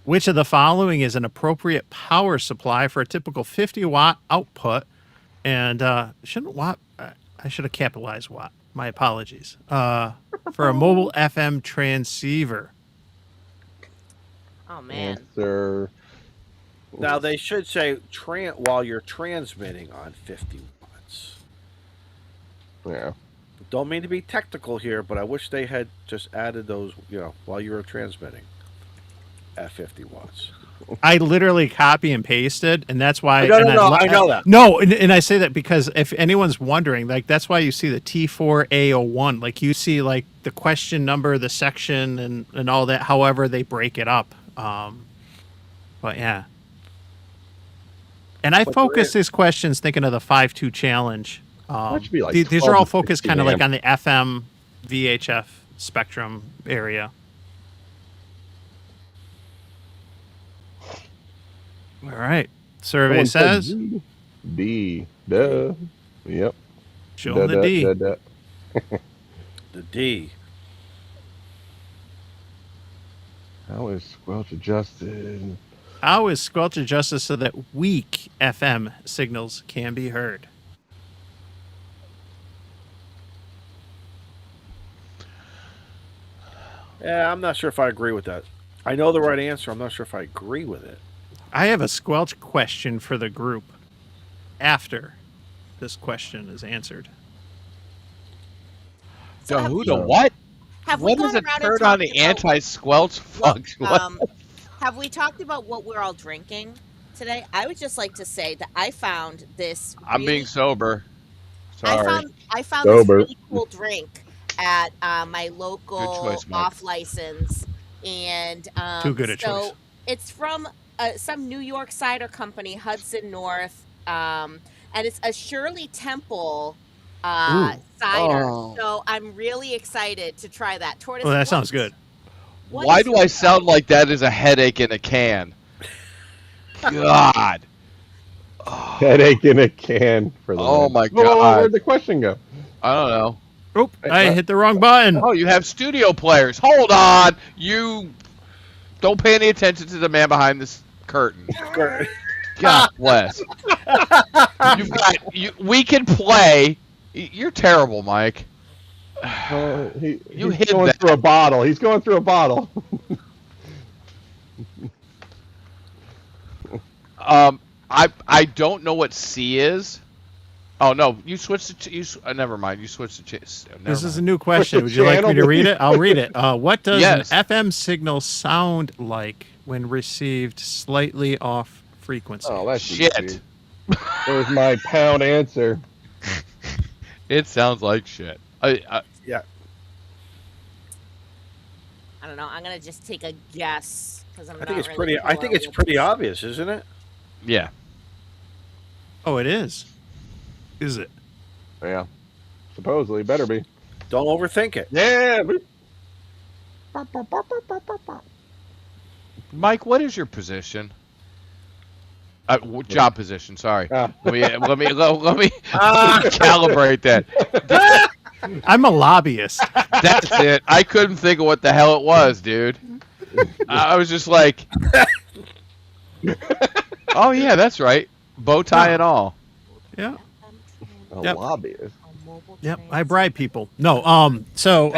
S2: Which of the following is an appropriate power supply for a typical 50-watt output? And shouldn't watt? I should have capitalized watt. My apologies. For a mobile FM transceiver.
S3: Oh man.
S4: Answer.
S5: Now they should say while you're transmitting on 50 watts.
S4: Yeah.
S5: Don't mean to be technical here, but I wish they had just added those, while you were transmitting at 50 watts.
S2: I literally copy and pasted, and that's why.
S5: No,
S2: and
S5: I know that.
S2: No, and I say that because if anyone's wondering, like that's why you see the T4A01. Like you see like the question number, the section, and all that. However, they break it up. But yeah. And I focus these questions thinking of the 5-2 challenge.
S4: That should be like
S2: These are all
S4: 12 to
S2: focused
S4: 16
S2: kind of like
S4: amp.
S2: on the FM, VHF spectrum area. All right. Survey
S4: Someone said
S2: says
S4: D. Duh. Yep.
S2: show the D.
S4: Duh.
S5: The D.
S4: How is squelch adjusted?
S2: How is squelch adjusted so that weak FM signals can be heard?
S5: Yeah, I'm not sure if I agree with that. I know the right answer. I'm not sure if I agree with it.
S2: I have a squelch question for the group after this question is answered.
S3: So have
S6: Who
S3: we-
S6: the what?
S3: Have we
S6: When does
S3: gone
S6: it
S3: around and
S6: turn on
S3: talked
S6: the
S3: about
S6: anti-squelch function? What?
S3: Have we talked about what we're all drinking today? I would just like to say that I found this.
S6: I'm
S3: really-
S6: being sober. Sorry.
S3: I found this
S4: Sober.
S3: really cool drink at my local
S6: choice, Mike.
S3: off license, and
S2: Too good a
S3: so
S2: choice.
S3: it's from some New York cider company, Hudson North, and it's a Shirley Temple cider.
S6: Oh.
S3: So I'm really excited to try that. Tortoise,
S2: Oh, that
S3: what-
S2: sounds good.
S3: what
S6: Why
S3: is
S6: do
S3: your-
S6: I sound like that is a headache in a can? God.
S4: Headache in a can for the
S6: Oh
S4: win.
S6: my
S4: Whoa,
S6: God.
S4: where'd the question go?
S6: I don't know.
S2: Oh,
S4: Hey,
S2: I
S4: what?
S2: hit the wrong button.
S6: Oh, you have studio players. Hold on. You don't pay any attention to the man behind this curtain. God bless. We can play. You're terrible, Mike.
S4: You
S6: You
S4: he's
S6: hid
S4: going
S6: that.
S4: through a bottle. He's going through a bottle.
S6: I don't know what C is. Oh no, you switched to never mind. You switched to
S2: This is a new question.
S4: the
S2: Would you like me
S4: channel,
S2: to read
S4: please?
S2: it? I'll read it. What does
S6: Yes.
S2: an FM signal sound like when received slightly off frequency?
S4: Oh, that's
S6: Shit.
S4: easy. There's my pound answer.
S6: It sounds like shit.
S5: Yeah.
S3: I don't know. I'm gonna just take a guess because I'm.
S5: I think it's pretty obvious, isn't it?
S6: Yeah.
S2: Oh, it is. Is it?
S4: Yeah. Supposedly, better be.
S5: Don't overthink it.
S4: Yeah.
S6: Mike, what is your position? Job position. Sorry.
S4: Ah.
S6: Let me calibrate that.
S2: I'm a lobbyist.
S6: That's it. I couldn't think of what the hell it was, dude. I was just like, oh yeah, that's right. Bow tie and all.
S2: Yeah.
S4: A
S2: Yep.
S4: lobbyist.
S2: Yep. I bribe people. No. So,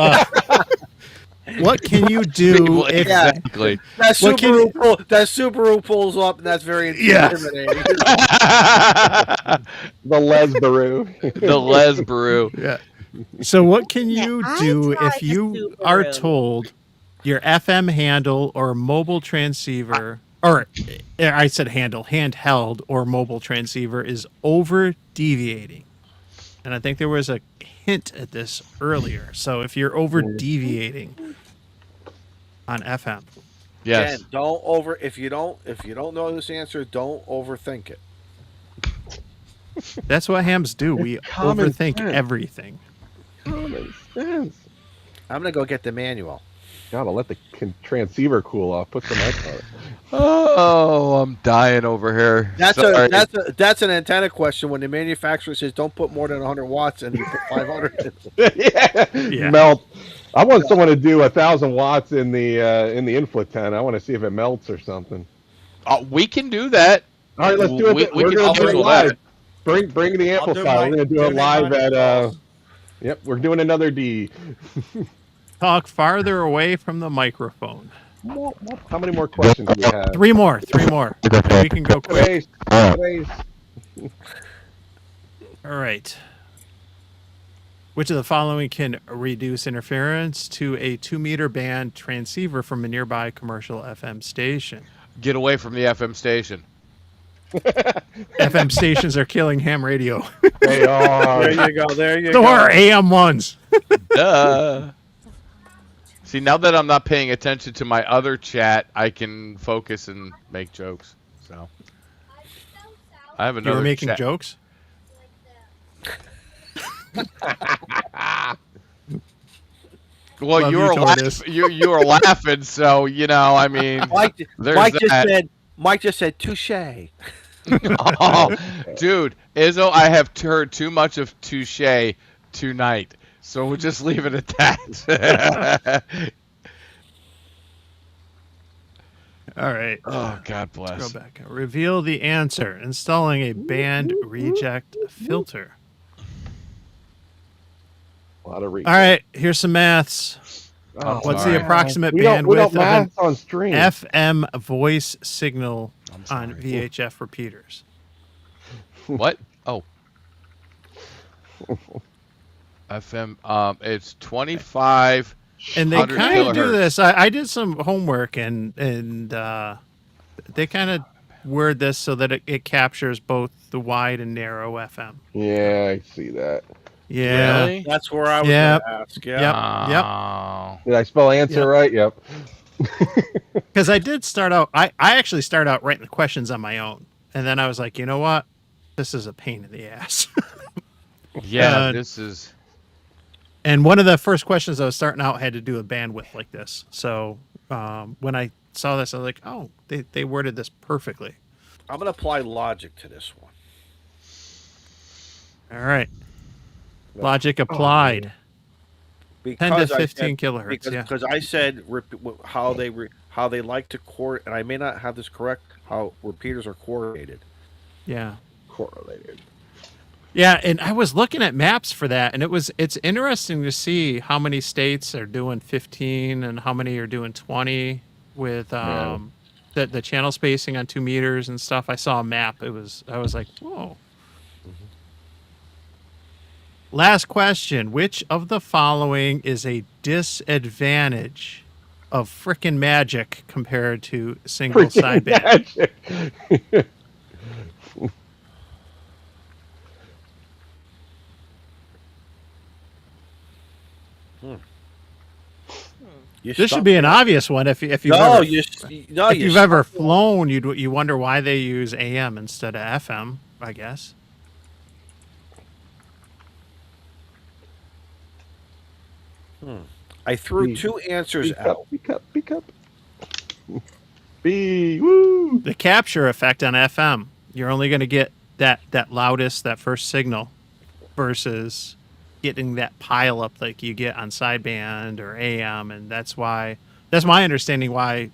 S2: what can you do if?
S6: Exactly.
S5: That
S2: What can
S5: Subaru pulls up, and that's very
S2: Yeah.
S5: intimidating.
S4: The Lesbaru.
S6: The Les Brew.
S2: Yeah. So, what can
S3: Yeah,
S2: you
S3: I
S2: do
S3: drive
S2: if
S3: a
S2: you are
S3: Subaru.
S2: told your FM handle or mobile transceiver, or I said handheld or mobile transceiver is over deviating? And I think there was a hint at this earlier. So, if you're over deviating on FM,
S6: Yes.
S5: Again, if you don't know this answer, don't overthink it.
S2: That's what hams do. We
S4: common
S2: overthink
S4: sense.
S2: everything.
S4: Common sense.
S5: I'm gonna go get the manual.
S4: Gotta let the transceiver cool off. Put some ice on it.
S6: Oh, I'm dying over here. Sorry.
S5: That's an antenna question. When the manufacturer says don't put more than 100 watts and you put 500.
S2: Yeah.
S4: Melt. I want someone to do 1,000 watts in the inflet tent. I want to see if it melts or something.
S6: We can do that.
S4: All right, let's do it.
S6: We
S4: We're
S6: can
S4: gonna do it
S6: schedule
S4: live.
S6: that.
S4: Bring the
S7: I'll do
S4: amplifier.
S7: my-
S4: We're gonna do it
S7: donate
S4: live
S7: mine
S4: at.
S7: across.
S4: Yep, we're doing another D.
S2: Talk farther away from the microphone.
S4: How many more questions do we have?
S2: Three more. And we can go quick.
S4: Today's.
S2: All right. Which of the following can reduce interference to a 2-meter band transceiver from a nearby commercial FM station?
S6: Get away from the FM station.
S2: FM stations are killing ham radio.
S4: They are.
S5: There you go. There you
S2: So
S5: go.
S2: are AM ones.
S6: Duh. See, now that I'm not paying attention to my other chat, I can focus and make jokes. So I have
S2: You
S6: another.
S2: were making
S6: chat.
S2: jokes?
S6: Well,
S2: Love
S6: you
S2: you,
S6: were
S2: Tortoise.
S6: you were laughing, so I mean, there's that.
S5: Mike just said touche.
S6: Oh, dude, Izzo, I have heard too much of touche tonight, so we'll just leave it at that.
S2: All right.
S6: Oh, God
S2: Go
S6: bless.
S2: back. Reveal the answer. Installing a band reject filter.
S4: A lot of
S2: All right. Here's some maths.
S6: I'm
S2: What's
S6: sorry.
S2: the approximate
S4: we don't
S2: bandwidth of an
S4: math on stream.
S2: FM voice signal
S6: I'm
S2: on
S6: sorry.
S2: VHF repeaters?
S6: What? Oh. FM. It's 25.
S2: And they
S6: 100
S2: kind of do
S6: kilohertz.
S2: this. I did some homework and they kind of word this so that it captures both the wide and narrow FM.
S4: Yeah, I see that.
S2: Yeah.
S6: Really?
S5: That's where I was
S2: Yep.
S5: going to ask.
S2: Yep.
S6: Oh.
S4: Did I spell answer
S2: Yep.
S4: right? Yep.
S2: Because I did start out. I actually started out writing the questions on my own, and then I was like, you know what? This is a pain in the ass.
S6: Yeah,
S2: Uh,
S6: this is.
S2: And one of the first questions I was starting out had to do a bandwidth like this. So when I saw this, I was like, oh, they worded this perfectly.
S5: I'm going to apply logic to this one.
S2: All right. Logic applied. 10 to
S5: Because I
S2: 15
S5: said-
S2: kilohertz.
S5: Because,
S2: Yeah.
S5: because I said how they like to and I may not have this correct, how repeaters are coordinated.
S2: Yeah.
S4: Correlated.
S2: Yeah, and I was looking at maps for that, and it's interesting to see how many states are doing 15 and how many are doing 20 with the channel spacing on 2 meters and stuff. I saw a map. I was like, whoa. Last question: which of the following is a disadvantage of frickin' magic compared to single sideband?
S4: Magic.
S2: This should be an obvious one if you've
S5: No,
S2: ever,
S5: if
S2: you've ever flown, you wonder why they use AM instead of FM, I guess.
S5: I threw two answers out.
S4: B cup. B woo.
S2: The capture effect on FM, you're only going to get that loudest, that first signal, versus getting that pile up like you get on sideband or AM, and that's my understanding why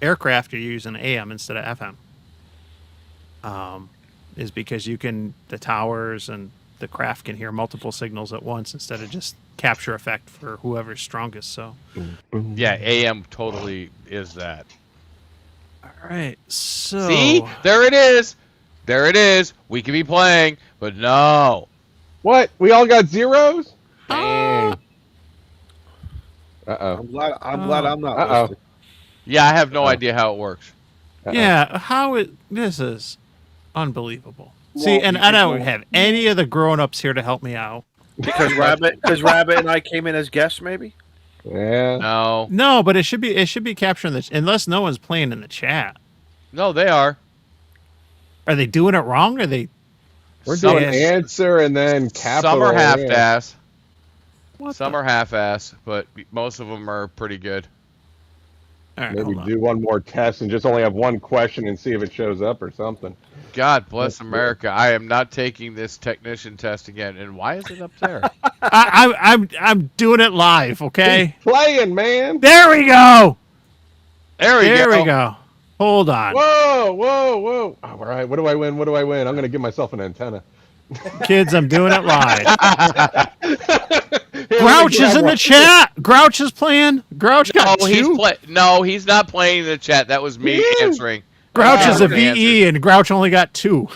S2: aircraft are using AM instead of FM. Is because the towers and the craft can hear multiple signals at once instead of just capture effect for whoever's strongest. So,
S6: Yeah, AM totally is that.
S2: all right. So,
S6: See? There it is. There it is. We could be playing, but no.
S4: What? We all got zeros? Dang. Uh-oh.
S5: I'm glad I'm not.
S4: Uh-oh.
S5: listed.
S6: Yeah, I have no idea how it works.
S2: yeah, this is unbelievable. See, and I don't have any of the grown-ups here to help me out.
S5: Because Rabbit and I came in as guests, maybe.
S4: Yeah.
S6: No,
S2: No, but it should be capturing the unless no one's playing in the chat.
S6: no, they are.
S2: Are they doing it wrong? Are they?
S4: We're
S6: Some-
S4: doing answer and then capital.
S6: Some are
S4: yeah.
S6: half-ass.
S2: What
S6: Some
S2: the-
S6: are half-ass, but most of them are pretty good.
S2: All right,
S4: Maybe
S2: hold on.
S4: do one more test and just only have one question and see if it shows up or something.
S6: God bless
S4: That's good.
S6: America. I am not taking this technician test again. And why is it up there?
S2: I'm doing it live. Okay.
S4: He's playing, man.
S2: There we go.
S6: There
S2: we go. Hold on.
S4: Whoa, whoa, whoa. All right, what do I win? What do I win? I'm going to give myself an antenna.
S2: Kids, I'm doing it live.
S4: Here, let me
S2: Grouch is
S4: grab
S2: in
S4: one.
S2: the chat. Grouch is playing. Grouch got two.
S6: No, he's not playing in the chat. That was me
S4: He is.
S6: answering.
S2: Grouch
S6: That
S2: is a
S6: was the
S2: VE, and Grouch only got two.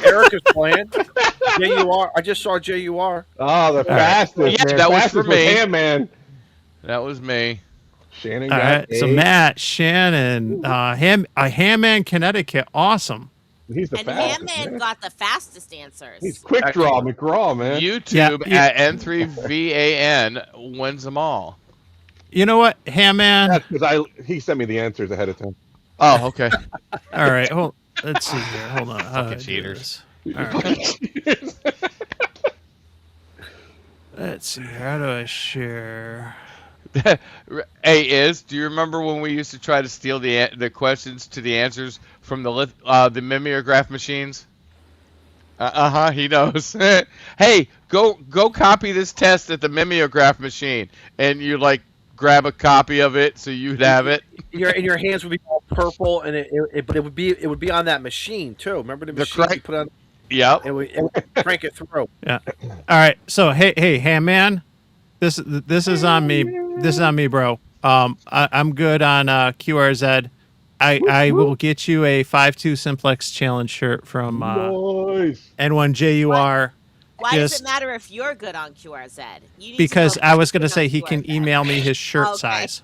S5: Eric is playing. JUR. I just saw JUR.
S4: Oh, the fastest,
S6: Yeah,
S4: man.
S6: that was
S4: Fastest
S6: for me.
S4: him, man.
S6: That was me.
S4: Shannon
S2: All
S4: got
S2: right. So
S4: 8.
S2: Matt, Shannon, Hamman, Connecticut. Awesome.
S4: He's the
S3: And
S4: fastest.
S3: Hammond
S4: man.
S3: got the fastest answers.
S4: He's quick draw, McGraw, man.
S6: YouTube
S2: Yeah.
S6: at N3VAN wins them all.
S2: You know what, Hamman?
S4: That's because he sent me the answers ahead of time.
S6: Oh, okay.
S2: All right. Hold. Let's see here. Hold on. How do I
S6: Fucking
S2: do
S6: cheaters.
S2: this? All right. Let's see. How do I share?
S6: Hey, do you remember when we used to try to steal the questions to the answers from the mimeograph machines? He knows. Hey, go copy this test at the mimeograph machine, and you like grab a copy of it so you'd have it.
S5: Your hands would be all purple, and but it would be on that machine too. Remember the machine you put on?
S6: Yep.
S5: It would crank it through.
S2: Yeah. All right. So hey, Hamman, this is on me. This is on me, bro. I'm good on QRZ. I will get you a 5-2 Simplex Challenge shirt from
S4: Nice.
S2: N1JUR.
S3: Why does
S2: Just
S3: it matter if you're good on QRZ? You need
S2: because
S3: to know
S2: I
S3: if
S2: was
S3: you're
S2: going to
S3: good
S2: say
S3: on
S2: he can
S3: QRZ.
S2: email me his shirt
S3: Okay.
S2: size.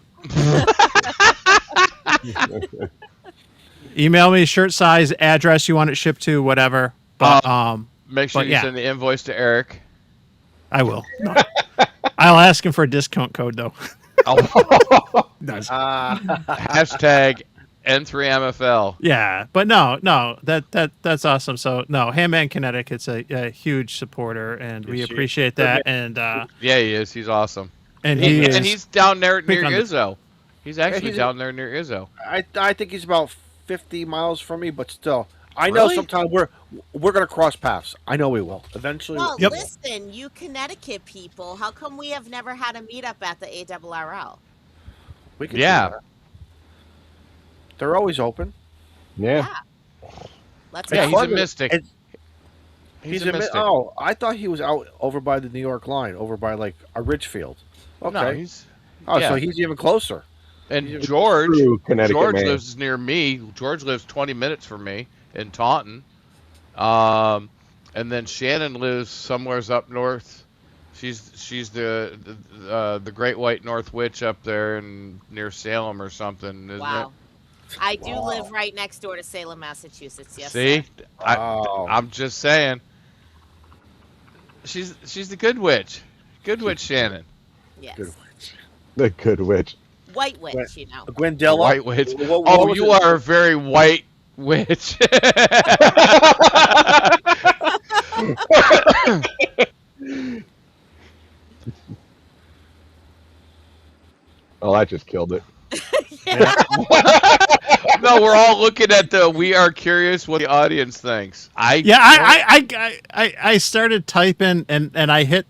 S2: Email me shirt size, address you want it shipped to, whatever. But
S6: Make sure
S2: but
S6: you
S2: yeah.
S6: send the invoice to Eric.
S2: I will. No. I'll ask him for a discount code though.
S6: Hashtag N3MFL.
S2: Yeah, but no, that's awesome. So no, Hamman Connecticut's a huge supporter, and we appreciate that. And
S6: Yeah, he is. He's awesome.
S2: and
S6: And he's down there near
S2: on the-
S6: Izzo. He's actually
S5: he's-
S6: down there near Izzo.
S5: I think he's about 50 miles from me, but still, I know
S6: Really?
S5: sometime we're gonna cross paths. I know we will eventually.
S3: Well,
S2: Yep.
S3: listen, you Connecticut people, how come we have never had a meetup at the ARRL?
S5: We can do
S6: Yeah.
S5: that. They're always open.
S4: Yeah.
S3: Let's
S6: Yeah,
S3: go.
S6: he's a
S5: Fun.
S6: mystic.
S5: It's-
S6: He's a mystic.
S5: Oh, I thought he was out over by the New York line, over by like a Ridgefield. Okay.
S6: No, he's
S5: So he's even closer.
S6: and George.
S4: True Connecticut
S6: George
S4: man.
S6: lives near me. George lives 20 minutes from me in Taunton. And then Shannon lives somewheres up north. She's the Great White North Witch up there and near Salem or something, isn't
S3: Wow. I do
S5: Wow.
S3: live right next door to Salem, Massachusetts.
S6: it?
S3: Yes.
S6: See,
S3: sir.
S5: Oh.
S6: I'm just saying. She's the good witch. Good witch Shannon.
S3: Yes.
S5: Good.
S4: The good witch.
S3: White witch, you know.
S5: Gwendella.
S6: White witch.
S5: What
S6: Oh,
S5: was
S6: you
S5: it?
S6: are a very white witch.
S4: Oh, that just killed it.
S6: No, we're all looking at we are curious what the audience thinks.
S2: I started typing and I hit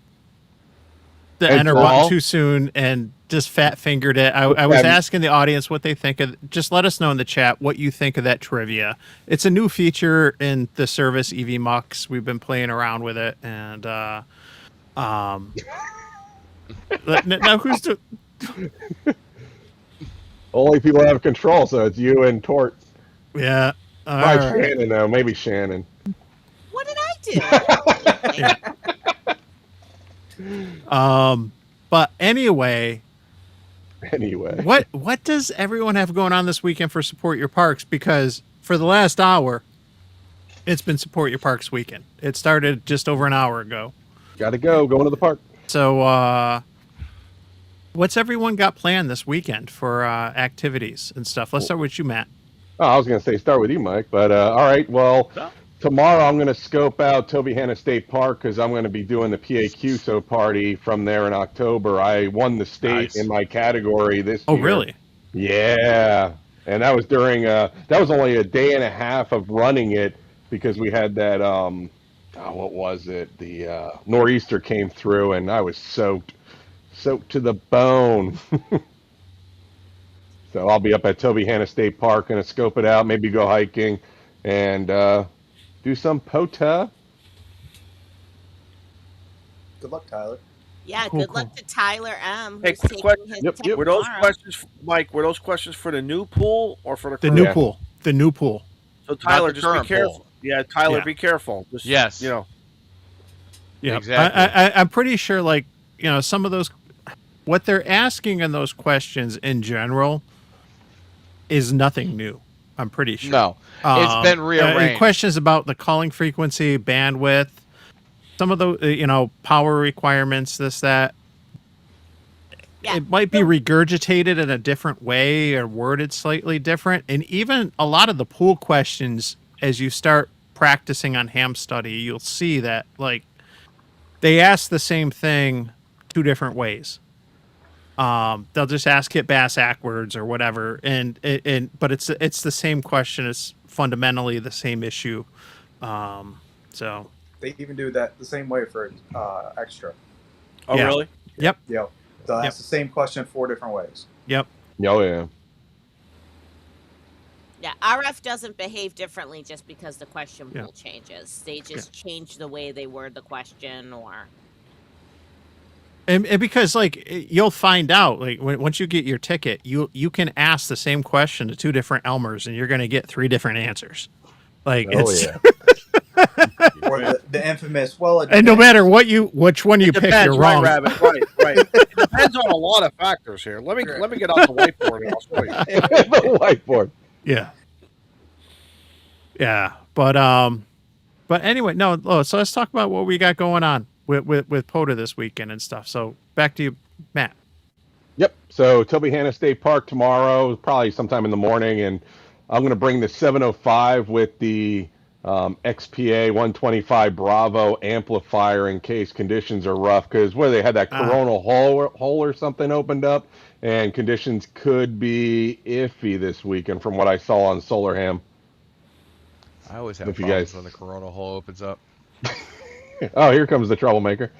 S2: the
S4: Enter
S2: enter
S6: all?
S2: button too soon and just fat fingered it. I was asking the audience what they think of. Just let us know in the chat what you think of that trivia. It's a new feature in the service EV Mux. We've been playing around with it, and now who's the
S4: Only people that have control, so it's you and Tort.
S2: yeah. All
S4: Probably
S2: right.
S4: Shannon, though. Maybe Shannon.
S3: What did I do?
S2: But anyway,
S4: Anyway.
S2: what does everyone have going on this weekend for Support Your Parks? Because for the last hour, it's been Support Your Parks weekend. It started just over an hour ago.
S4: Gotta go. Going to the park.
S2: So What's everyone got planned this weekend for activities and stuff? Let's start with you, Matt.
S4: Oh, I was going to say start with you, Mike, but all right. Well, tomorrow I'm going to scope out Toby Hanna State Park because I'm going to be doing the PAQSO party from there in October. I won the state in my category this
S2: Oh,
S4: year.
S2: really?
S4: Yeah, and that was during that was only a day and a half of running it because we had that what was it? The nor'easter came through and I was soaked to the bone. So I'll be up at Toby Hanna State Park, gonna scope it out, maybe go hiking, and do some POTA.
S7: Good luck, Tyler.
S3: Yeah,
S2: Cool,
S3: good luck to Tyler M.
S5: Hey,
S3: Who's
S5: quick
S3: taking
S5: question.
S3: his
S4: Yep,
S3: test
S4: yep.
S5: Were those
S3: tomorrow.
S5: questions, Mike? Were those questions for the new pool or for the
S2: The
S5: current
S2: new
S4: Yeah.
S2: pool. The new pool.
S5: So Tyler,
S6: the
S5: just be
S6: current
S5: careful.
S6: pool.
S5: Yeah, Tyler,
S2: Yeah.
S5: be careful. Just,
S6: Yes.
S5: You know.
S2: Yeah,
S6: Exactly.
S2: I'm pretty sure, like, some of those, what they're asking in those questions in general is nothing new. I'm pretty sure.
S6: No, it's been rearranged.
S2: Questions about the calling frequency, bandwidth, some of the, power requirements, this, that.
S3: Yeah.
S2: It might be regurgitated in a different way or worded slightly different. And even a lot of the pool questions, as you start practicing on ham study, you'll see that, like, they ask the same thing two different ways. They'll just ask it bass backwards or whatever, but it's the same question. It's fundamentally the same issue. So
S7: They even do that the same way for extra.
S5: Oh,
S2: Yeah.
S5: really?
S2: Yep.
S7: Yeah. So that's
S2: Yep.
S7: the same question 4 different ways.
S2: Yep.
S4: Oh yeah.
S3: Yeah, RF doesn't behave differently just because the question
S2: Yeah.
S3: pool changes. They just change the way they word the question, or
S2: And because, like, you'll find out, like, once you get your ticket, you can ask the same question to two different Elmers and you're going to get 3 different answers. Like,
S4: Oh
S2: it's
S4: yeah.
S7: Or the infamous, well, it
S2: and no
S7: depends.
S2: matter which one you pick,
S5: Depends,
S2: you're
S5: right,
S2: wrong.
S5: Rabbit? Right. It depends on a lot of factors here. Let me get out the whiteboard and I'll show you.
S4: The whiteboard.
S2: Yeah. Yeah. But anyway, no. So let's talk about what we got going on with POTA this weekend and stuff. So back to you, Matt.
S4: Yep. So Toby Hanna State Park tomorrow, probably sometime in the morning, and I'm going to bring the 705 with the XPA 125 Bravo amplifier in case conditions are rough. Because where they had that coronal hole or something opened up, and conditions could be iffy this weekend from what I saw on SolarHam.
S6: I always have
S4: If you
S6: problems
S4: guys-
S6: when the corona hole opens up.
S4: Oh, here comes the troublemaker.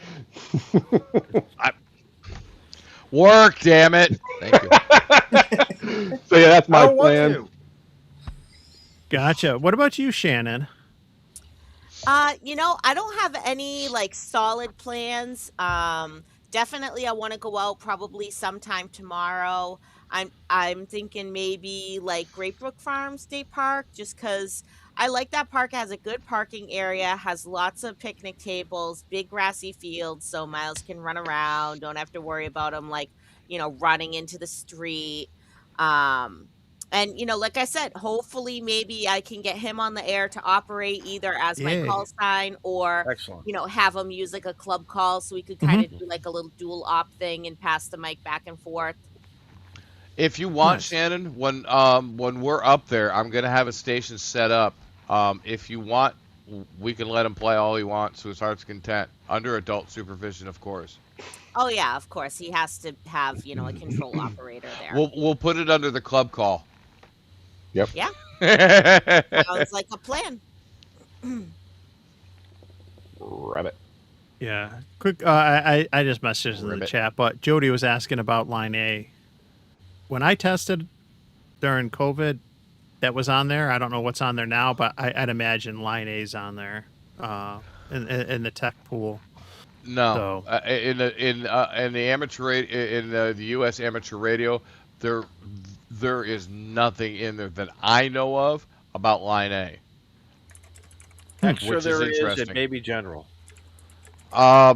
S6: Work, damn it! Thank you.
S4: So yeah, that's
S7: I
S4: my
S7: don't want
S4: plan.
S7: to.
S2: Gotcha. What about you, Shannon?
S3: I don't have any like solid plans. Definitely I want to go out probably sometime tomorrow. I'm thinking maybe like Great Brook Farm State Park, just because I like that park. It has a good parking area, has lots of picnic tables, big grassy fields, so Miles can run around. Don't have to worry about him like running into the street. And like I said, hopefully maybe I can get him on the air to operate either as my
S2: Yay.
S3: call sign or
S5: Excellent.
S3: have him use like a club call so we could kind of do like a little dual op thing and pass the mic back and forth.
S6: If you want,
S2: Nice.
S6: Shannon, when we're up there, I'm gonna have a station set up. If you want, we can let him play all he wants to his heart's content, under adult supervision, of course.
S3: Oh yeah, of course he has to have a control operator there.
S6: We'll put it under the club call.
S4: Yep.
S3: Yeah, sounds like a plan.
S4: Rabbit.
S2: Yeah. Quick. I just messaged in the
S6: Ribbit.
S2: chat, but Jody was asking about Line A. When I tested during COVID, that was on there. I don't know what's on there now, but I'd imagine Line A's on there in the tech pool.
S6: No,
S2: So-
S6: in the amateur in the U.S. amateur radio, there is nothing in there that I know of about Line A.
S5: Extra
S6: Which is
S5: there is
S6: interesting.
S5: it may be general. I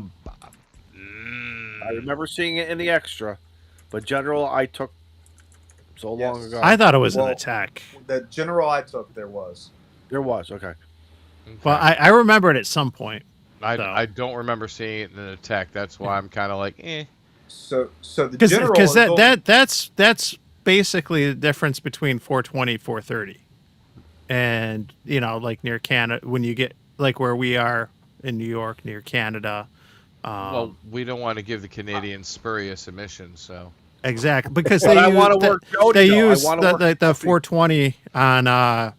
S6: Mm,
S5: remember seeing it in the extra, but general I took so long
S7: Yes.
S5: ago.
S2: I thought it was in
S7: Well-
S2: the tech.
S7: The general I took, there was.
S5: There was, okay.
S2: Well, I remember it at some point. So-
S6: I don't remember seeing it in the tech. That's why I'm kind of like, eh.
S7: So the
S2: Because
S7: general is only-
S2: that's basically the difference between 420, 430, and like near Canada when you get like where we are in New York near Canada.
S6: Well, we don't want to give the Canadians spurious emissions, so.
S2: Exactly, because
S5: But I want to work Jody,
S2: they
S5: though. I
S2: use
S5: want to work
S2: the
S5: Jody.
S2: 420 on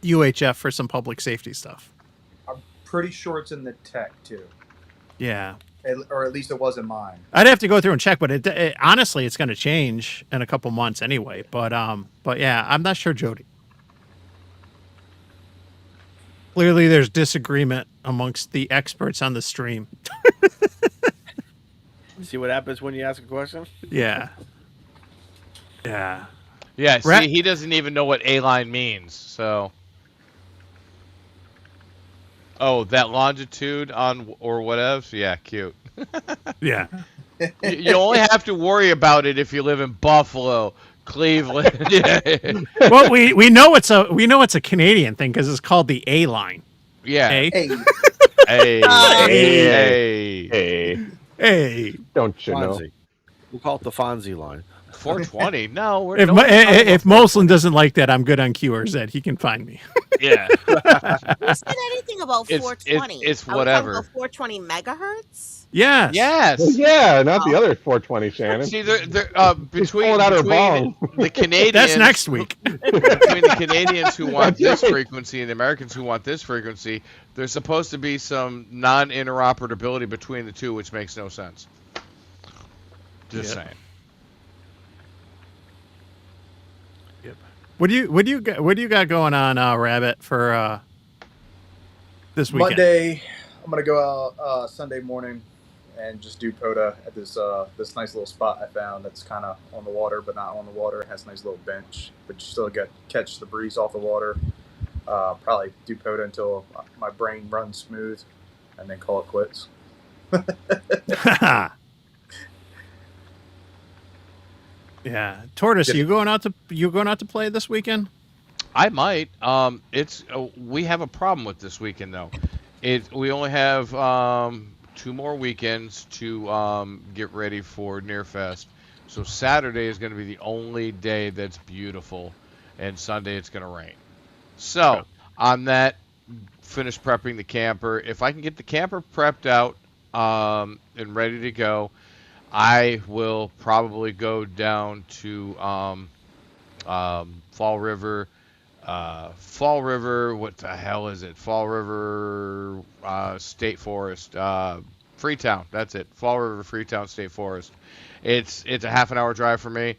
S2: UHF for some public safety stuff.
S7: I'm pretty sure it's in the tech too,
S2: Yeah,
S7: or at least it was in mine.
S2: I'd have to go through and check, but it honestly it's going to change in a couple months anyway. But yeah, I'm not sure, Jody. Clearly, there's disagreement amongst the experts on the stream.
S5: See what happens when you ask a question?
S2: Yeah. Yeah.
S6: Yeah,
S2: Ra-
S6: see, he doesn't even know what A-line means, so. Oh, that longitude on or whatever? Yeah, cute.
S2: Yeah.
S6: You only have to worry about it if you live in Buffalo, Cleveland.
S2: Well, we know it's a Canadian thing because it's called the A line.
S6: Yeah.
S2: A.
S7: Hey,
S6: Hey, hey,
S4: Hey,
S2: Hey.
S4: don't you know?
S5: Fonzie. We'll call it the Fonzie line.
S6: 420? No, we're
S2: If
S6: no one's talking
S2: if
S6: about
S2: Moslin doesn't like that, I'm good on QRZ. He can find me.
S6: 420. Yeah.
S3: Who said anything about
S6: It's-
S3: 420?
S6: it's
S3: Are we talking
S6: whatever.
S3: about 420 megahertz?
S2: Yes.
S6: Yes.
S4: Well, yeah, not the other 420, Shannon.
S6: See, they're
S4: She's
S6: between,
S4: pulling out her
S6: between
S4: bong.
S6: the Canadians.
S2: That's next week.
S6: Between the Canadians who want
S4: That's
S6: this
S4: right.
S6: frequency and the Americans who want this frequency, there's supposed to be some non-interoperability between the two, which makes no sense. Just
S2: Yep.
S6: saying.
S2: What do you got going on, Rabbit, for this weekend?
S7: Monday, I'm gonna go out Sunday morning and just do POTA at this nice little spot I found that's kind of on the water, but not on the water. It has a nice little bench, but you still get catch the breeze off the water. Probably do POTA until my brain runs smooth, and then call it quits.
S2: Yeah, Tortoise, you going out to play this weekend?
S6: I might. It's we have a problem with this weekend though. We only have 2 more weekends to get ready for Nearfest. So Saturday is going to be the only day that's beautiful, and Sunday it's going to rain. So on that, finish prepping the camper. If I can get the camper prepped out and ready to go, I will probably go down to Fall River. Fall River, what the hell is it? Fall River State Forest, Freetown. That's it. Fall River Freetown State Forest. It's a half an hour drive for me.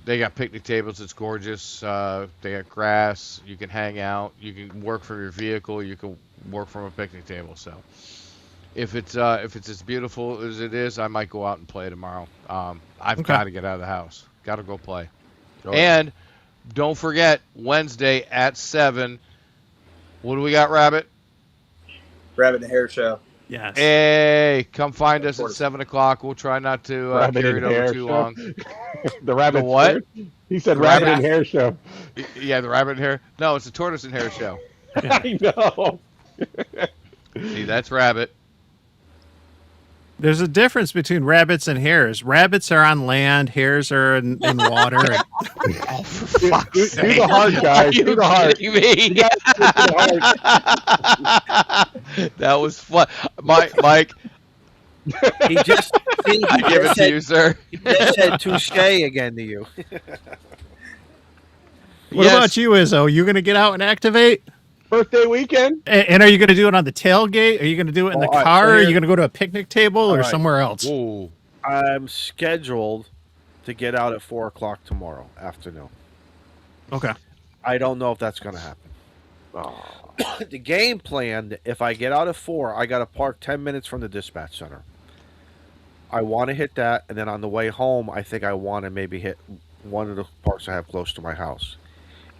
S6: They got picnic tables. It's gorgeous. They got grass. You can hang out. You can work from your vehicle. You can work from a picnic table. So if it's as beautiful as it is, I might go out and play tomorrow. I've
S2: Okay.
S6: got to get out of the house. Got to go play. And don't forget, Wednesday at 7. What do we got, Rabbit?
S7: Rabbit and Hare Show.
S2: Yes.
S6: Hey, come find us at
S7: course.
S6: 7 o'clock. We'll try not to
S4: Rabbit
S6: carry it
S4: and
S6: over
S4: Hare
S6: too
S4: show.
S6: long.
S4: The rabbit.
S6: The what?
S4: He said
S6: The
S4: rabbit
S6: rabbit-
S4: and hair show.
S6: Yeah, the rabbit and hair. No, it's the tortoise and hare show.
S4: I know.
S6: See, that's Rabbit.
S2: There's a difference between rabbits and hares. Rabbits are on land. Hares are in water.
S6: Oh, for fuck's
S4: Do
S6: sake.
S4: the heart, guys.
S6: Are you
S4: Do the heart.
S6: kidding me?
S4: You guys do the heart.
S6: That was fun. Mike,
S5: He just see, he
S6: I give it
S5: just
S6: to
S5: said,
S6: you, sir.
S5: he just said touche again to you.
S2: What
S6: Yes.
S2: about you, Izzo? You going to get out and activate?
S4: Birthday weekend.
S2: And are you going to do it on the tailgate? Are you going to do it in the
S5: All right,
S2: car?
S5: so
S2: Or are
S5: here-
S2: you going to go to a picnic table or
S5: right.
S2: somewhere else?
S6: Whoa.
S5: I'm scheduled to get out at 4 o'clock tomorrow afternoon.
S2: Okay.
S5: I don't know if that's going to happen. The game plan, if I get out at 4, I got to park 10 minutes from the dispatch center. I want to hit that, and then on the way home, I think I want to maybe hit one of the parks I have close to my house.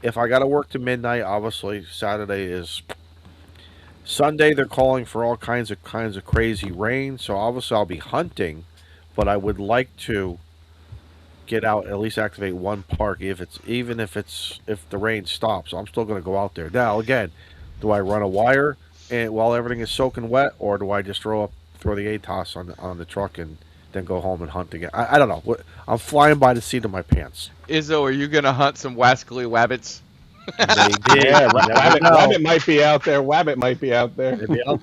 S5: If I got to work to midnight, obviously Saturday is. Sunday they're calling for all kinds of crazy rain, so obviously I'll be hunting, but I would like to get out, at least activate one park if the rain stops. I'm still going to go out there. Now again, do I run a wire and while everything is soaking wet, or do I just throw the ATOS on the truck and then go home and hunt again. I don't know. I'm flying by the seat of my pants.
S6: Izzo, are you gonna hunt some wascally wabbits?
S5: Maybe.
S4: Yeah,
S5: You never
S4: Wabbit,
S5: know.
S4: Wabbit might be out there. Wabbit might be out there.
S5: Maybe I'll-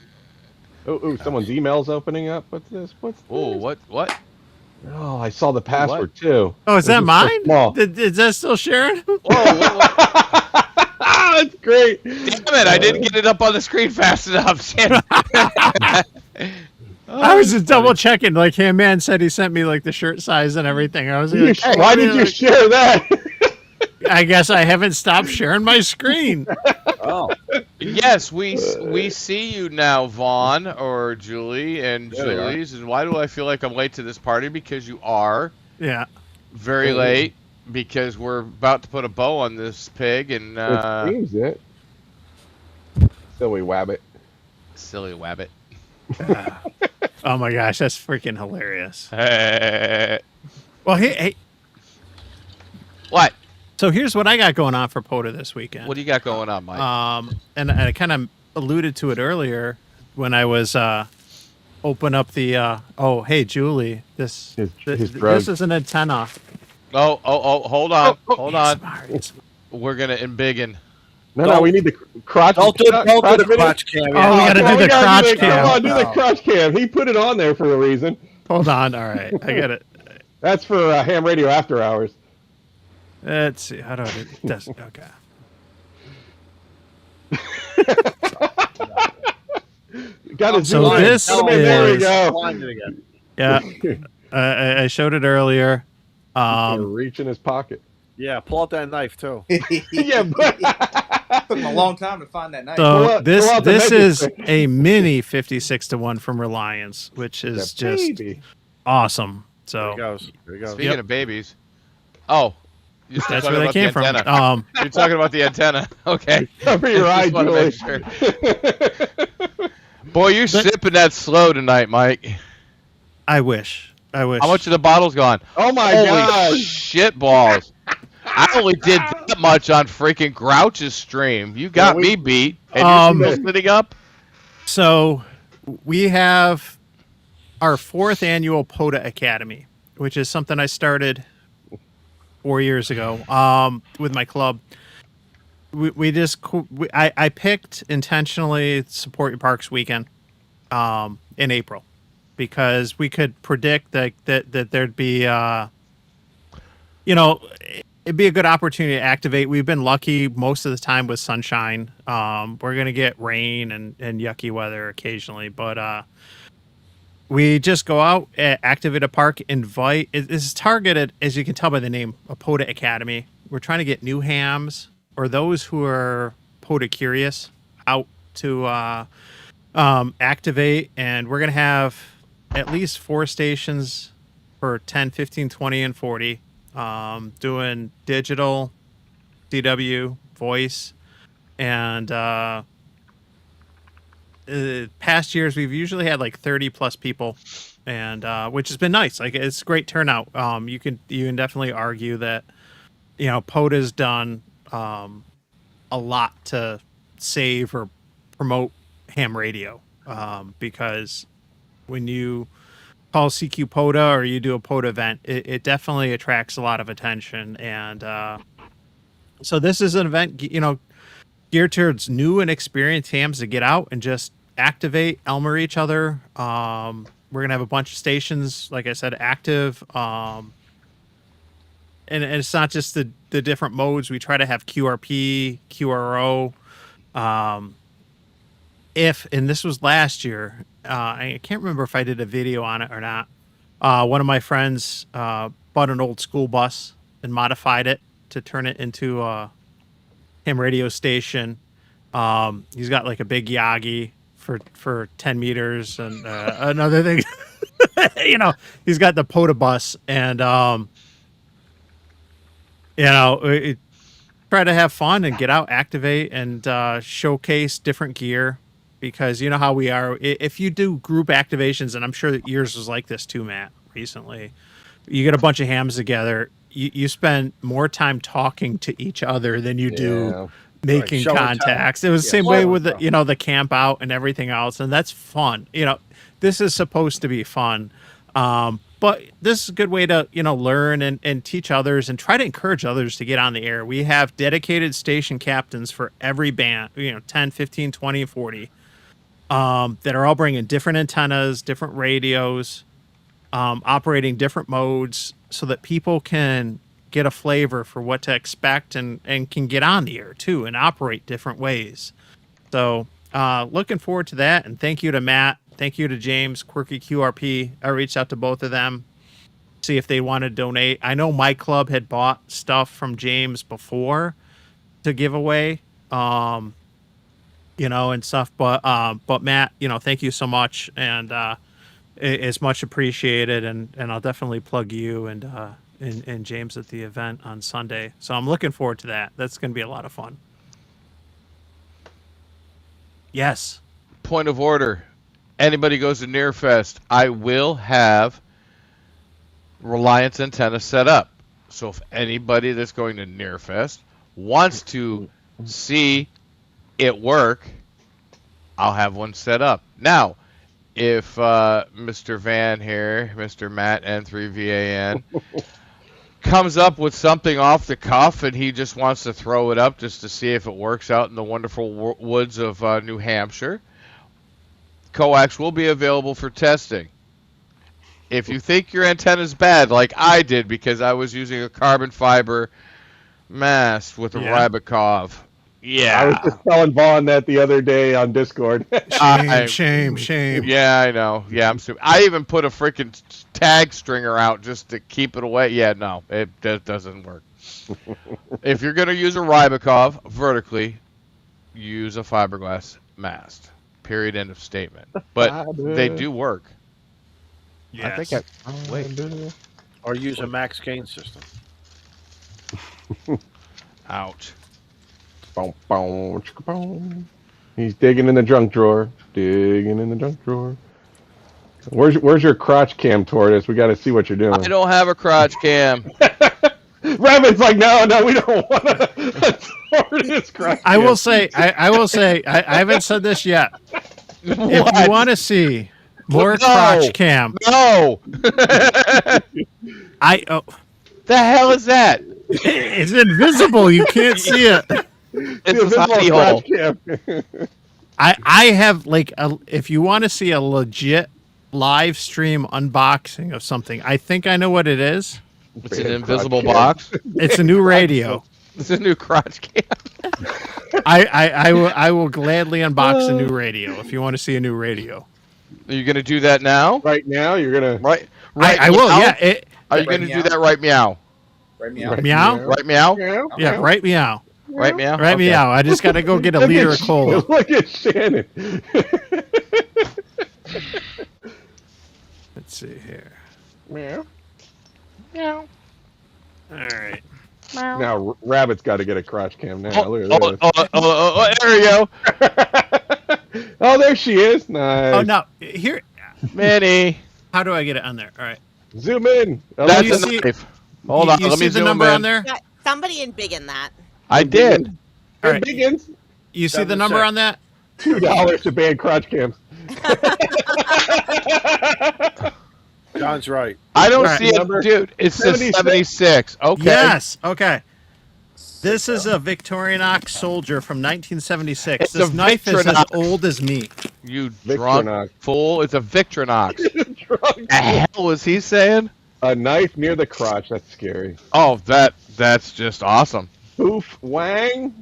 S4: Oh, someone's email's opening up. What's this? What's
S6: Oh,
S4: this?
S6: what?
S4: Oh, I saw the password too.
S2: Oh, is that
S4: It's just so
S2: mine?
S4: small.
S2: Is that still Sharon?
S6: Whoa, what?
S4: That's great.
S6: Damn it! I didn't get it up on the screen fast enough. Shit.
S2: I was just double checking. Like, hey, man said he sent me like the shirt size and everything. I was like, hey,
S4: Why did you share that?
S2: I guess I haven't stopped sharing my screen.
S5: Oh,
S6: Yes, we see you now, Vaughn or Julie and
S5: There we are.
S6: Julie's. And why do I feel like I'm late to this party? Because you are
S2: Yeah.
S6: very late. Because we're about to put a bow on this pig and
S4: It seems it. Silly Wabbit.
S6: silly wabbit.
S2: Oh my gosh, that's freaking hilarious.
S6: Hey.
S2: Well, hey,
S6: What?
S2: so here's what I got going on for POTA this weekend.
S6: What do you got going on, Mike?
S2: And I kind of alluded to it earlier when I was open up the. Oh, hey, Julie, this
S4: His drugs.
S2: this is an antenna.
S6: Oh, hold on, hold on.
S2: ASMR.
S6: We're gonna embiggen.
S4: No, we need the crotch.
S5: don't do
S4: crotch
S5: the
S4: video.
S5: crotch cam.
S2: Oh, we gotta
S4: Come on,
S2: do the
S4: gotta
S2: crotch
S4: Come
S2: cam.
S4: on, do the crotch cam. He put it on there for a reason.
S2: Hold on. All right, I got it.
S4: That's for Ham Radio After Hours.
S2: Let's see. How do I do this? Okay.
S4: Got to
S2: So
S4: zoom in.
S2: this
S4: Zoom in. There we
S2: is-
S4: go.
S5: Find it again.
S2: Yeah, I showed it earlier.
S4: Reach in his pocket.
S5: Yeah, pull out that knife too.
S4: Yeah, but
S7: Took him a long time to find that knife.
S4: Pull
S2: So
S4: out- pull out the
S2: this
S4: mega
S2: is
S4: stick.
S2: a mini 56-1 from Reliance, which is
S4: the
S2: just
S4: baby.
S2: awesome.
S5: There he
S2: So
S5: goes. There he goes.
S6: Speaking
S2: Yep.
S6: of babies. Oh. You're still
S2: that's
S6: talking
S2: where they
S6: about the
S2: came from.
S6: antenna. You're talking about the antenna. Okay.
S4: Cover your eye,
S6: Just wanna make
S4: Julie.
S6: sure. Boy, you're sipping that slow tonight, Mike.
S2: I wish.
S6: How much of the bottle's gone?
S4: Oh my
S6: Holy
S4: God!
S6: shit balls. I only did that much on freaking Grouch's stream. You got
S4: Well, we-
S6: me beat. And you're still sitting up?
S2: So we have our 4th annual POTA Academy, which is something I started 4 years ago with my club. I picked intentionally Support Your Parks weekend in April because we could predict that there'd be it'd be a good opportunity to activate. We've been lucky most of the time with sunshine. We're gonna get rain and yucky weather occasionally, but we just go out, activate a park, invite. This is targeted, as you can tell by the name, a POTA Academy. We're trying to get new hams or those who are POTA curious out to activate, and we're gonna have at least 4 stations for 10, 15, 20, and 40. Doing digital, DW, voice, and past years we've usually had like 30 plus people, and which has been nice. Like, it's great turnout. You can definitely argue that POTA's done a lot to save or promote ham radio, because when you call CQ POTA or you do a POTA event, it definitely attracts a lot of attention. And so this is an event, geared towards new and experienced hams to get out and just activate, Elmer each other. We're going to have a bunch of stations, like I said, active. And it's not just the different modes. We try to have QRP, QRO. And this was last year, I can't remember if I did a video on it or not. One of my friends bought an old school bus and modified it to turn it into a ham radio station. He's got like a big Yagi for 10 meters and another thing. He's got the POTA bus, and try to have fun and get out, activate, and showcase different gear. Because you know how we are. If you do group activations, and I'm sure that yours was like this too, Matt, recently, you get a bunch of hams together, you spend more time talking to each other than you do making
S5: Show and tell.
S2: contacts. It was the same way with the camp out and everything else, and that's fun. This is supposed to be fun. but this is a good way to, learn and teach others and try to encourage others to get on the air. We have dedicated station captains for every band, 10, 15, 20, 40, that are all bringing different antennas, different radios, operating different modes so that people can get a flavor for what to expect and can get on the air too and operate different ways. So looking forward to that. And thank you to Matt. Thank you to James, Quirky QRP. I reached out to both of them, see if they want to donate. I know my club had bought stuff from James before to give away, and stuff. But Matt, thank you so much. And it's much appreciated. And I'll definitely plug you and James at the event on Sunday. So I'm looking forward to that. That's going to be a lot of fun. Yes.
S6: Point of order. Anybody goes to Nearfest, I will have Reliance antenna set up. So if anybody that's going to Nearfest wants to see it work, I'll have one set up. Now, if Mr. Van here, Mr. Matt N3VAN, comes up with something off the cuff and he just wants to throw it up just to see if it works out in the wonderful woods of New Hampshire, coax will be available for testing. If you think your antenna's bad, like I did because I was using a carbon fiber mast with a Rybakov. Yeah.
S4: I was just telling Vaughn that the other day on Discord.
S2: Shame.
S6: Yeah, I know. Yeah, I'm stupid. I even put a freaking tag stringer out just to keep it away. Yeah, no, it doesn't work. If you're going to use a Rybakov vertically, use a fiberglass mast. Period. End of statement. But they do work.
S2: Yes.
S6: I think wait.
S5: Or use a max gain system.
S6: Ouch.
S4: Boom, boom, chicka, boom. He's digging in the junk drawer. Where's your crotch cam, Tortoise? We got to see what you're doing.
S6: I don't have a crotch cam.
S4: Rabbit's like, no, we don't want a Tortoise crotch cam.
S2: I will say, I haven't said this yet. If you want to see more crotch cam,
S6: no.
S2: The
S6: hell is that?
S2: It's invisible. You can't see it.
S6: It's a hidey hole.
S2: I have if you want to see a legit live stream unboxing of something, I think I know what it is.
S6: It's an invisible box.
S2: It's a new radio.
S6: It's a new crotch cam.
S2: I will gladly unbox a new radio if you want to see a new radio.
S6: Are you gonna do that now?
S4: Right now, you're gonna
S6: right.
S2: I will. Yeah.
S6: Are you gonna do that right meow?
S7: Right meow.
S2: Meow?
S6: Right meow?
S2: Yeah. Right meow.
S6: Right meow?
S2: Right meow. I just got to go get a liter of cola.
S4: Look at Shannon.
S2: Let's see here.
S4: Meow.
S6: Meow.
S2: All right.
S4: Now, Rabbit's got to get a crotch cam now. Look at this.
S6: There we go.
S4: Oh, there she is. Nice.
S2: Oh, no. Here.
S6: Minnie.
S2: How do I get it on there? All right.
S4: Zoom in.
S6: That's
S2: you
S6: a
S2: see-
S6: knife. Hold on.
S2: You
S6: Let
S2: see
S6: me
S2: the
S6: zoom
S2: number
S6: in.
S2: on there?
S3: Yeah, somebody in big in that.
S6: I did.
S2: All right.
S4: Biggins.
S2: You see the number on that?
S4: $2 to ban crotch cams.
S5: John's right.
S6: I don't
S2: All
S6: see it,
S4: Number
S6: dude. It says
S4: 76.
S6: 76. Okay.
S2: Yes. Okay. This is a Victorinox Soldier from 1976.
S6: It's
S2: This
S6: a
S2: knife is as
S6: Victorinox.
S2: old as me.
S6: You
S4: Victorinox.
S6: drunk fool. It's a Victorinox.
S4: Drunk.
S6: The hell was he saying?
S4: A knife near the crotch. That's scary.
S6: Oh, that's just awesome.
S4: Boof Wang.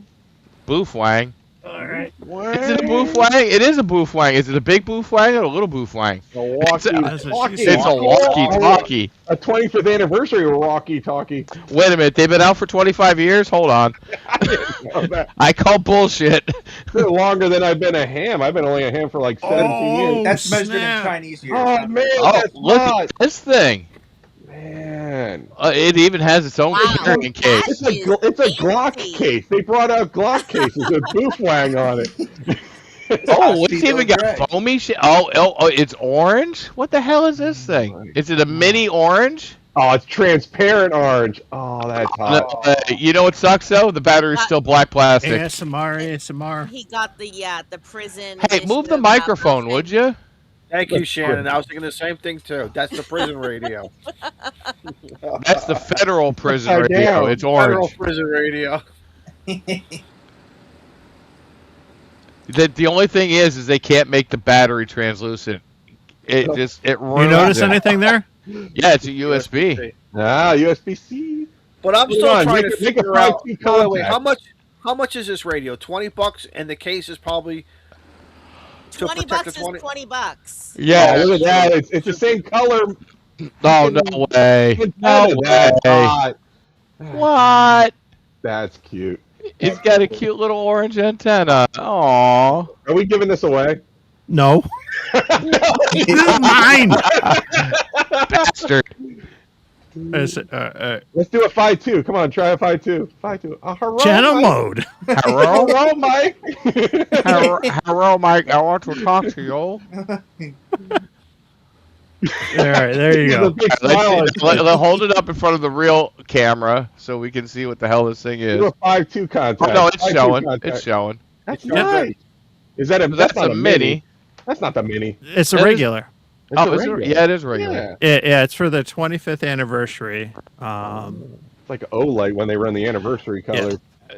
S6: Boof wang.
S2: All right.
S6: Is it a boof wang? It is a boof wang. Is it a big boof wang or a little boof wang?
S4: A walkie.
S2: That's what she
S6: It's
S2: said.
S6: a walkie-talkie.
S4: A 25th anniversary walkie-talkie.
S6: Wait a minute. They've been out for 25 years? Hold on. I call bullshit.
S4: It's been longer than I've been a ham. I've been only a ham for like 17 years.
S7: That's measured
S2: snap.
S7: in Chinese years.
S4: Oh, man.
S6: Oh,
S4: that's
S6: look
S4: not.
S6: at this thing.
S4: Man.
S6: It even has its own
S3: Wow.
S6: carrying case.
S4: It's a Glock
S3: Fancy.
S4: case. They brought out Glock cases with Boof Wang on it.
S6: Oh, it's even got
S7: Gray.
S6: foamy shit. Oh, it's orange? What the hell is this thing? Is it a mini orange?
S4: Oh, it's transparent orange. Oh, that's hot.
S6: You know what sucks, though? The battery's still black plastic.
S2: ASMR.
S3: He got the prison.
S6: Hey,
S3: edition
S6: move the
S3: of,
S6: microphone,
S3: Buffett.
S6: would you?
S5: Thank you, Shannon. I was thinking the same thing too. That's the prison radio.
S6: That's the federal prison
S4: Upside
S6: radio.
S4: down.
S6: It's
S5: Federal
S6: orange.
S5: prison radio.
S6: The only thing is they can't make the battery translucent. It ruins
S2: You notice
S6: it.
S2: anything there?
S6: Yeah, it's a USB.
S4: Ah, USB-C.
S5: But I'm
S4: Put it
S5: still
S4: on,
S5: trying
S4: make
S5: to
S4: it- make a
S5: figure out.
S4: 5G
S5: Wait,
S4: contact.
S5: how much is this radio? $20, and the case is probably to
S3: $20
S5: protect the
S3: is
S5: 20.
S3: $20.
S6: Yeah.
S4: Oh, look at that. It's the same color.
S6: Oh, no way. No
S4: Antenna. That's
S6: way.
S4: hot.
S6: What?
S4: That's cute.
S6: He's got a cute little orange antenna. Aww.
S4: Are we giving this away?
S2: No. This is mine.
S6: Bastard.
S2: Let's
S4: Let's do a 5.2. Come on, try a 5.2. 5.2. Hello,
S2: channel
S4: Mike.
S2: mode.
S6: Hello?
S4: Hello, Mike.
S6: Hello, Mike. I want to talk to you.
S2: All right, there you
S4: With a
S2: go.
S4: big smile on his face.
S6: Let's hold it up in front of the real camera so we can see what the hell this thing is.
S4: Do a 5.2 contact.
S6: Oh, no, it's
S4: 5.2
S6: showing.
S4: contact.
S6: It's showing.
S4: That's
S5: It's showing.
S4: nice. Is that a?
S6: That's
S4: not
S6: a mini.
S4: That's not the mini.
S2: It's a
S6: That is-
S2: regular.
S4: It's
S6: Oh,
S4: a
S6: is it?
S4: regular.
S6: Yeah, it is regular.
S4: Yeah.
S2: Yeah, it's for the 25th anniversary.
S4: It's like OLED when they run the anniversary color.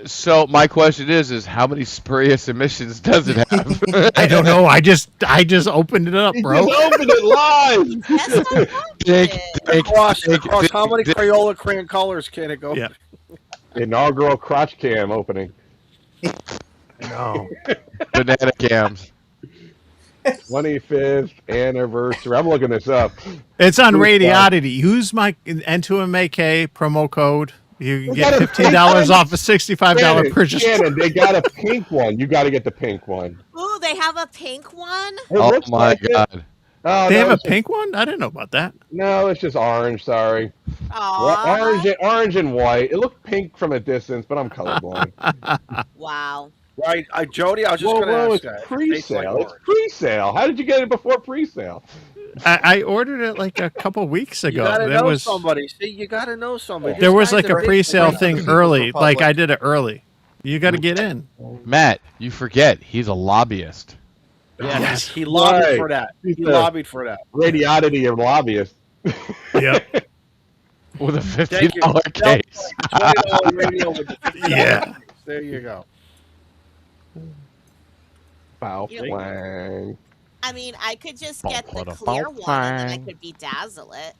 S6: So my question is how many spurious emissions does it have?
S2: I don't know. I just opened it up,
S4: He
S2: bro.
S4: just opened it live.
S3: That's not
S6: Dick,
S3: bad.
S6: dick,
S5: Across
S6: dick,
S5: how many
S6: dick.
S5: Crayola crayon colors can it go?
S2: Yeah.
S4: Inaugural crotch cam opening.
S2: No.
S6: Banana cams.
S4: 25th anniversary. I'm looking this up.
S2: It's on
S4: Who's
S2: Radiodity. Use my N2MAK promo code. You can
S4: We
S2: get
S4: got a
S2: $15 off a $65
S4: Shannon,
S2: purchase.
S4: Shannon, they got a pink one. You got to get the pink one.
S3: Ooh, they have a pink one.
S4: It
S6: Oh
S4: looks
S6: my
S4: like it.
S6: god.
S4: Oh,
S2: They
S4: no,
S2: have a
S4: it's just-
S2: pink one? I didn't know about that.
S4: No, it's just orange. Sorry.
S3: Aww.
S4: Orange and white. It looked pink from a distance, but I'm colorblind.
S3: Wow.
S5: Right, Jody. I was just
S4: whoa,
S5: going to
S4: whoa,
S5: ask
S4: it's
S5: that.
S4: pre-sale. It's pre-sale. How did you get it before pre-sale?
S2: I ordered it like a couple weeks
S5: You
S2: ago.
S5: got to
S2: There
S5: know
S2: was
S5: somebody. See, you got to know somebody.
S2: there
S5: This
S2: was
S5: guy's
S2: like a
S5: big
S2: pre-sale
S5: fan.
S2: thing
S7: People
S2: early.
S7: for
S2: Like
S7: public.
S2: I did it early. You got to get in.
S6: Matt, you forget he's a lobbyist.
S5: Yes, he lobbied
S4: Right.
S5: for that.
S4: He's
S5: He
S4: the-
S5: lobbied for that.
S4: Radiodity of lobbyists.
S2: Yep.
S6: With a
S5: Thank you.
S6: $50 case.
S5: $20 radio with the $50
S2: Yeah.
S5: case. There you go.
S4: Foul
S3: You know-
S4: flang.
S3: I mean, I could just get the
S6: Ba-ba-da-bow
S3: clear one and then I
S6: bang.
S3: could bedazzle it.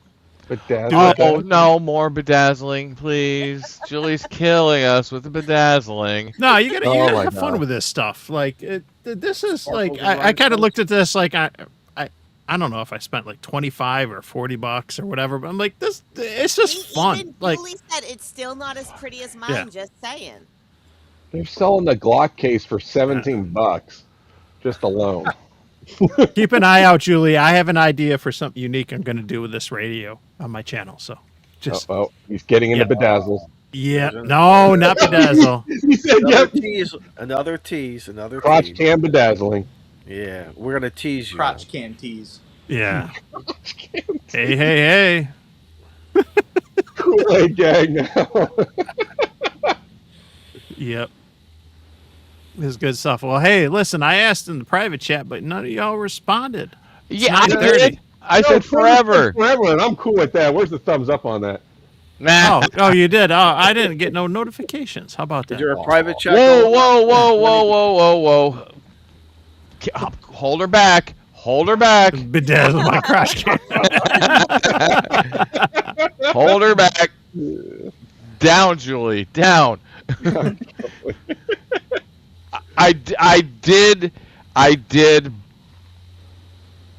S4: But that's
S6: Oh, no, more bedazzling, please. Julie's killing us with the bedazzling.
S2: No, you gotta
S4: Oh my
S2: have fun
S4: God.
S2: with this stuff. Like this is
S5: Sparkles
S2: like
S5: and
S2: I kind of
S5: rhinestones.
S2: looked at this like I don't know if I spent like 25 or 40 bucks or whatever, but I'm like this. It's just fun.
S3: Even
S2: Like
S3: Julie said it's still not as pretty as mine.
S2: Yeah.
S3: Just saying.
S4: They're selling the Glock case for 17 bucks, just alone.
S2: keep an eye out, Julie. I have an idea for something unique I'm going to do with this radio on my channel. So just
S4: Oh, he's getting into
S2: Yeah.
S4: bedazzles.
S2: yeah, no, not bedazzle.
S4: He said,
S5: Another
S4: "Yep,
S5: tease. Another tease. Another
S4: crotch
S5: tease.
S4: cam bedazzling."
S5: Yeah, we're going to tease you.
S7: Crotch can tease.
S2: Yeah. Hey.
S4: Kool-Aid gang now.
S2: Yep. This is good stuff. Well, hey, listen, I asked in the private chat, but none of y'all responded.
S6: Yeah, I
S2: 9:30.
S6: did. I
S4: No,
S6: said forever.
S4: Forever, and I'm cool with that. Where's the thumbs up on that?
S6: Nah.
S2: Oh, you did. Oh, I didn't get no notifications. How about
S5: Is
S2: that?
S5: there a private chat?
S6: Whoa,
S5: going
S6: whoa,
S5: on?
S6: whoa, whoa, whoa, whoa, whoa. Hold her back. Hold her back.
S2: Bedazzle my crash can.
S6: Hold her back. Down, Julie. Down. I did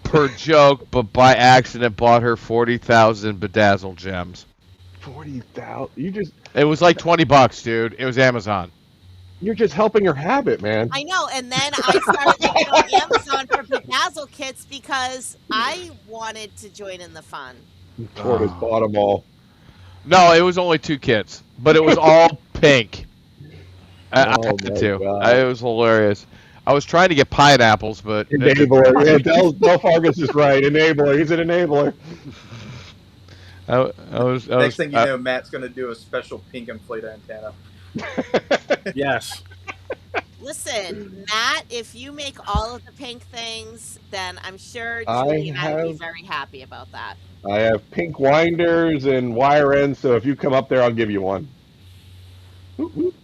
S6: per joke, but by accident bought her 40,000 bedazzled gems.
S4: 40,000. You just
S6: It was like $20, dude. It was Amazon.
S4: You're just helping her have it, man.
S3: I know, and then I started looking on Amazon for bedazzle kits because I wanted to join in the fun.
S4: Tortoise bought them all.
S6: No, it was only 2 kits, but it was all pink. I
S4: Oh
S6: had
S4: my
S6: to.
S4: God.
S6: It was hilarious. I was trying to get pineapples, but
S4: Enabler. Yeah, Del Fargus is right. Enabler. He's an enabler.
S7: Next thing you know, Matt's going to do a special pink inflated antenna.
S5: Yes.
S3: Listen, Matt, if you make all of the pink things, then I'm sure
S4: I
S3: Julie and I would be
S4: have
S3: very happy about that.
S4: pink winders and wire ends, so if you come up there, I'll give you one. Whoop, whoop.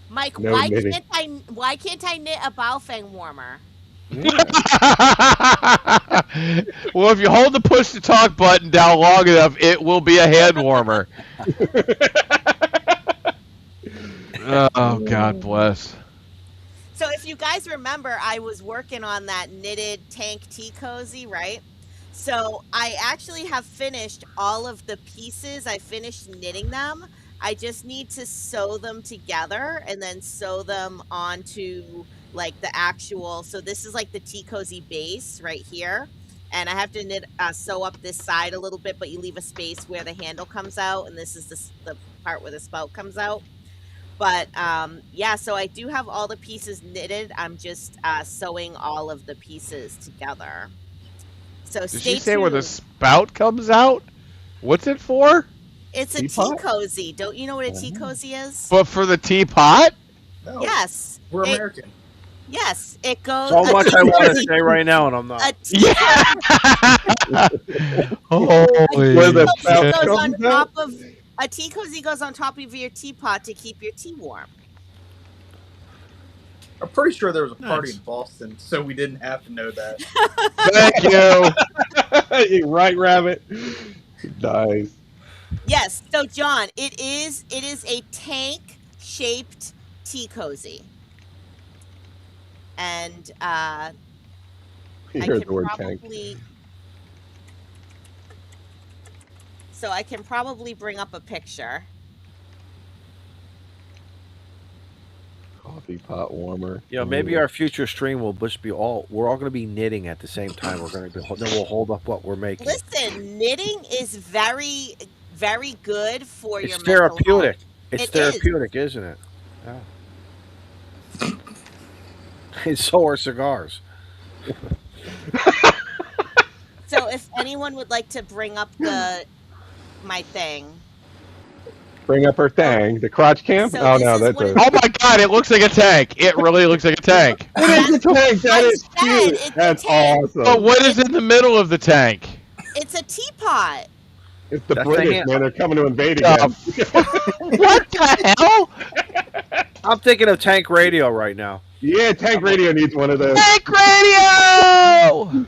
S3: Mike,
S4: No knitting.
S3: why can't I knit a Baofeng warmer?
S4: Yeah.
S6: Well, if you hold the push to talk button down long enough, it will be a hand warmer. Oh, God bless.
S3: So if you guys remember, I was working on that knitted tank tea cozy, right? So I actually have finished all of the pieces. I finished knitting them. I just need to sew them together and then sew them onto like the actual. So this is like the tea cozy base right here. And I have to sew up this side a little bit, but you leave a space where the handle comes out. And this is the part where the spout comes out. But yeah, so I do have all the pieces knitted. I'm just sewing all of the pieces together. So
S6: Did
S3: stay
S6: she say where the
S3: tuned.
S6: spout comes out? What's it for?
S3: It's a tea
S4: Teapot?
S3: cozy. Don't you know what a tea cozy is?
S6: But for the teapot?
S7: No,
S3: Yes.
S7: we're
S3: It-
S7: American.
S3: Yes, it goes.
S5: So
S3: a
S5: much
S3: tea
S5: I want to
S3: cozy-
S5: say right now, and I'm not.
S3: A tea
S6: Holy
S4: Where the
S3: cozy
S4: spout
S3: goes on
S4: comes out?
S3: top of a tea cozy goes on top of your teapot to keep your tea warm.
S7: I'm pretty sure there was a party
S2: Nice.
S7: in Boston, so we didn't have to know that.
S6: Thank you.
S4: You right, Rabbit. Nice.
S3: Yes. So John, it is a tank shaped tea cozy. And
S4: You
S3: I
S4: heard
S3: can
S4: the word tank.
S3: probably so I can probably bring up a picture.
S4: Coffee pot warmer.
S5: You know, maybe our future stream will just be we're all going to be knitting at the same time. We're going to be, then we'll hold up what we're making.
S3: Listen, knitting is very, very good for your
S5: It's
S3: mental health.
S5: therapeutic. It's
S3: It is.
S5: therapeutic, isn't it? Yeah. And so are cigars.
S3: So if anyone would like to bring up my thing.
S4: Bring up her thing. The crotch cam?
S3: So
S4: Oh
S3: this
S4: no,
S3: is
S4: that's
S3: what
S4: a.
S3: it-
S6: Oh my God! It looks like a tank. It really looks like a tank.
S4: It is a tank. That
S3: I
S4: is
S3: said
S4: cute.
S3: it's a
S4: That's
S3: tank.
S4: awesome.
S6: But what is in the middle of the tank?
S3: It's a teapot.
S4: It's the
S5: That's
S4: British,
S5: the hand-
S4: man. They're coming to invade
S6: Oh,
S4: again.
S6: What the hell?
S5: I'm thinking of Tank Radio right now.
S4: Yeah, Tank Radio needs one of those.
S6: Tank radio!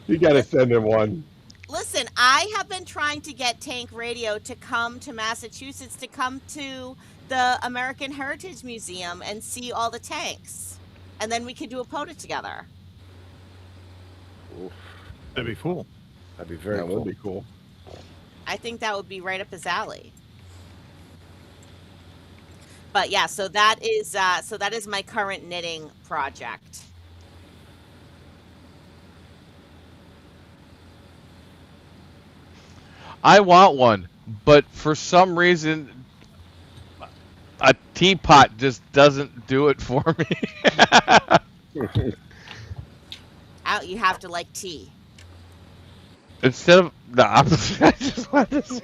S4: You gotta send him one.
S3: Listen, I have been trying to get Tank Radio to come to Massachusetts, to come to the American Heritage Museum and see all the tanks. And then we could do a POTA together.
S2: That'd be cool.
S5: That'd be very
S4: That
S5: cool.
S4: would be cool.
S3: I think that would be right up his alley. But yeah, so that is my current knitting project.
S6: I want one, but for some reason, a teapot just doesn't do it for me.
S3: Out, you have to like tea.
S6: Instead of I just want to see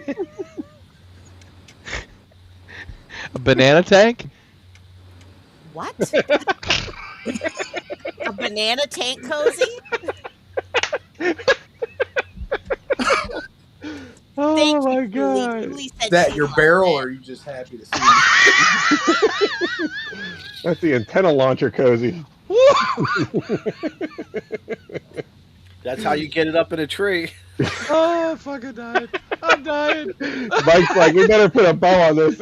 S6: a banana tank.
S3: What? A banana tank cozy?
S6: Oh
S3: Thank
S6: my
S3: you, Julie.
S6: God!
S3: Julie said
S7: Is that
S3: she
S7: your
S3: loved
S7: barrel,
S3: it.
S7: or are you just happy to see me?
S4: That's the antenna launcher cozy.
S5: That's how you get it up in a tree.
S6: Oh, I fucking died! I'm dying!
S4: Mike's like, we better put a bow on this.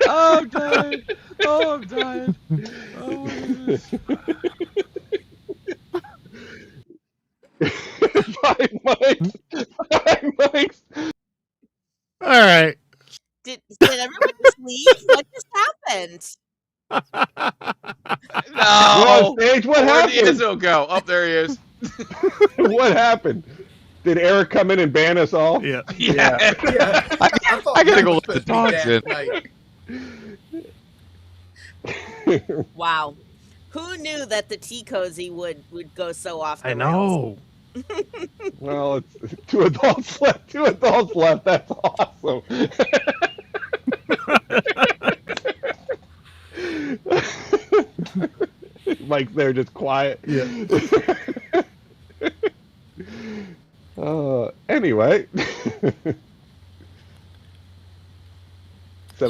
S6: Oh, I'm dying! Oh, I'm dying! Oh, what is this?
S4: Five mics. 5 mics.
S2: All right.
S3: Did everyone just leave? What just happened?
S4: You're on
S6: No!
S4: stage. What
S6: Where'd the
S4: happened?
S6: Izzo go? Up there he is.
S4: What happened? Did Eric come in and ban us all?
S2: Yeah.
S6: Yeah.
S7: Yeah.
S6: I
S7: thought
S6: gotta
S7: Mike
S6: go
S7: was
S6: let the
S7: supposed to be
S6: dogs
S7: dead
S6: in.
S7: tonight.
S3: Wow. Who knew that the tea cozy would go so off the
S2: I
S3: rails?
S2: know.
S4: Well, it's 2 adults left. 2 adults left. That's awesome. like they're just quiet.
S2: Yeah.
S4: Anyway.
S5: So,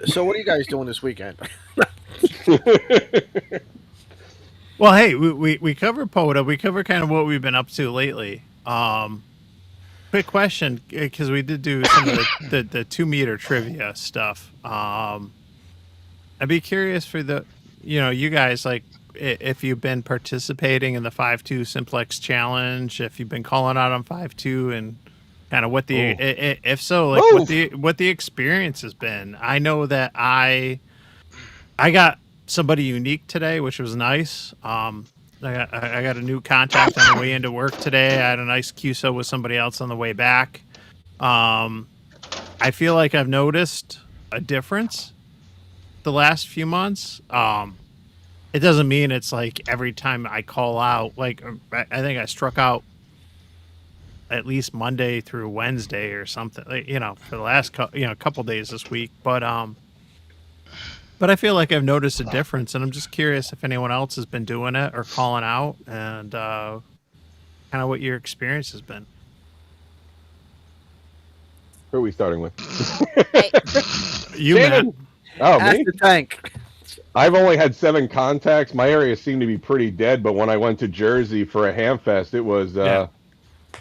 S2: So-
S5: what are you guys doing this weekend?
S2: Well, hey, we covered POTA. We covered kind of what we've been up to lately. Quick question, because we did do some of the 2 meter trivia stuff. I'd be curious for you guys, like, if you've been participating in the 5-2 Simplex Challenge, if you've been calling out on 5-2, and kind of what if so, like what the experience has been. I know that I got somebody unique today, which was nice. I got a new contact on the way into work today. I had a nice QSO with somebody else on the way back. I feel like I've noticed a difference the last few months. It doesn't mean it's like every time I call out. Like, I think I struck out at least Monday through Wednesday or something, for the last couple days this week. But I feel like I've noticed a difference, and I'm just curious if anyone else has been doing it or calling out, and kind of what your experience has been.
S4: Who are we starting with?
S2: You, Matt.
S4: Oh,
S5: Ask
S4: me?
S5: the tank.
S4: I've only had 7 contacts. My area seemed to be pretty dead, but when I went to Jersey for a Hamfest, it was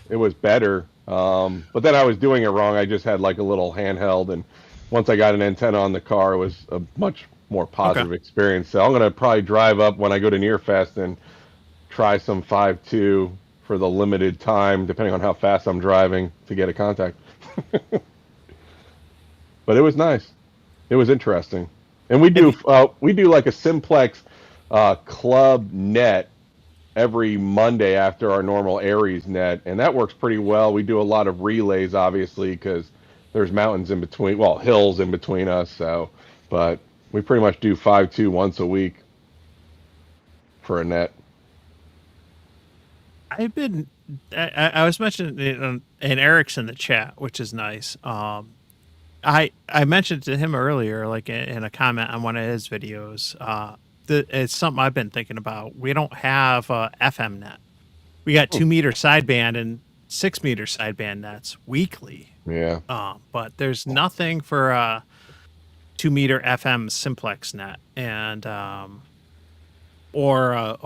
S4: it was better. But then I was doing it wrong. I just had like a little handheld, and once I got an antenna on the car, it was a much more positive experience. So I'm going to probably drive up when I go to Nearfest and try some 5.2 for the limited time, depending on how fast I'm driving, to get a contact. But it was nice. It was interesting. And we do like a Simplex club net every Monday after our normal Aries net, and that works pretty well. We do a lot of relays, obviously, because there's mountains in between, well, hills in between us. So, but we pretty much do 5.2 once a week for a net.
S2: I was mentioning it and Eric's in the chat, which is nice. I mentioned to him earlier, like in a comment on one of his videos, it's something I've been thinking about. We don't have a FM net. We got 2 meter sideband and 6 meter sideband nets weekly.
S4: Yeah.
S2: But there's nothing for a 2 meter FM simplex net and or a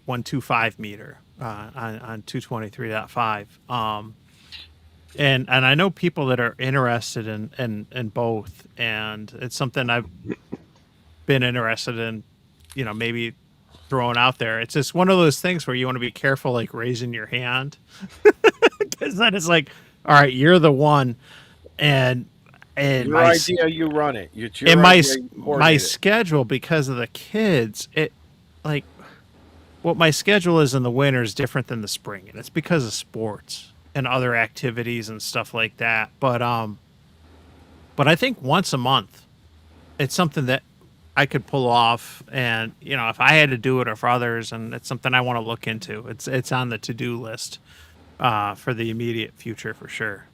S2: 125 meter on 223.5. And I know people that are interested in both, and it's something I've been interested in, maybe throwing out there. It's just one of those things where you want to be careful, like raising your hand, because then it's like, all right, you're the one, and
S5: your idea, you run it. It's your
S2: and
S5: idea, you
S2: my
S5: coordinate it.
S2: schedule, because of the kids, what my schedule is in the winter is different than the spring, and it's because of sports and other activities and stuff like that. But I think once a month, it's something that I could pull off, and if I had to do it or for others, and it's something I want to look into. It's on the to-do list for the immediate future for sure.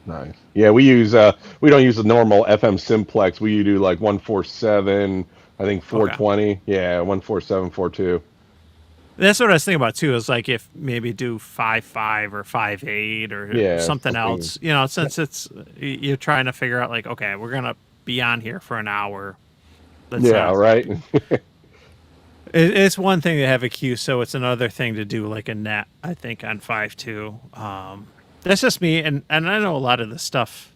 S4: Nice. Yeah, we don't use the normal FM simplex. We do like 147, I think 420. Okay. Yeah, 147, 42.
S2: That's what I was thinking about too. Is like if maybe do 5.5 or 5.8 or something else. Since you're trying to figure out like, okay, we're gonna be on here for an hour.
S4: Right.
S2: It's one thing to have a queue, so it's another thing to do like a net. I think on 5.2. That's just me, and I know a lot of the stuff,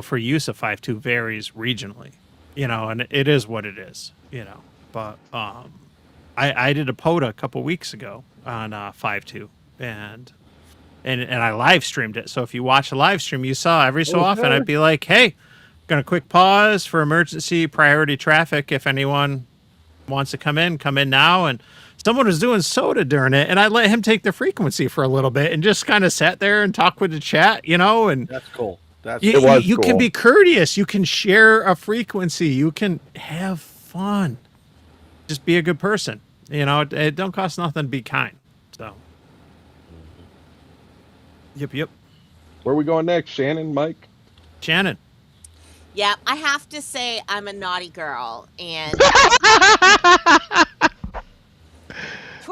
S2: for use of 5.2 varies regionally, and it is what it is, But I did a POTA a couple weeks ago on 5.2, and I live streamed it. So if you watch a live stream, you saw every so often I'd be like, "Hey, gonna quick pause for emergency priority traffic. If anyone wants to come in now." And someone was doing soda during it, and I let him take the frequency for a little bit and just kind of sat there and talk with the chat, And
S5: that's cool.
S2: You can be courteous. You can share a frequency. You can have fun. Just be a good person. It don't cost nothing to be kind. So. Yep.
S4: Where are we going next? Shannon, Mike?
S2: Shannon.
S3: Yeah, I have to say I'm a naughty girl, and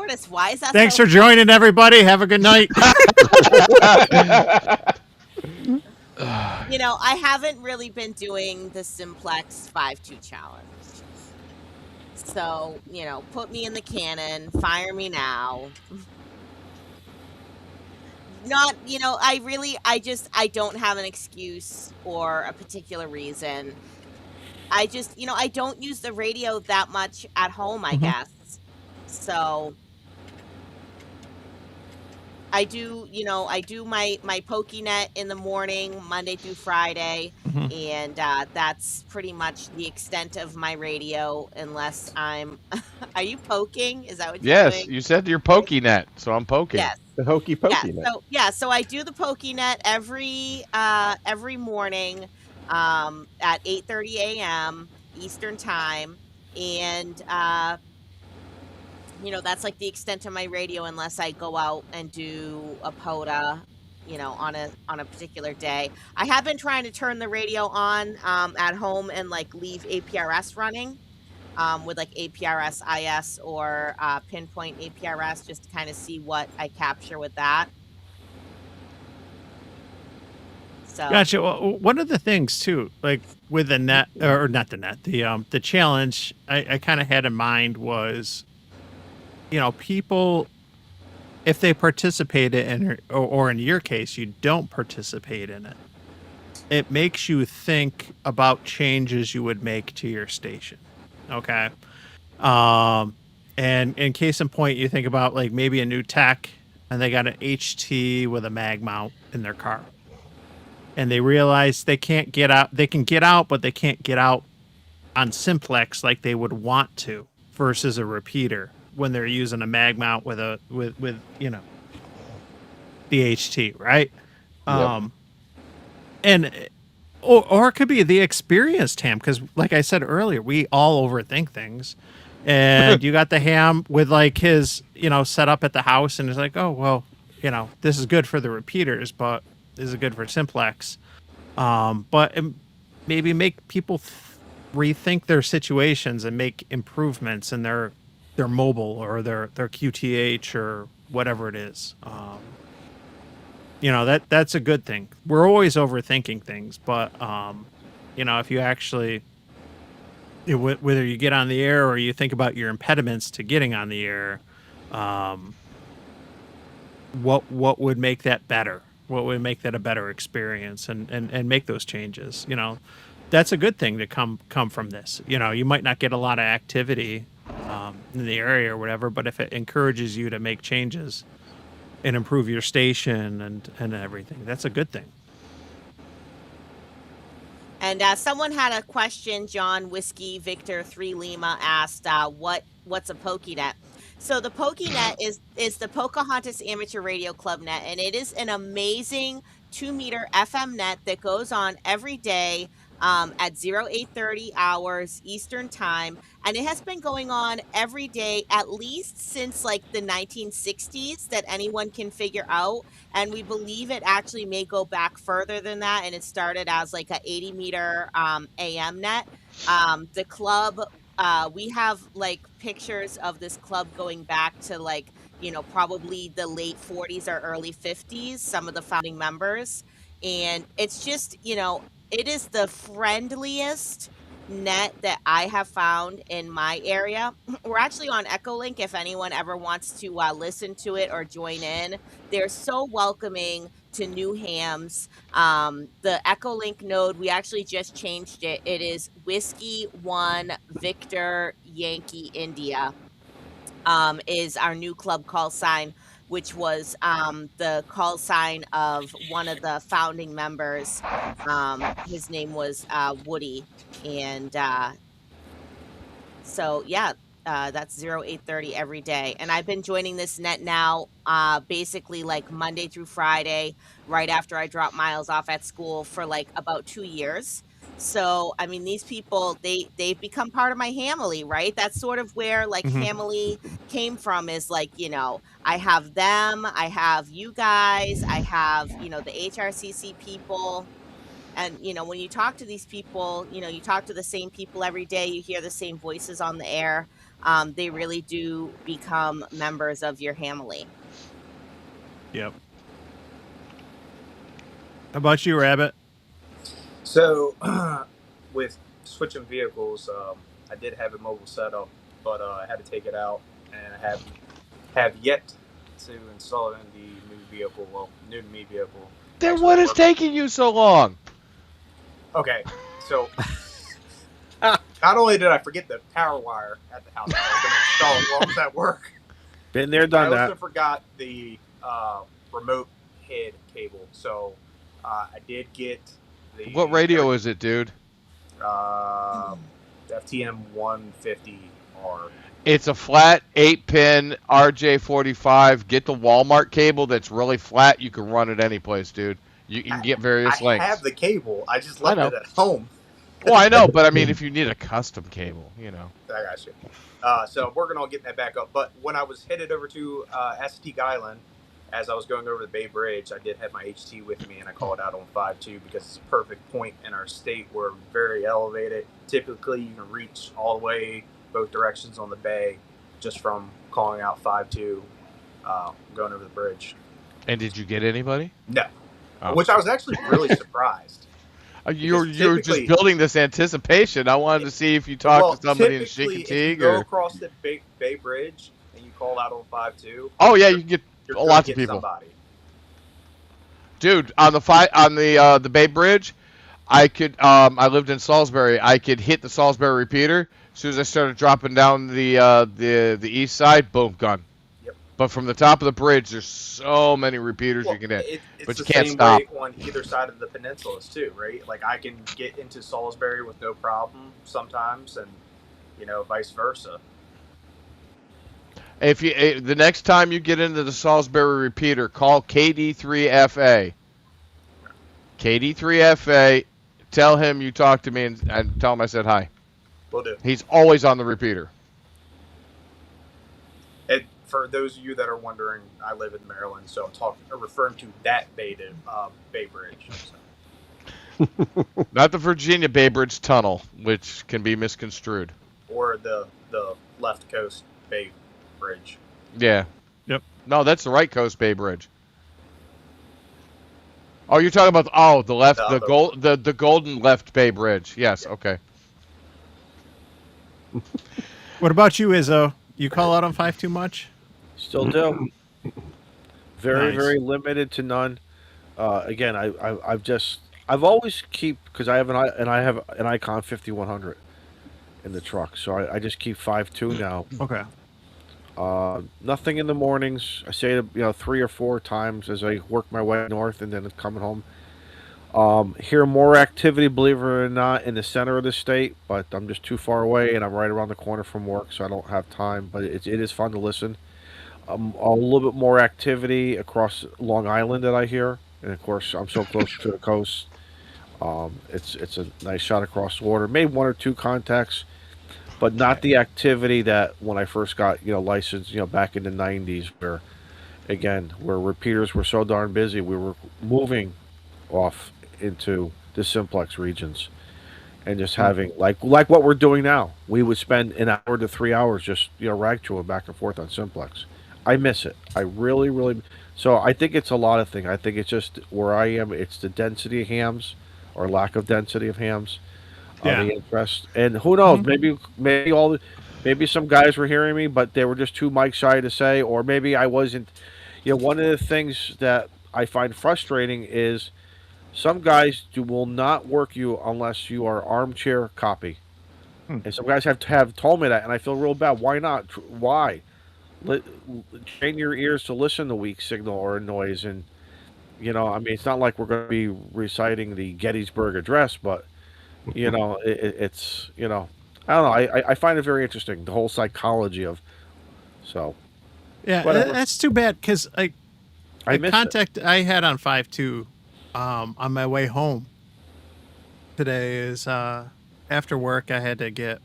S3: Curtis, why is that
S2: Thanks
S3: so
S2: for joining, everybody. Have a good night.
S3: You know, I haven't really been doing the Simplex 5-2 challenge. So, you know, put me in the cannon, fire me now. Not, you know, I don't have an excuse or a particular reason. I just, you know, I don't use the radio that much at home, I guess. So I do, you know, I do my PokeNet in the morning, Monday through Friday, and that's pretty much the extent of my radio. Unless I'm, are you poking? Is that what you're
S6: Yes,
S3: doing?
S6: you said you're PokeNet, so I'm poking.
S3: Yes.
S4: The hokey
S3: Yeah.
S4: pokey net.
S3: So I do the PokeNet every morning, at 8:30 a.m. Eastern time, and you know, that's like the extent of my radio unless I go out and do a POTA, you know, on a particular day. I have been trying to turn the radio on at home and like leave APRS running with like APRS IS or pinpoint APRS just to kind of see what I capture with that. So
S2: Gotcha. Well, one of the things too, like with the net or not the net, the challenge I kind of had in mind was, you know, people if they participate in it, or in your case, you don't participate in it, it makes you think about changes you would make to your station. Okay. And in case in point, you think about like maybe a new tech and they got an HT with a mag mount in their car. And they realize they can't get out. They can get out, but they can't get out on simplex like they would want to versus a repeater when they're using a mag mount with you know, the HT, right?
S4: Yep.
S2: And or it could be the experienced ham, because like I said earlier, we all overthink things. And you got the ham with like his, you know, set up at the house, and it's like, oh well, you know, this is good for the repeaters, but this is good for simplex. But maybe make people rethink their situations and make improvements in their mobile or their QTH or whatever it is. You know, that's a good thing. We're always overthinking things, but you know, if you actually, whether you get on the air or you think about your impediments to getting on the air, what would make that better? What would make that a better experience, and make those changes? You know, that's a good thing to come from this. You know, you might not get a lot of activity in the area or whatever, but if it encourages you to make changes and improve your station and everything, that's a good thing.
S3: and someone had a question. John Whiskey Victor 3 Lima asked, what's a PokeNet? So the PokeNet is the Pocahontas Amateur Radio Club net, and it is an amazing 2-meter FM net that goes on every day at 0830 hours Eastern time, and it has been going on every day at least since like the 1960s that anyone can figure out. And we believe it actually may go back further than that, and it started as like a 80-meter AM net. The club, we have like pictures of this club going back to like, you know, probably the late 40s or early 50s, some of the founding members. And it's just, you know, it is the friendliest net that I have found in my area. We're actually on Echolink if anyone ever wants to listen to it or join in. They're so welcoming to new hams. The Echolink node, we actually just changed it. It is Whiskey 1 Victor Yankee India. Is our new club call sign, which was the call sign of one of the founding members. His name was Woody, and so yeah, that's 0830 every day. And I've been joining this net now, basically like Monday through Friday, right after I drop Miles off at school for like about 2 years. So I mean, these people they've become part of my family, right? That's sort of where like family came from. Is like, you know, I have them, I have you guys, I have, you know, the HRCC people. And when you talk to these people, you talk to the same people every day, you hear the same voices on the air. They really do become members of your family.
S2: Yep. How about you, Rabbit?
S7: So, with switching vehicles, I did have a mobile setup, but I had to take it out, and I have yet to install it in the new vehicle. Well, new to me vehicle.
S6: Then
S7: Actually,
S6: what is
S7: work.
S6: taking you so long?
S7: Okay, so not only did I forget the power wire at the house, I was going to install it while I was at work.
S5: Been there,
S7: I
S5: done
S7: also
S5: that.
S7: forgot the remote head cable. So I did get the.
S6: What radio is it, dude?
S7: FTM 150R.
S6: It's a flat 8-pin RJ45. Get the Walmart cable that's really flat. You can run it any place, dude. You can get various
S7: I
S6: lengths.
S7: have the cable. I just
S6: I
S7: left
S6: know.
S7: it at home.
S6: Well, I know, but I mean, if you need a custom cable,
S7: I got you. So I'm working on getting that back up. But when I was headed over to Assateague Island, as I was going over the Bay Bridge, I did have my HT with me, and I called out on 5.2 because it's a perfect point in our state. We're very elevated. Typically, you can reach all the way both directions on the bay just from calling out 5.2, going over the bridge.
S6: And did you get anybody?
S7: No.
S6: Oh.
S7: Which I was actually really surprised.
S6: You're
S7: typically-
S6: just building this anticipation. I wanted to see if you talked to somebody in
S7: typically, if you
S6: Chicoteague
S7: go
S6: or.
S7: across the Bay Bridge and you call out on 5.2,
S6: Oh yeah, you can get
S7: you're
S6: lots
S7: gonna
S6: of
S7: get
S6: people.
S7: somebody.
S6: Dude, on the Bay Bridge, I could I lived in Salisbury. I could hit the Salisbury repeater. As soon as I started dropping down the east side, boom, gone.
S7: Yep.
S6: But from the top of the bridge, there's so many repeaters
S7: Well,
S6: you can hit.
S7: it's
S6: but
S7: the
S6: you can't
S7: same
S6: stop.
S7: way on either side of the peninsulas too, right? Like I can get into Salisbury with no problem sometimes, and vice versa.
S6: If you the next time you get into the Salisbury repeater, call KD3FA. KD3FA, tell him you talked to me and tell him I said hi.
S7: Will do.
S6: He's always on the repeater.
S7: And for those of you that are wondering, I live in Maryland, so I'm referring to that Bay Bridge. So.
S6: Not the Virginia Bay Bridge Tunnel, which can be misconstrued.
S7: Or the left coast Bay Bridge.
S6: Yeah.
S2: Yep.
S6: No, that's the right coast Bay Bridge. Oh, you're talking about the left, the golden left Bay Bridge. Yes.
S7: Yeah.
S6: Okay.
S2: What about you, Izzo? You call out on 5.2 much?
S5: Still do. Very,
S2: Nice.
S5: very limited to none. Again, I've always because I have an Icon 5100 in the truck, so I just keep 5.2 now.
S2: Okay.
S5: Nothing in the mornings. I say it 3 or 4 times as I work my way north and then coming home. Hear more activity, believe it or not, in the center of the state, but I'm just too far away and I'm right around the corner from work, so I don't have time. But it is fun to listen. A little bit more activity across Long Island that I hear, and of course I'm so close to the coast. It's a nice shot across the water. Made 1 or 2 contacts, but not the activity that when I first got licensed back in the 90s, where repeaters were so darn busy, we were moving off into the simplex regions and just having like what we're doing now. We would spend an hour to 3 hours just rag chewing back and forth on simplex. I miss it. I really, really. So I think it's a lot of things. I think it's just where I am. It's the density of hams or lack of density of hams.
S2: Yeah.
S5: The interest, and who knows? Maybe some guys were hearing me, but they were just too mic shy to say, or maybe I wasn't. One of the things that I find frustrating is some guys will not work you unless you are armchair copy, and some guys have told me that, and I feel real bad. Why not? Why? Train your ears to listen to weak signal or noise, and it's not like we're going to be reciting the Gettysburg Address, but it's I don't know. I find it very interesting, the whole psychology of
S2: Yeah,
S5: whatever.
S2: that's too bad because
S5: I
S2: the
S5: missed
S2: contact I had on 5.2 on my way home today is after work I had to get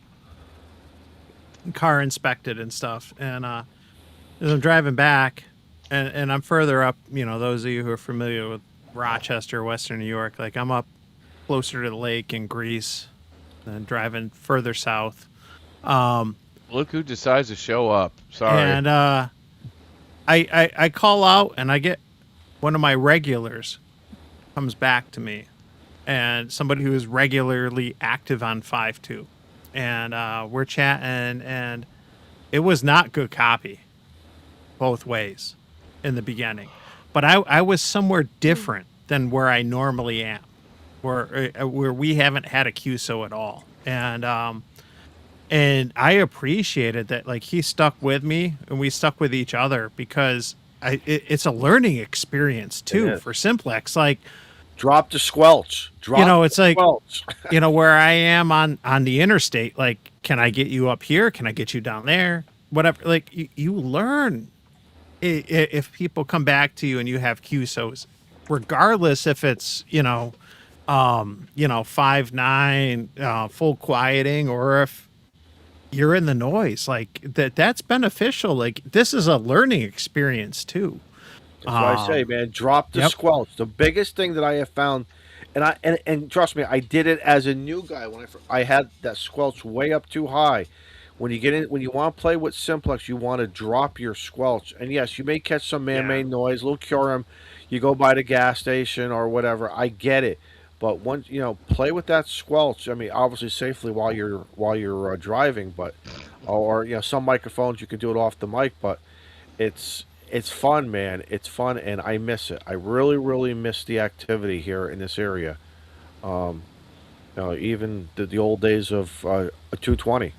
S2: car inspected and stuff, and as I'm driving back and I'm further up, those of you who are familiar with Rochester, Western New York, like I'm up closer to the lake in Greece, and driving further south.
S6: Look who decides to show up. Sorry.
S2: And I call out, and I get one of my regulars comes back to me, and somebody who is regularly active on 5.2, and we're chatting, and it was not good copy both ways in the beginning, but I was somewhere different than where I normally am, where we haven't had a QSO at all, and I appreciated that, like, he stuck with me and we stuck with each other, because it's a learning experience too
S5: is.
S2: for Simplex. Like,
S5: Drop the squelch.
S2: it's like,
S5: squelch.
S2: where I am on the interstate, like, can I get you up here? Can I get you down there? Whatever. Like, you learn if people come back to you and you have QSOs, regardless if it's, 5.9 full quieting, or if you're in the noise, like that's beneficial. Like, this is a learning experience too.
S5: That's why I say, man, drop the
S2: Yep.
S5: squelch. The biggest thing that I have found, and trust me, I did it as a new guy when I had that squelch way up too high. When you get in, when you want to play with Simplex, you want to drop your squelch. And yes, you may catch some man-made noise, a little curum. You go by the gas station or whatever. I get it, but once play with that squelch. I mean, obviously safely while you're driving, but or some microphones you can do it off the mic, but it's fun, man. It's fun, and I miss it. I really, really miss the activity here in this area. Even the old days of a 220.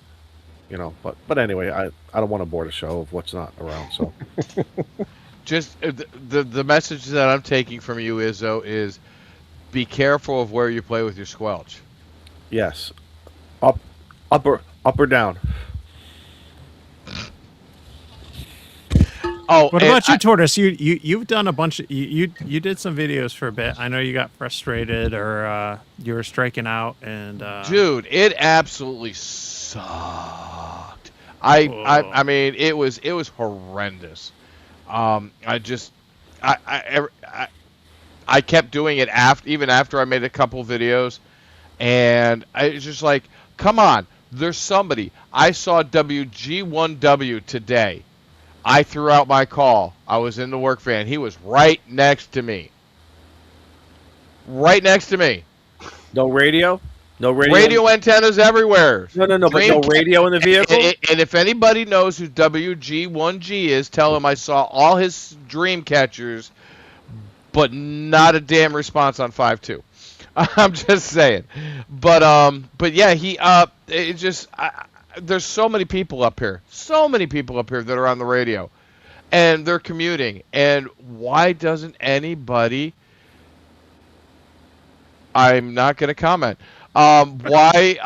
S5: But anyway, I don't want to bore the show of what's not around. So
S6: Just the message that I'm taking from you is be careful of where you play with your squelch.
S5: yes, up or down.
S6: Oh,
S2: What
S6: and
S2: about you, Tortoise? You've done a bunch of, you did some videos for a bit. I know you got frustrated, or you were striking out, and
S6: dude, it absolutely sucked. I mean, it was horrendous. I kept doing it even after I made a couple videos, and I was just like, come on, there's somebody. I saw WG1W today. I threw out my call. I was in the work van. He was right next to me. Right next to me.
S5: No radio. No radio.
S6: Radio antennas everywhere.
S5: No. But no radio in the vehicle.
S6: And if anybody knows who WG1G is, tell him I saw all his dream catchers, but not a damn response on 5.2. I'm just saying. But yeah, it just. There's so many people up here that are on the radio, and they're commuting. And why doesn't anybody? I'm not going to comment. Why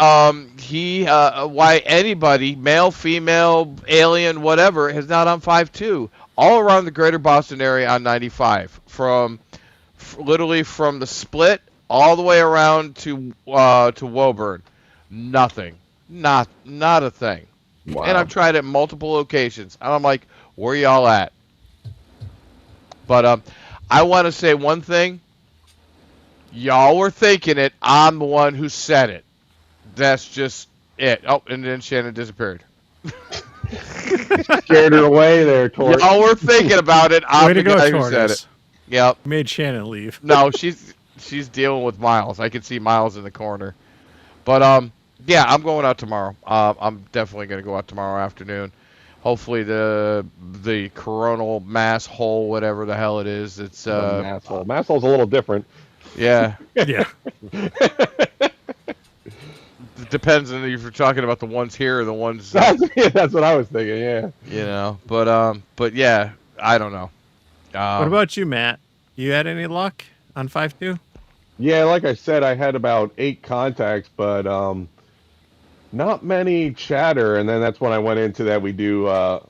S6: anybody, male, female, alien, whatever, is not on 5.2 all around the greater Boston area on 95, literally from the split all the way around to Woburn. Nothing. Not a thing.
S4: Wow.
S6: And I've tried it multiple locations. And I'm like, where y'all at? But I want to say one thing. Y'all were thinking it. I'm the one who said it. That's just it. Oh, and then Shannon disappeared.
S4: Scared her away there, Tori.
S6: Y'all were thinking about it. I'm
S2: way to
S6: the
S2: go,
S6: guy who said
S2: Tortoise.
S6: it. Yep.
S2: You made Shannon leave.
S6: No, she's dealing with Miles. I can see Miles in the corner. But yeah, I'm going out tomorrow. I'm definitely going to go out tomorrow afternoon. Hopefully the coronal mass hole, whatever the hell it is, it's
S4: Mass hole. Mass hole's a little different.
S6: yeah.
S2: Yeah.
S6: It depends on if you're talking about the ones here or the ones
S4: That's what I was thinking. Yeah.
S6: But yeah, I don't know.
S2: What about you, Matt? You had any luck on 5.2?
S4: Yeah, like I said, I had about 8 contacts, but not many chatter. And then that's when I went into that. We do not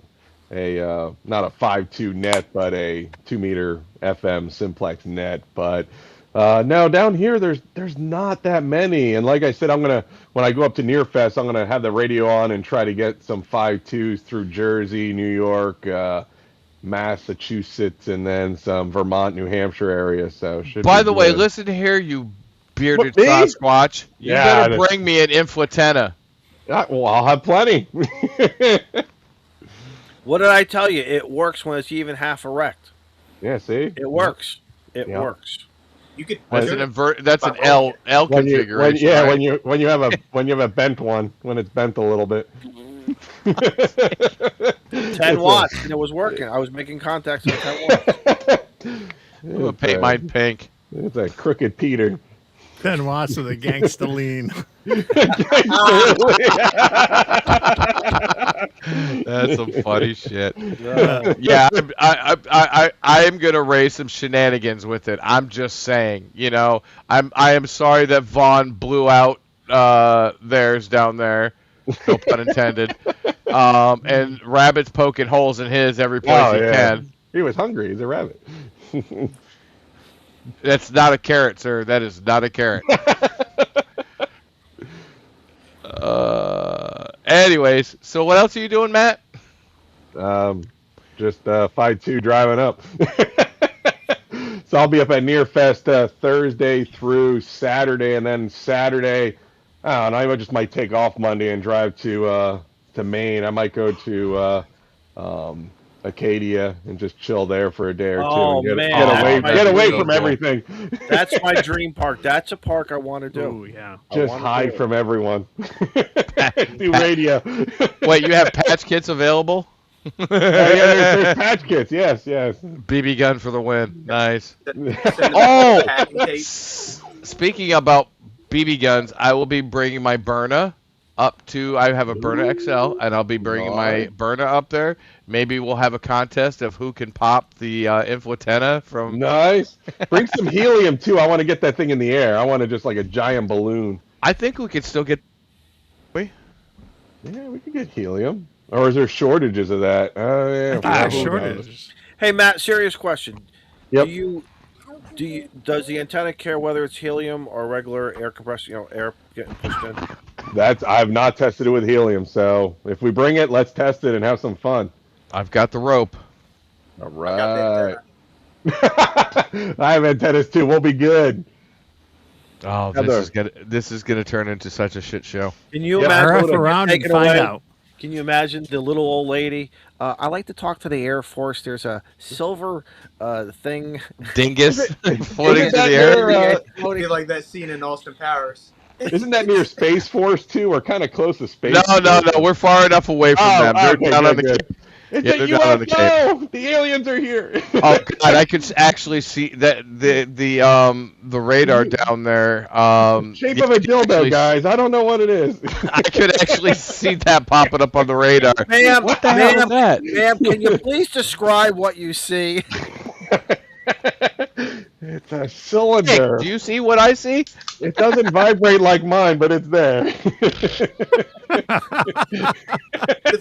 S4: a 5.2 net, but a 2-meter FM simplex net. But no, down here there's not that many. And like I said, when I go up to Nearfest, I'm gonna have the radio on and try to get some 5.2s through Jersey, New York, Massachusetts, and then some Vermont, New Hampshire area. So should.
S6: By
S4: be
S6: the way,
S4: good.
S6: listen here, you bearded
S4: Me?
S6: Sasquatch. You
S4: Yeah,
S6: better bring me an inflatenna.
S4: Well, I'll have plenty.
S5: What did I tell you? It works when it's even half erect.
S4: Yeah, see?
S5: It works. It
S4: Yeah.
S5: works.
S7: You could
S6: That's
S7: do
S6: an
S7: it
S6: invert. That's
S7: by
S6: an L
S4: When you,
S6: configuration.
S4: yeah,
S6: right?
S4: when you have a bent one, when it's bent a little bit.
S5: 10 watts, and it was working. I was making contacts at 10 watts.
S6: I'm gonna paint mine pink.
S4: It's a crooked Peter.
S2: 10 watts of the gangsta lean.
S6: That's some funny shit. Yeah, I am gonna raise some shenanigans with it. I'm just saying, I am sorry that Vaughn blew out theirs down there. No pun intended. And Rabbit's poking holes in his every place he can.
S4: He was hungry. He's a rabbit.
S6: That's not a carrot, sir. That is not a carrot. Anyways, so what else are you doing, Matt?
S4: Just 5-2 driving up. So I'll be up at Nearfest Thursday through Saturday, and then Saturday, I don't know, I just might take off Monday and drive to Maine. I might go to Acadia and just chill there for a day or two
S5: Oh,
S4: and
S5: man.
S4: get away from
S6: Cool.
S4: everything.
S5: That's my dream park. That's a park I want to do.
S2: Oh, yeah.
S4: Just hide from everyone. Do radio.
S6: Wait, you have patch kits available?
S4: Yeah, there's patch kits. Yes.
S6: BB gun for the win. Nice.
S7: Oh,
S6: Speaking about BB guns, I will be bringing my Byrna up to. I have a Byrna XL, and I'll be bringing my Byrna up there. Maybe we'll have a contest of who can pop the inflatenna from.
S4: Nice. Bring some helium too. I want to get that thing in the air. I want to just like a giant balloon.
S6: I think we could still get.
S4: Yeah, we could get helium. Or is there shortages of that? Oh yeah,
S2: Shortages.
S5: Hey, Matt, serious question.
S4: Yep.
S5: Does the antenna care whether it's helium or regular air compressor, air getting pushed in?
S4: I've not tested it with helium, so if we bring it, let's test it and have some fun.
S6: I've got the rope.
S4: All right. I have antennas too. We'll be good.
S6: Oh, this is gonna turn into such a shit show.
S5: Can you
S2: RF
S5: imagine
S2: around and
S5: taken
S2: find
S5: away?
S2: out.
S5: Can you imagine the little old lady? I like to talk to the Air Force. There's a silver thing.
S6: Dingus floating through the air.
S7: It'd be like that scene in Austin Powers.
S4: Isn't that near Space Force too? We're kind of close to Space Force.
S6: No. We're far enough away from them. They're down on the Cape.
S4: It's
S6: Yeah,
S4: a
S6: they're down on the Cape.
S4: UFO! The aliens are here!
S6: Oh God, I could actually see that the radar down there.
S4: Shape of a dildo, guys. I don't know what it is.
S6: I could actually see that popping up on the radar.
S5: Ma'am,
S6: What the hell is that?
S5: Ma'am, can you please describe what you see?
S4: It's a cylinder.
S6: Hey, do you see what I see?
S4: It doesn't vibrate like mine, but it's there.
S7: The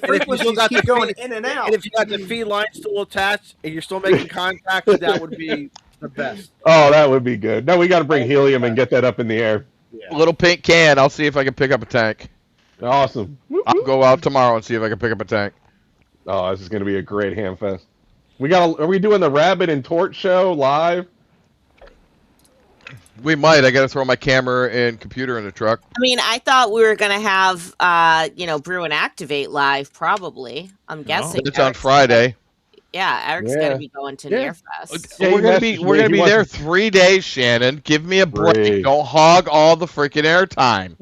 S7: frequencies keep going in and out.
S5: And if you got the feed line still attached and you're still making contact, that would be the best.
S4: Oh, that would be good. No, we got to bring helium and get that up in the air.
S6: Little pink can. I'll see if I can pick up a tank.
S4: Awesome.
S6: I'll go out tomorrow and see if I can pick up a tank.
S4: Oh, this is going to be a great hamfest. Are we doing the Rabbit and Torch show live?
S6: We might. I got to throw my camera and computer in the truck.
S3: I mean, I thought we were gonna have Brew and Activate live. Probably, I'm guessing.
S6: It's on Friday.
S3: Yeah, Eric's
S4: Yeah.
S3: gonna be going to
S4: Yeah.
S3: Nearfest.
S4: Yeah,
S6: we're gonna
S4: he
S6: be
S4: wants
S6: there
S4: to-
S6: 3 days, Shannon. Give me a break.
S4: Great.
S6: Don't hog all the freaking airtime.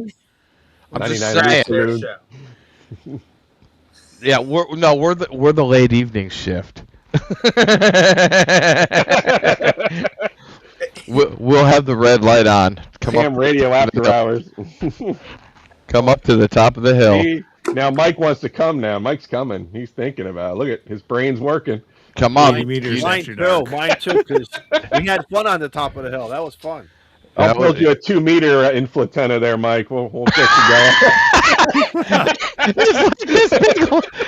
S6: I'm just
S4: 99
S6: saying.
S7: Their
S4: Dude.
S7: show.
S6: Yeah, we're the late evening shift. We'll have the red light on.
S4: Ham radio after hours.
S6: Come up to the top of the hill.
S4: Now Mike wants to come now. Mike's coming. He's thinking about it. Look at his brain's working.
S6: Come on.
S2: 80 meters
S5: Mine
S2: after
S5: too,
S2: dark.
S5: mine too, because we had fun on the top of the hill. That was fun.
S4: I'll
S6: That
S4: build
S6: was-
S4: you a 2-meter inflatenna there, Mike. We'll get you going.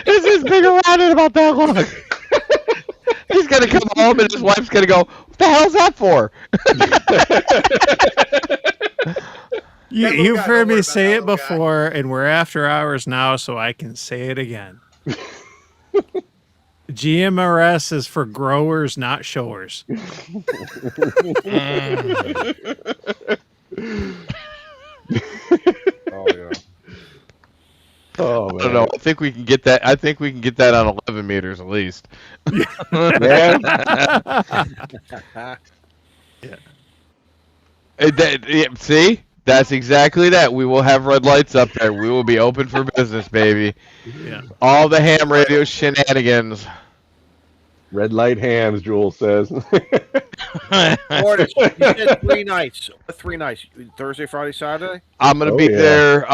S6: This is big around in about that long. He's gonna come home and his wife's gonna go, "What the hell's that for?"
S2: You,
S7: That little
S2: you've
S7: guy,
S2: heard
S7: don't worry
S2: me
S7: about
S2: say
S7: that
S2: it
S7: little guy.
S2: before, and we're after hours now, so I can say it again. GMRS is for growers, not showers.
S4: Oh
S6: I don't know.
S4: man.
S6: I think we can get that. I think we can get that on 11 meters at least.
S4: Yeah.
S6: See, that's exactly that. We will have red lights up there. We will be open for business, baby.
S2: Yeah.
S6: All the ham radio shenanigans.
S4: Red light hams, Jules says.
S5: Mortis, you said 3 nights. What 3 nights? Thursday, Friday, Saturday?
S6: I'm gonna
S4: Oh,
S6: be
S4: yeah.
S6: there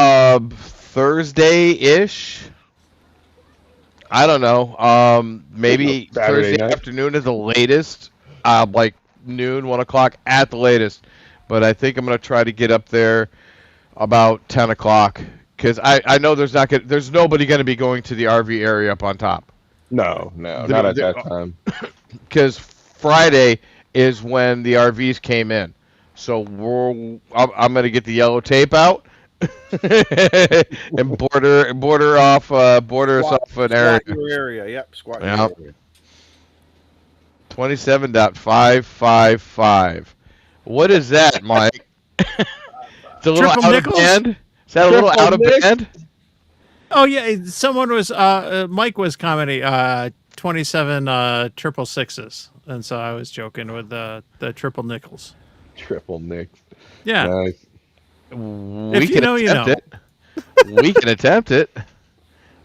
S6: Thursday-ish. I don't know. Maybe
S4: Saturday
S6: Thursday
S4: night.
S6: afternoon at the latest. Like noon, 1 o'clock at the latest. But I think I'm gonna try to get up there about 10 o'clock because I know there's nobody gonna be going to the RV area up on top.
S4: No, not at that time.
S6: Because Friday is when the RVs came in, so I'm gonna get the yellow tape out and border us off an area.
S5: Squat your area. Yep, squat your
S6: Yep.
S5: area.
S6: 27.555. What is that, Mike? It's a little
S2: Triple
S6: out
S2: nickels?
S6: of band. Is that a little
S4: Triple
S6: out of
S4: nick?
S6: band?
S2: Oh yeah, someone was Mike was commenting 27 triple sixes, and so I was joking with the triple nickels.
S4: Triple nick.
S2: Yeah,
S4: Nice.
S6: We
S2: If you
S6: can
S2: know, you
S6: attempt
S2: know.
S6: it. We can attempt it.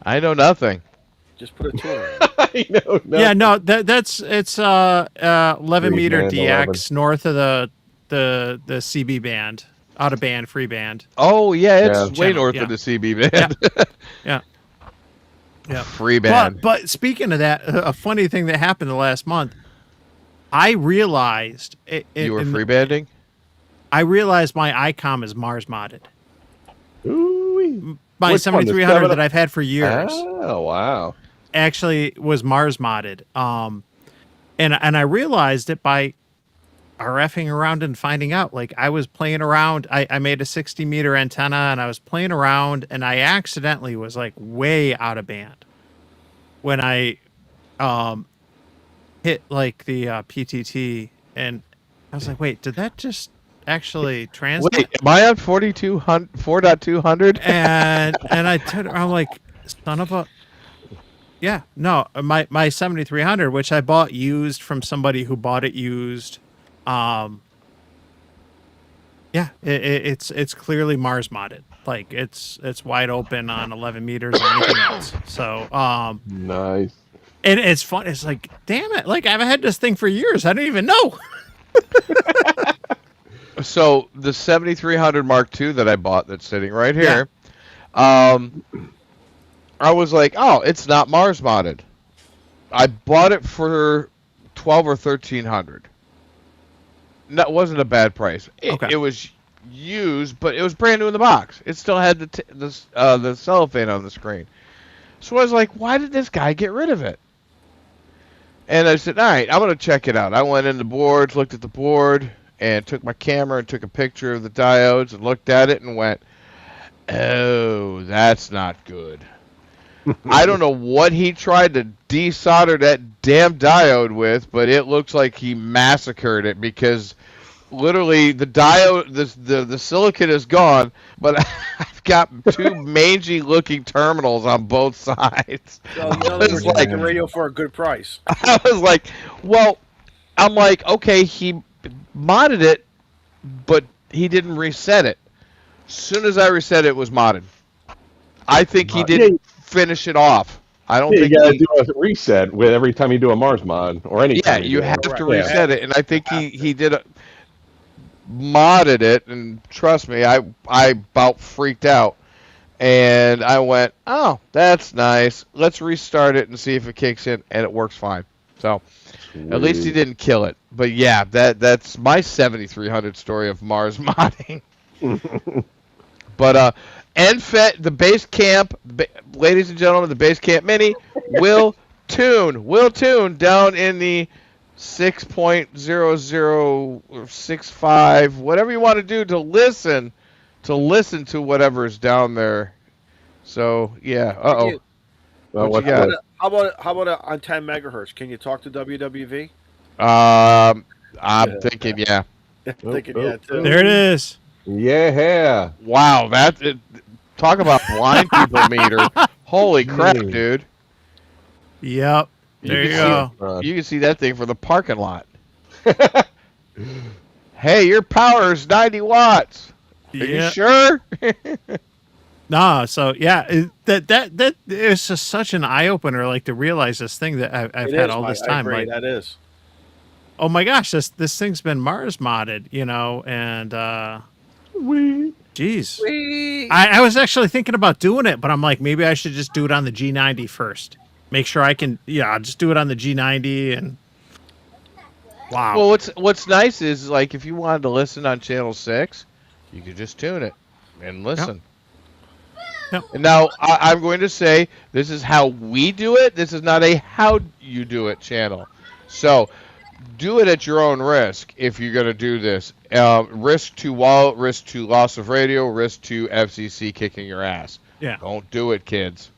S6: I know nothing.
S5: Just put a tuner in.
S4: I know.
S2: yeah, no, it's 11
S4: Free
S2: meter
S4: band,
S2: DX north of the CB band, out of band, free band.
S6: Oh yeah, it's
S4: Yeah.
S6: way
S2: Channel,
S6: north
S2: yeah.
S6: of the CB band.
S2: Yeah. Yeah.
S6: Free band.
S2: But speaking of that, a funny thing that happened the last month, I realized
S6: You were free banding?
S2: I realized my ICOM is Mars modded.
S4: Ooh-wee.
S2: My
S4: Which one, the
S2: 7300
S4: 7?
S2: that I've had for years
S4: Oh wow.
S2: actually was Mars modded. And I realized it by RFing around and finding out. Like I was playing around. I made a 60 meter antenna and I was playing around and I accidentally was like way out of band when I hit like the PTT, and I was like, wait, did that just actually transmit?
S6: Wait, am I on 4.200?
S2: And I turned around, I'm like, son of a, yeah, no, my 7300, which I bought used from somebody who bought it used. Yeah, it's clearly Mars modded. Like it's wide open on 11 meters or anything else. So
S4: Nice.
S2: and it's fun. It's like, damn it! Like I've had this thing for years. I didn't even know.
S6: So the 7300 Mark II that I bought that's sitting right here, I was like, oh, it's not Mars modded. I bought it for 12 or 1300. That wasn't a bad price. It was used, but it was brand new in the box. It still had the cellophane on the screen. So I was like, why did this guy get rid of it? And I said, all right, I'm going to check it out. I went in the boards, looked at the board, and took my camera and took a picture of the diodes and looked at it and went, oh, that's not good. I don't know what he tried to desolder that damn diode with, but it looks like he massacred it because literally the diode, the silicon is gone, but I've got two mangy looking terminals on both sides.
S5: So, you know, we're
S6: like-
S5: taking radio for a good price.
S6: I was like, well, I'm like, okay, he modded it, but he didn't reset it. As soon as I reset it, it was modded. I think he didn't finish it off. I don't
S4: Yeah,
S6: think
S4: you gotta
S6: he,
S4: do a reset with every time you do a Mars mod or any.
S6: yeah,
S4: time
S6: you
S4: do
S6: have
S4: it.
S6: to
S5: Right.
S6: reset it, and I think he did modded it, and trust me, I about freaked out, and I went, oh, that's nice. Let's restart it and see if it kicks in, and it works fine. So at least he didn't kill it. But yeah, that's my 7300 story of Mars modding. But NFET, the base camp, ladies and gentlemen, the base camp mini will tune down in the 6.0065, whatever you want to do to listen to whatever is down there. So yeah,
S4: Well,
S6: What you
S4: what's
S6: got?
S4: the-
S5: How about on 10 megahertz? Can you talk to WWV?
S6: I'm thinking, yeah.
S5: Thinking, yeah, too.
S2: There it is.
S4: Yeah.
S6: Wow, Talk about blind people meter. Holy crap,
S4: Mm.
S6: dude.
S2: Yep. There you
S6: can
S2: go.
S6: see, you can see that thing from the parking lot. Hey, your power is 90 watts. Are you
S2: Yeah.
S6: sure?
S2: No, so yeah, that is just such an eye opener, like to realize this thing that I've
S5: It
S2: had
S5: is,
S2: all this
S5: I
S2: time.
S5: agree,
S2: Like,
S5: that is.
S2: oh my gosh, this thing's been Mars modded, and geez, I was actually thinking about doing it, but I'm like, maybe I should just do it on the G90 first. Make sure I can, I'll just do it on the G90 and wow.
S6: Well, what's nice is like if you wanted to listen on channel 6, you could just tune it and listen.
S2: Yep.
S6: And now I'm going to say this is how we do it. This is not a how you do it channel. So do it at your own risk if you're going to do this. Risk to wallet, risk to loss of radio, risk to FCC kicking your ass.
S2: Yeah.
S6: Don't do it, kids.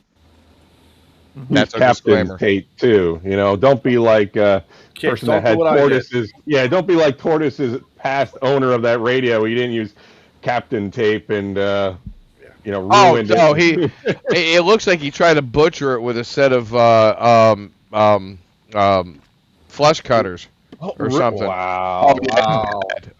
S4: That's
S6: That's our
S4: Captain's
S6: disclaimer.
S4: Tate too. You know, don't be like person that
S5: don't do
S4: had
S5: what I did.
S4: Tortoise's. Yeah, don't be like Tortoise's past owner of that radio. He didn't use Captain Tape and ruined it.
S6: Oh, no, it looks like he tried to butcher it with a set of flush cutters or something.
S4: Wow.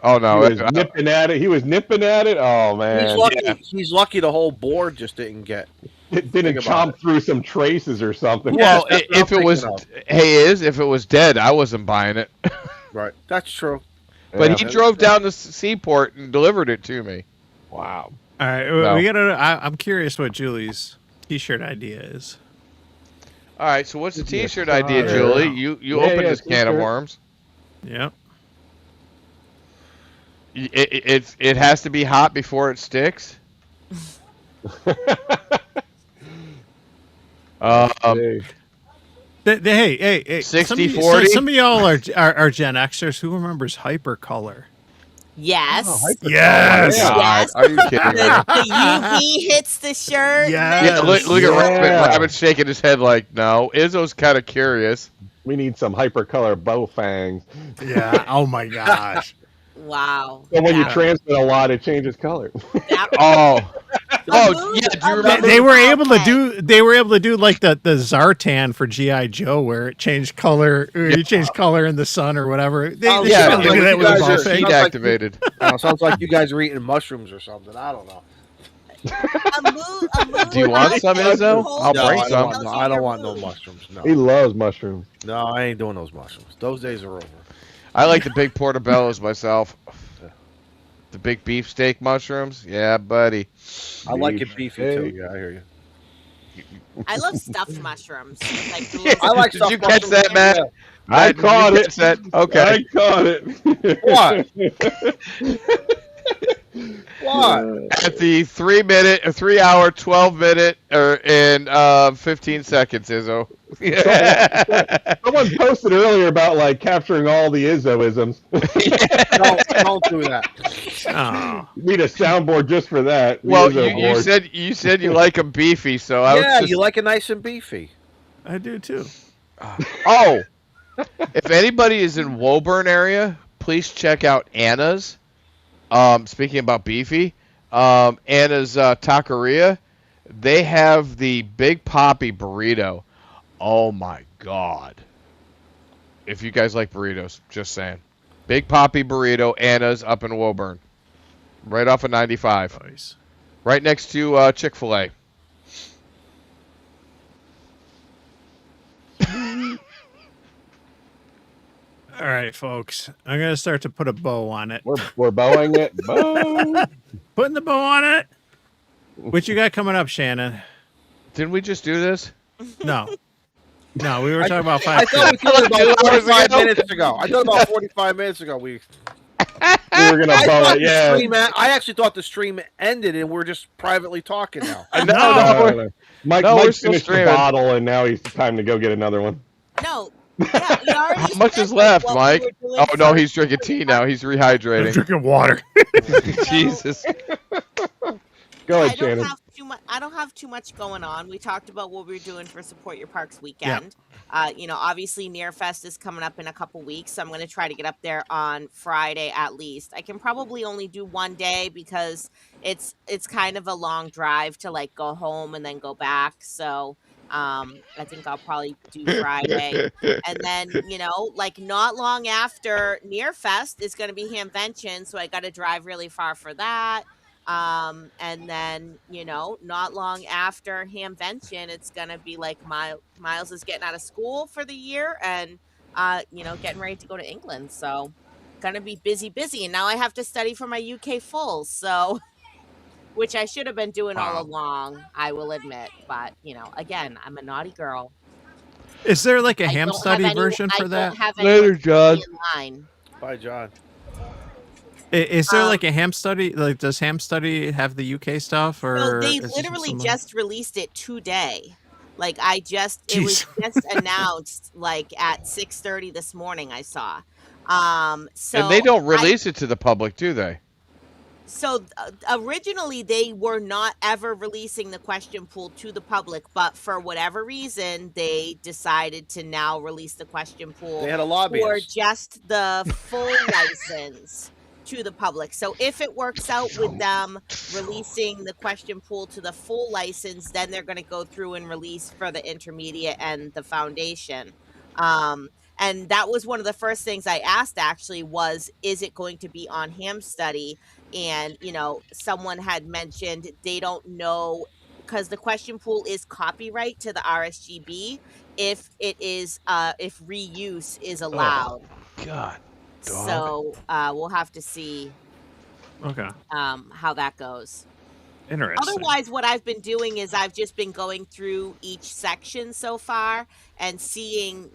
S6: Oh no,
S4: He was nipping at it. He was nipping at it. Oh man.
S5: He's lucky. He's lucky the whole board just didn't get.
S4: It didn't
S5: Think about
S4: chomp through some traces or something.
S6: Well,
S5: that's what
S6: if
S5: I'm
S6: it was,
S5: thinking
S6: if it was dead, I wasn't buying it.
S5: Right, that's true.
S6: But
S4: Yeah.
S6: he drove down the seaport and delivered it to me.
S4: Wow.
S2: All right,
S6: No.
S2: we gotta. I'm curious what Julie's T-shirt idea is.
S6: All right, so what's the T-shirt
S4: Yes,
S6: idea,
S4: sir.
S6: Julie? You
S4: Yeah,
S6: opened
S4: yeah,
S6: this can of
S4: T-shirt.
S6: worms.
S2: Yep.
S6: It has to be hot before it sticks.
S4: Hey.
S2: Hey,
S6: 60-40?
S2: Some of y'all are Gen Xers. Who remembers Hypercolor?
S3: Yes.
S2: Yes.
S4: Yeah.
S3: Yes.
S6: Are you kidding me?
S3: The UV hits the shirt.
S2: Yes.
S6: Yeah, look at Rabbit.
S4: Yeah.
S6: Rabbit's shaking his head like, no. Izzo's kind of curious.
S4: We need some hypercolor bow fangs.
S2: Yeah. Oh my gosh.
S3: Wow.
S4: So when you
S3: That-
S4: transmit a lot, it changes color.
S3: that-
S6: Oh,
S3: a
S6: oh
S3: move-
S6: yeah. Do you
S3: a
S6: remember?
S2: They were able to
S3: Okay.
S2: do. They were able to do like the Zartan for GI Joe, where it changed color. You changed color in the sun or whatever. They
S5: Oh,
S2: should
S6: yeah,
S2: be able to do
S5: you
S2: that with a
S5: guys
S2: ball
S5: are-
S2: fang.
S6: heat
S5: like-
S6: activated.
S5: Sounds like you guys are eating mushrooms or something. I don't know.
S3: a move
S6: Do you want some, Izzo? I'll
S5: No,
S6: bring
S5: I
S6: some.
S5: don't want, I don't want no mushrooms. No,
S4: He loves mushrooms.
S5: no, I ain't doing those mushrooms. Those days are over.
S6: I like the big portobellos myself. The big beefsteak mushrooms. Yeah, buddy.
S5: I like it
S4: Beef
S5: beefy too.
S4: steak.
S5: Yeah, I hear you.
S3: I love stuffed mushrooms. Like the little-
S5: I like
S6: Did
S5: stuffed
S6: you catch
S5: mushrooms,
S6: that, Matt?
S5: yeah.
S4: I
S6: Matt, did you
S4: caught
S6: catch
S4: it.
S6: that? Okay.
S4: I caught it.
S5: What?
S6: At the 3 hour, 12-minute, or in 15 seconds, Izzo.
S4: Someone posted earlier about like capturing all the Izzoisms.
S5: Don't do that.
S2: Oh.
S4: Need a soundboard just for that. The
S6: Well,
S4: Izzo
S6: you
S4: board.
S6: said you like them beefy, so I was
S5: Yeah,
S6: just,
S5: you like it nice and beefy.
S2: I do too.
S6: Oh, if anybody is in Woburn area, please check out Anna's. Speaking about beefy, Anna's Taqueria. They have the Big Poppy burrito. Oh my God! If you guys like burritos, just saying. Big Poppy burrito. Anna's up in Woburn, right off of 95,
S2: Nice.
S6: right next to Chick-fil-A.
S2: All right, folks. I'm gonna start to put a bow on it.
S4: We're bowing it. Bow.
S2: Putting the bow on it. What you got coming up, Shannon?
S6: Didn't we just do this?
S2: No. No, we were talking about
S5: I
S2: 5.
S5: thought we did it
S6: Two
S5: about
S6: hours
S5: 45
S6: ago.
S5: minutes ago. I thought about 45 minutes ago we
S4: We were gonna
S5: I
S4: bow
S5: thought
S4: it.
S5: the
S4: Yeah.
S5: stream I actually thought the stream ended and we're just privately talking now.
S4: No. Mike
S6: No, we're
S4: Mike
S6: still
S4: finished the
S6: streaming.
S4: bottle, and now he's time to go get another one.
S3: No. Yeah, we already
S6: How much
S3: said
S6: is left,
S3: what we
S6: Mike?
S3: were doing
S6: Oh no,
S3: first.
S6: he's drinking tea now. He's
S2: I'm
S6: rehydrating.
S2: drinking water.
S4: Go
S3: I
S4: ahead,
S3: don't
S4: Shannon.
S3: have to I don't have too much going on. We talked about what we're doing for Support Your Parks
S2: Yeah.
S3: weekend. Obviously Nearfest is coming up in a couple weeks, so I'm going to try to get up there on Friday at least. I can probably only do one day because it's kind of a long drive to like go home and then go back. So I think I'll probably do Friday. And then, like not long after Nearfest is going to be Hamvention, so I got to drive really far for that. And then, not long after Hamvention, it's going to be like Miles is getting out of school for the year and, getting ready to go to England. So, going to be busy. And now I have to study for my UK fulls. So, which I should have been doing all
S6: Wow.
S3: along, I will admit. But, again, I'm a naughty girl.
S2: Is there like a
S3: I
S2: ham
S3: don't have
S2: study
S3: any.
S2: version
S3: I
S2: for
S3: don't
S2: that?
S3: have
S4: Later,
S3: anyone to
S4: John.
S3: be in line.
S5: Bye, John.
S2: Is there
S3: Um,
S2: like a ham study? Like, does ham study have the UK stuff,
S3: No,
S2: or
S3: they
S2: is it
S3: literally
S2: someone?
S3: just released it today. Like it was
S2: Jeez.
S3: just announced like at 6:30 this morning. I saw.
S6: And
S3: So
S6: they don't release it to the public, do they?
S3: originally they were not ever releasing the question pool to the public, but for whatever reason they decided to now release the question pool
S5: They had a
S3: for
S5: lobbyist.
S3: just the full license to the public. So if it works out with them releasing the question pool to the full license, then they're going to go through and release for the intermediate and the foundation. And that was one of the first things I asked actually was, is it going to be on ham study? And, someone had mentioned they don't know because the question pool is copyright to the RSGB if it is if reuse is allowed.
S6: God. Dog.
S3: So we'll have to see
S2: Okay,
S3: how that goes.
S2: interesting.
S3: Otherwise, what I've been doing is I've just been going through each section so far and seeing,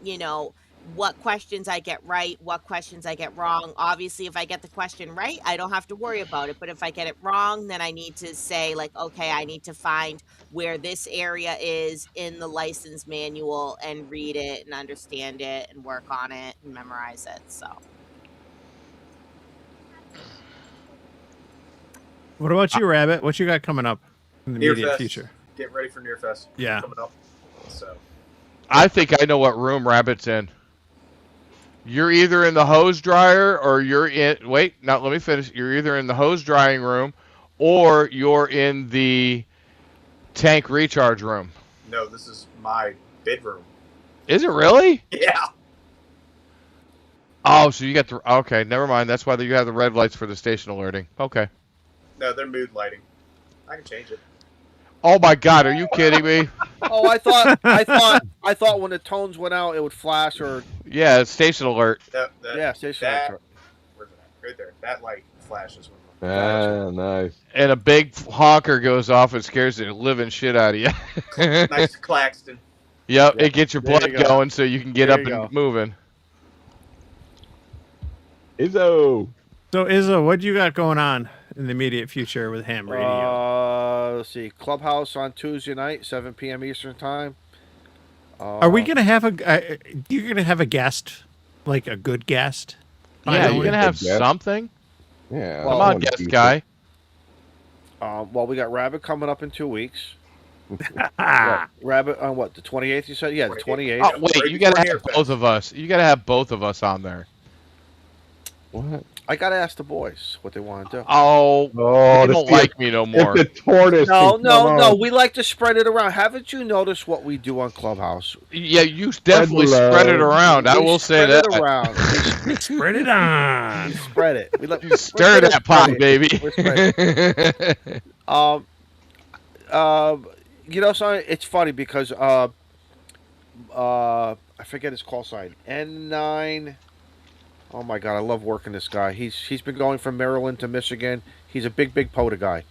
S3: what questions I get right, what questions I get wrong. Obviously, if I get the question right, I don't have to worry about it. But if I get it wrong, then I need to say, like, okay, I need to find where this area is in the license manual and read it and understand it and work on it and memorize it. So.
S2: What about you, Rabbit? What you got coming up in the immediate
S7: Nearfest.
S2: future?
S7: Getting ready for Nearfest.
S2: Yeah.
S7: Coming up. So
S6: I think I know what room Rabbit's in. You're either in the hose dryer or you're in. Wait, now let me finish. You're either in the hose drying room or you're in the tank recharge room.
S7: no, this is my bedroom.
S6: Is it really?
S7: Yeah.
S6: Oh, so you got the. Okay, never mind. That's why you have the red lights for the station alerting. Okay.
S7: No, they're mood lighting. I can change it.
S6: Oh my God, are you kidding me?
S5: Oh, I thought when the tones went out, it would flash or
S6: Yeah, it's station alert.
S5: yeah, station.
S7: That, where's it at? Right there. That light flashes when
S4: Ah, nice.
S6: And a big honker goes off and scares the living shit out of you.
S7: nice Claxton.
S6: Yep,
S5: Yeah,
S6: it gets your
S5: there
S6: blood
S5: you go.
S6: going so you can get
S5: There
S6: up
S5: you
S6: and
S5: go.
S6: moving.
S4: Izzo.
S2: So, Izzo, what you got going on in the immediate future with ham radio?
S5: Let's see. Clubhouse on Tuesday night, 7 p.m. Eastern time.
S2: Are we gonna have you're gonna have a guest, like a good guest?
S6: Yeah,
S2: Finally?
S6: you're gonna have
S4: Yes.
S6: something.
S4: Yeah.
S5: Well,
S6: Come
S4: I
S6: on,
S4: wanna
S6: guest
S4: see
S6: guy.
S5: Well, we got Rabbit coming up in 2 weeks.
S2: Ah,
S5: Rabbit on what? The 28th? You said? Yeah, the 28th.
S6: Oh wait,
S7: Right
S6: you gotta
S7: before
S6: have
S7: Nearfest.
S6: both of us. You gotta have both of us on there.
S4: What?
S5: I gotta ask the boys what they want to do.
S6: Oh,
S4: Oh,
S6: they
S4: to
S6: don't
S4: see
S6: like me no more.
S4: If the tortoise.
S5: No,
S4: can
S5: no,
S4: come
S5: no.
S4: on.
S5: We like to spread it around. Haven't you noticed what we do on Clubhouse?
S6: Yeah, you definitely
S4: love.
S6: spread it around. I
S5: We
S6: will say
S5: spread
S6: that.
S5: it around.
S2: spread it on.
S5: We spread it. We let
S6: Stir that pot,
S5: spread
S6: baby.
S5: We're spread son, it's funny because I forget his call sign. N9. Oh my God, I love working this guy. He's been going from Maryland to Michigan. He's a big POTA guy.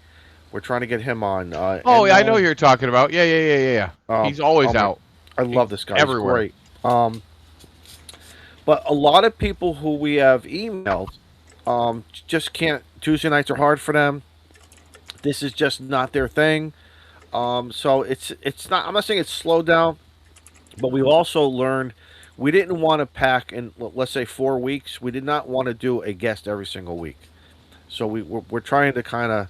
S5: We're trying to get him on.
S6: Oh, yeah, I know
S5: N9.
S6: who you're talking about. Yeah. He's always out.
S5: I love this guy.
S6: Everywhere.
S5: He's great. But a lot of people who we have emailed just can't. Tuesday nights are hard for them. This is just not their thing. So it's not. I'm not saying it's slowed down, but we also learned we didn't want to pack in, let's say, 4 weeks. We did not want to do a guest every single week. So we're trying to kind of,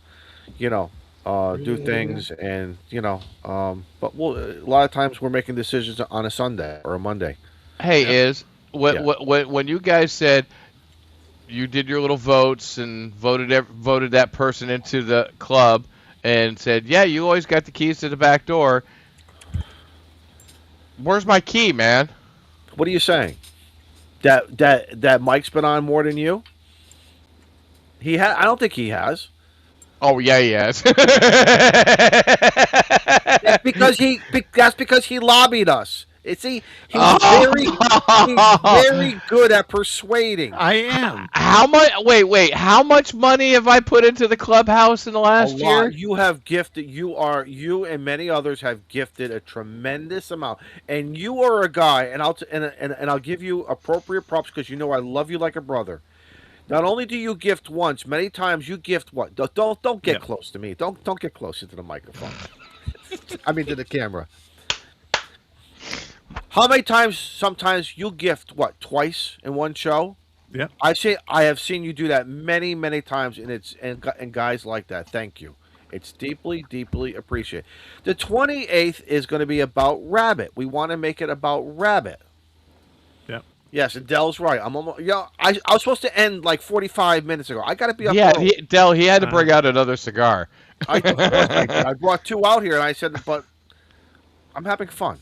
S5: do things, and but a lot of times we're making decisions on a Sunday or a Monday.
S6: Hey, is
S5: Yeah.
S6: when you guys said you did your little votes and voted that person into the club and said, "Yeah, you always got the keys to the back door." Where's my key, man?
S5: What are you saying? That Mike's been on more than you? I don't think he has.
S6: Oh yeah, yes.
S5: That's because he lobbied us. He's
S6: Oh.
S5: very good at persuading.
S2: I am.
S6: How much? Wait. How much money have I put into the clubhouse in the
S5: A
S6: last
S5: lot.
S6: year?
S5: You have gifted. You and many others have gifted a tremendous amount. And you are a guy, and I'll give you appropriate props because I love you like a brother. Not only do you gift once, many times you gift what? Don't get
S2: Yeah.
S5: close to me. Don't get close into the microphone. I mean to the camera. How many times? Sometimes you gift what? Twice in one show.
S2: Yeah.
S5: I have seen you do that many times, and guys like that. Thank you. It's deeply appreciated. The 28th is going to be about Rabbit. We want to make it about Rabbit.
S2: Yeah.
S5: Yes, and Dell's right. I'm almost. I was supposed to end like 45 minutes ago. I got to be up.
S6: Yeah,
S5: early.
S6: He had to bring out another cigar.
S5: I brought two out here, and I said, but I'm having fun.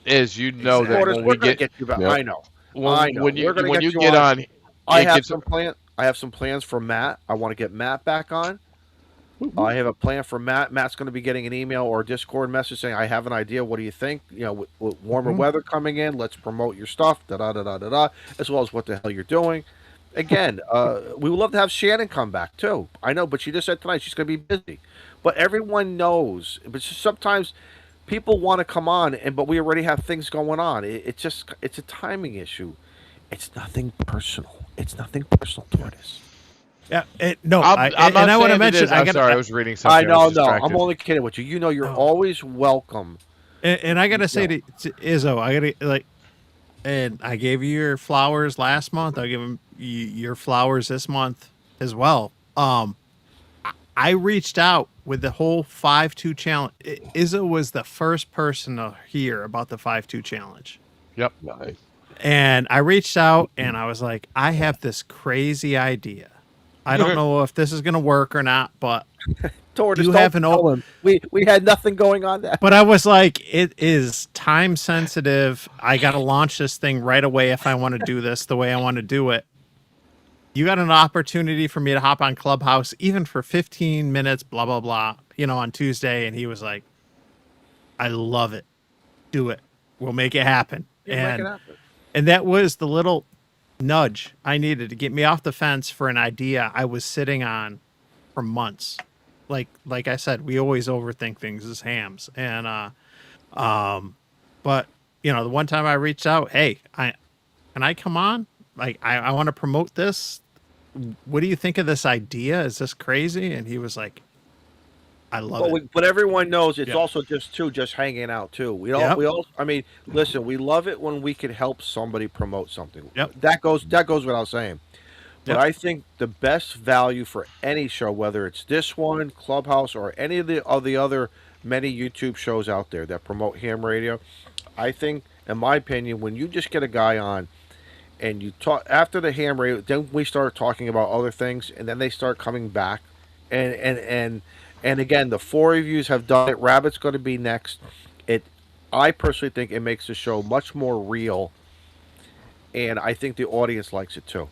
S6: Is that when
S5: We're
S6: we
S5: gonna
S6: get
S5: get you back.
S4: Yep.
S5: I know.
S6: when you
S5: We're gonna
S6: when
S5: get
S6: you
S5: you
S6: get on,
S5: I
S6: it
S5: have
S6: gets-
S5: some plan. I have some plans for Matt. I want to get Matt back on. I have a plan for Matt. Matt's going to be getting an email or a Discord message saying, "I have an idea. What do you think? With warmer weather coming in, let's promote your stuff. Da da da da da da. As well as what the hell you're doing." Again, we would love to have Shannon come back too. I know, but she just said tonight she's going to be busy. But everyone knows. But sometimes people want to come on, but we already have things going on. It's a timing issue. It's nothing personal. It's nothing personal toward us.
S2: Yeah. No.
S6: I'm not
S2: I want to
S6: saying it
S2: mention.
S6: is. I'm sorry, I was reading
S5: I
S6: something.
S5: know,
S6: was
S5: no.
S6: distracted.
S5: I'm only kidding with you. You're
S2: No.
S5: always welcome.
S2: And I gotta say to Izzo, and I gave you your flowers last month. I give him your flowers this month as well. I reached out with the whole 5-2 challenge. Izzo was the first person to hear about the 5-2 challenge.
S6: Yep.
S4: Nice.
S2: And I reached out and I was like, I have this crazy idea. I don't know if this is going to work or not, but
S5: Tortoise,
S2: you
S5: don't
S2: have an
S5: tell him. We had nothing going on there.
S2: But I was like, it is time sensitive. I got to launch this thing right away if I want to do this the way I want to do it. You got an opportunity for me to hop on Clubhouse, even for 15 minutes, blah, blah, blah, on Tuesday. And he was like, I love it. Do it. We'll make it happen. And that was the little nudge I needed to get me off the fence for an idea I was sitting on for months. Like I said, we always overthink things as hams. And but the one time I reached out, hey, can I come on? Like I want to promote this. What do you think of this idea? Is this crazy? And he was like, I love it.
S5: But everyone knows it's
S2: Yeah.
S5: also just hanging out too. We
S2: Yep.
S5: all. I mean, listen, we love it when we can help somebody promote something.
S2: Yep.
S5: That goes without saying. But
S2: Yep.
S5: I think the best value for any show, whether it's this one, Clubhouse, or any of the other many YouTube shows out there that promote ham radio, I think, in my opinion, when you just get a guy on and you talk after the ham radio, then we start talking about other things, and then they start coming back, and again, the four of you have done it. Rabbit's going to be next. I personally think it makes the show much more real, and I think the audience likes it too.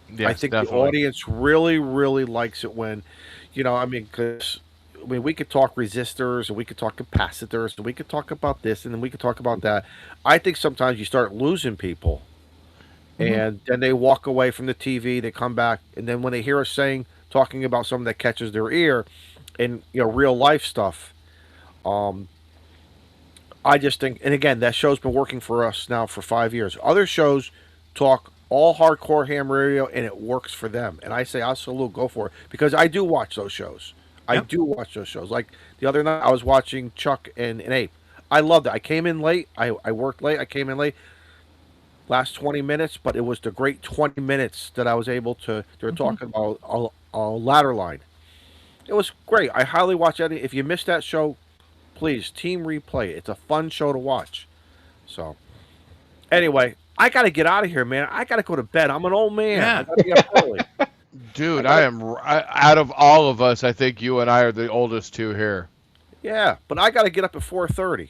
S6: Yes,
S5: I think
S6: definitely.
S5: the audience really likes it when, because we could talk resistors and we could talk capacitors and we could talk about this and then we could talk about that. I think sometimes you start losing people, and then they walk away from the TV. They come back, and then when they hear us talking about something that catches their ear, and real life stuff, I just think, and again, that show's been working for us now for 5 years. Other shows talk all hardcore ham radio, and it works for them. And I say, I salute, go for it, because I do watch those shows. I
S2: Yep.
S5: do watch those shows. Like the other night, I was watching Chuck and Ape. I loved it. I came in late. I worked late. I came in late. Last 20 minutes, but it was the great 20 minutes that I was able to. They were talking about a ladder line. It was great. I highly watch it. If you missed that show, please team replay it. It's a fun show to watch. So anyway, I got to get out of here, man. I got to go to bed. I'm an old man. I
S2: Yeah.
S5: got to be up early.
S6: Dude, out of all of us, I think you and I are the oldest two here.
S5: Yeah, but I got to get up at 4:30.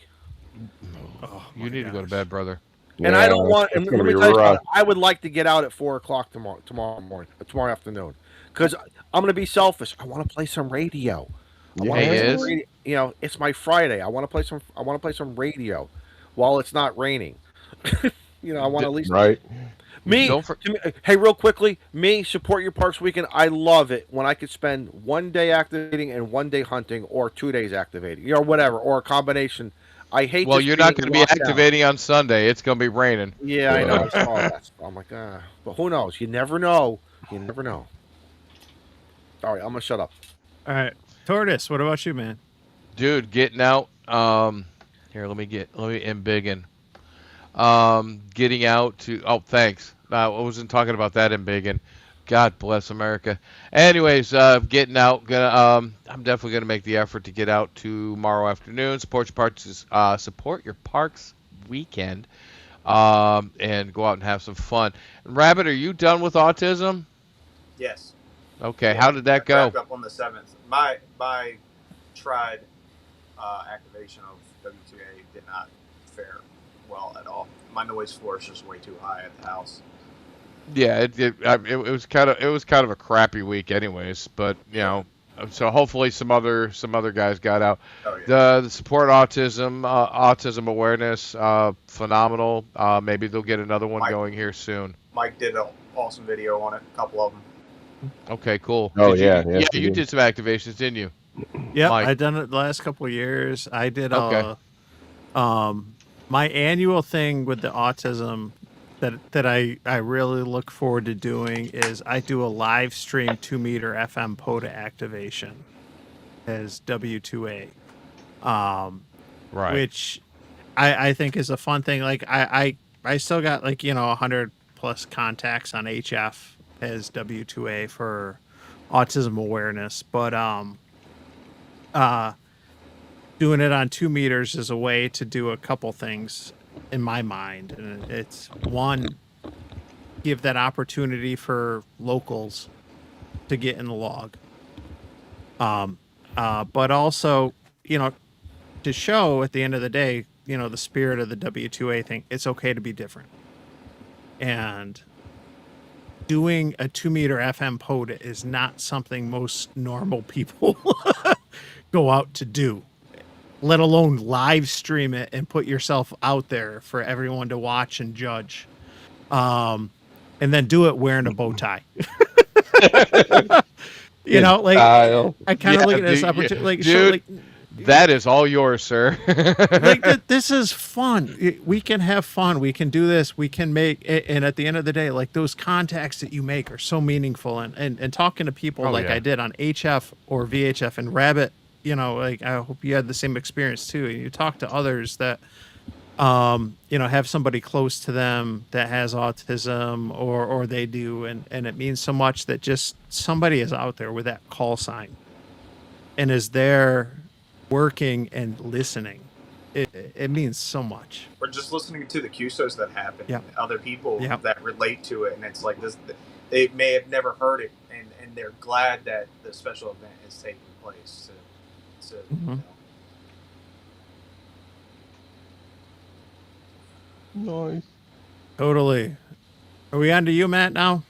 S2: Oh,
S6: You need to go to bed, brother.
S5: And I don't want.
S4: It's
S5: And
S4: gonna
S5: let me
S4: be
S5: tell you
S4: rough.
S5: something. I would like to get out at 4 o'clock tomorrow morning, tomorrow afternoon, because I'm going to be selfish. I want to play some radio. I want to
S6: Hey,
S5: play some
S6: is?
S5: radio. You know, it's my Friday. I want to play some. I want to play some radio while it's not raining. You know, I want to at least
S4: Right.
S5: me,
S6: Don't for-
S5: to me. Hey, real quickly, me support your parks weekend. I love it when I could spend 1 day activating and 1 day hunting, or 2 days activating, or whatever, or a combination. I hate.
S6: Well,
S5: just
S6: you're not
S5: being
S6: going to be
S5: locked out.
S6: activating on Sunday. It's going to be raining.
S5: Yeah, I know. I saw that. I'm like, but who knows? You never know. You never know. All right, I'm gonna shut up.
S2: All right. Tortoise, what about you, man?
S6: Dude, getting out. Here, let me embiggen. Getting out to. Oh, thanks. I wasn't talking about that embiggen. God bless America. Anyways, getting out. I'm definitely gonna make the effort to get out tomorrow afternoon. Support your parks weekend. And go out and have some fun. Rabbit, are you done with autism?
S7: Yes.
S6: Okay, how did that go?
S7: Wrapped up on the 7th. My tried activation of W2A did not fare well at all. My noise floor is just way too high at the house.
S6: Yeah, it was kind of a crappy week, anyways. But you know, so hopefully some other guys got out.
S7: Oh, yeah.
S6: The support autism awareness, phenomenal. Maybe they'll get another one going here soon.
S7: Mike did an awesome video on it, a couple of them.
S6: Okay, cool.
S4: Oh,
S6: Did
S4: yeah,
S6: you,
S4: yes,
S6: you
S4: he did.
S6: did some activations, didn't you?
S2: Yeah,
S6: Mike.
S2: I've done it the last couple of years. I did
S6: Okay.
S2: my annual thing with the autism that I really look forward to doing is I do a live stream 2-meter FM POTA activation as W2A.
S6: Right.
S2: Which I think is a fun thing. Like I still got 100 plus contacts on HF as W2A for autism awareness, but doing it on 2 meters is a way to do a couple things in my mind, and it's one, give that opportunity for locals to get in the log, but also to show at the end of the day, the spirit of the W2A thing. It's okay to be different. And doing a 2-meter FM POTA is not something most normal people go out to do, let alone live stream it and put yourself out there for everyone to watch and judge. And then do it wearing a bow tie.
S4: Style.
S2: I kind of look at this
S6: dude,
S2: opportunity,
S6: dude, that is all yours, sir.
S2: this is fun. We can have fun. We can do this. We can make, and at the end of the day, those contacts that you make are so meaningful. And talking to people I did on HF or VHF and Rabbit, I hope you had the same experience too. And you talk to others that, have somebody close to them that has autism or they do. And it means so much that just somebody is out there with that call sign and is there working and listening. It means so much.
S7: Or just listening to the QSOs that happen,
S2: Yeah.
S7: other people
S2: Yeah.
S7: that relate to it, and it's like this. They may have never heard it, and they're glad that the special event is taking place. So
S4: Nice.
S2: Totally. Are we on to you, Matt, now?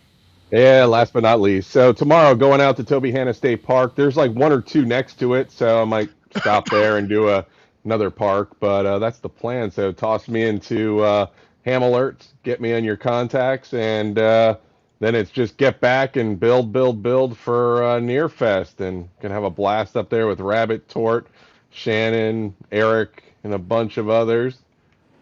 S4: Yeah, last but not least. So tomorrow, going out to Toby Hanna State Park. There's one or two next to it, so I might stop there and do another park. But that's the plan. So toss me into Ham Alerts, get me on your contacts, and then it's just get back and build for Nearfest, and can have a blast up there with Rabbit, Tort, Shannon, Eric, and a bunch of others.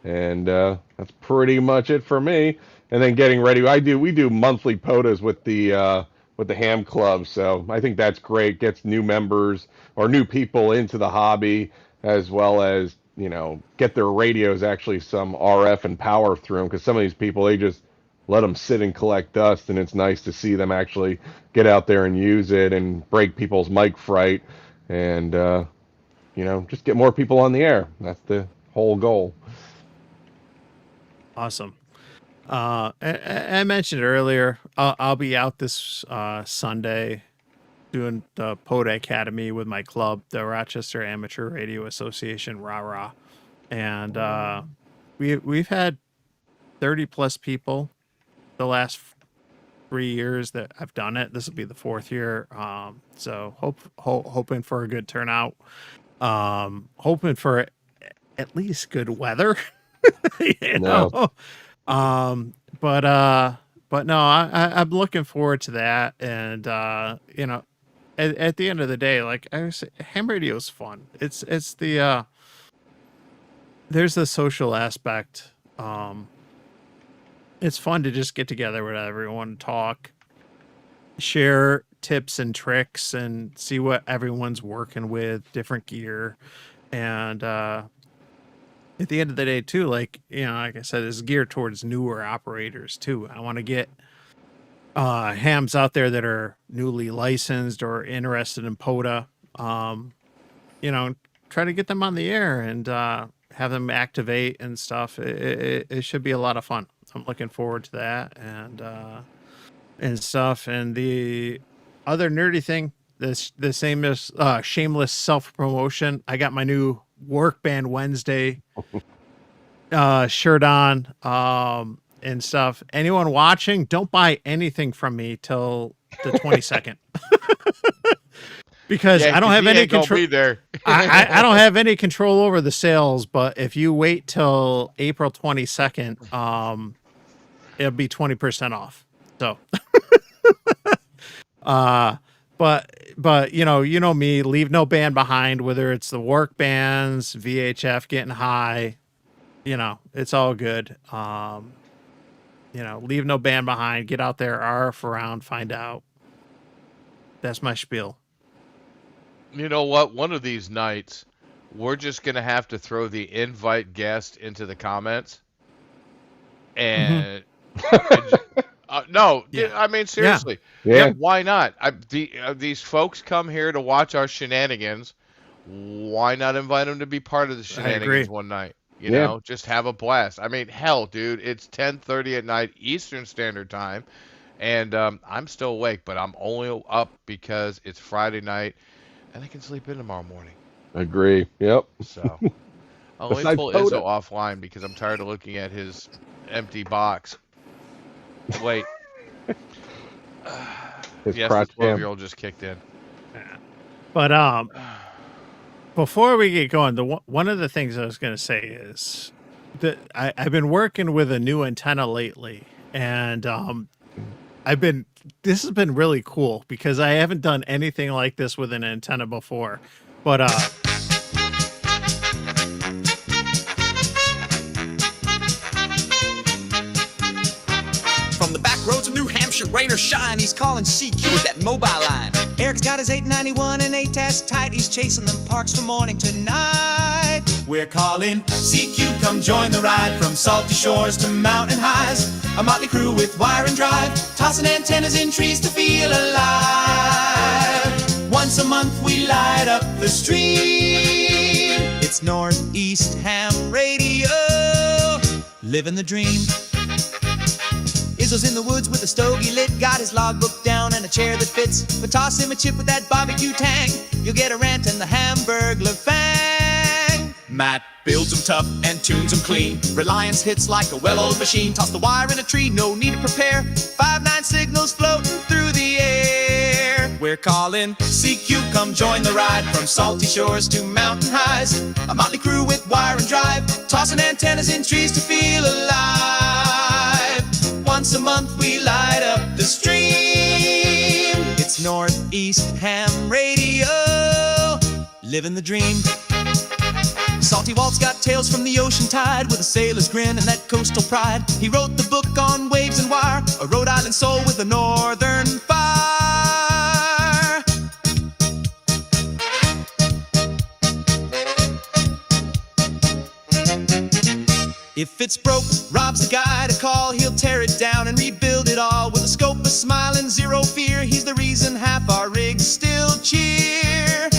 S4: And that's pretty much it for me. And then getting ready, we do monthly POTAs with the Ham Club, so I think that's great. Gets new members or new people into the hobby, as well as get their radios actually some RF and power through them, because some of these people, they just let them sit and collect dust, and it's nice to see them actually get out there and use it and break people's mic fright, and just get more people on the air. That's the whole goal.
S2: Awesome. I mentioned earlier, I'll be out this Sunday doing the Pod Academy with my club, the Rochester Amateur Radio Association, rah, and we've had 30 plus people the last 3 years that I've done it. This will be the 4th year. So hoping for a good turnout. Hoping for at least good weather. you know. But no, I'm looking forward to that. And at the end of the day, like I was, ham radio is fun. It's the there's the social aspect. It's fun to just get together with everyone, talk, share tips and tricks, and see what everyone's working with, different gear. And at the end of the day too, like I said, it's geared towards newer operators too. I want to get hams out there that are newly licensed or interested in POTA. Try to get them on the air and have them activate and stuff. It should be a lot of fun. I'm looking forward to that and stuff. And the other nerdy thing, the same as shameless self promotion. I got my new Work Band Wednesday shirt on and stuff. Anyone watching, don't buy anything from me till the 22nd. Because I don't have any control. I don't have any control over the sales, but if you wait till April 22nd, it'll be 20% off. So, but you know me, leave no band behind, whether it's the work bands, VHF getting high, it's all good. Leave no band behind, get out there, RF around, find out. That's my spiel.
S6: You know what? One of these nights, we're just going to have to throw the invite guest into the comments. And, no,
S2: Yeah.
S6: I mean, seriously.
S4: Yeah.
S6: Why not? These folks come here to watch our shenanigans. Why not invite them to be part of the shenanigans one night? You know, just have a blast. I mean, hell, dude, it's 10:30 at night Eastern Standard Time. And I'm still awake, but I'm only up because it's Friday night. And I can sleep in tomorrow morning.
S4: Agree. Yep.
S6: So I'll only
S4: Besides
S6: pull
S4: POTA.
S6: Izzo offline because I'm tired of looking at his empty box. Wait.
S4: His
S6: Yes,
S4: crotch
S6: the 12-year-old just kicked in.
S2: But before we get going, one of the things I was going to say is that I've been working with a new antenna lately, and this has been really cool because I haven't done anything like this with an antenna before. But
S8: From the back roads of New Hampshire, rain or shine, he's calling CQ with that mobile line. Eric's got his 891 and A-test tight. He's chasing them parks from morning to night. We're calling CQ, come join the ride. From salty shores to mountain highs, a motley crew with wire and drive, tossing antennas in trees to feel alive. Once a month we light up the stream. It's Northeast Ham Radio, living the dream. Izzo's in the woods with a stogie lit, got his logbook down and a chair that fits. But toss him a chip with that barbecue tang, you'll get a rant and the Hamburglar fang. Matt builds them tough and tunes them clean. Reliance hits like a well-oiled machine. Toss the wire in a tree, no need to prepare. 5-9 signals floating through the air. We're calling CQ, come join the ride. From salty shores to mountain highs, a motley crew with wire and drive, tossing antennas in trees to feel alive. Once a month we light up the stream. It's Northeast Ham Radio, living the dream. Salty Walt's got tales from the ocean tide, with a sailor's grin and that coastal pride. He wrote the book on waves and wire, a Rhode Island soul with a northern fire. If it's broke, Rob's the guy to call. He'll tear it down and rebuild it all. With a scope, a smile, and zero fear, he's the reason half our rigs still cheer.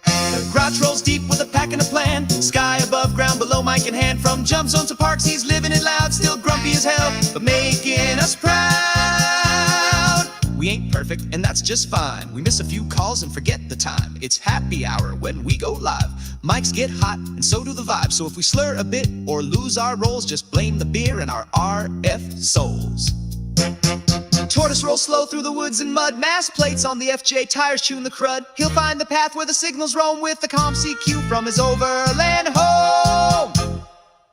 S8: The crotch rolls deep with a pack and a plan. Sky above, ground below, mic in hand. From jump zones to parks, he's living it loud. Still grumpy as hell, but making us proud. We ain't perfect, and that's just fine. We miss a few calls and forget the time. It's happy hour when we go live. Mics get hot, and so do the vibes. So if we slur a bit or lose our roles, just blame the beer and our RF souls. Tortoise rolls slow through the woods and mud. Mass plates on the FJ, tires chewing the crud. He'll find the path where the signals roam with the calm CQ from his overland home.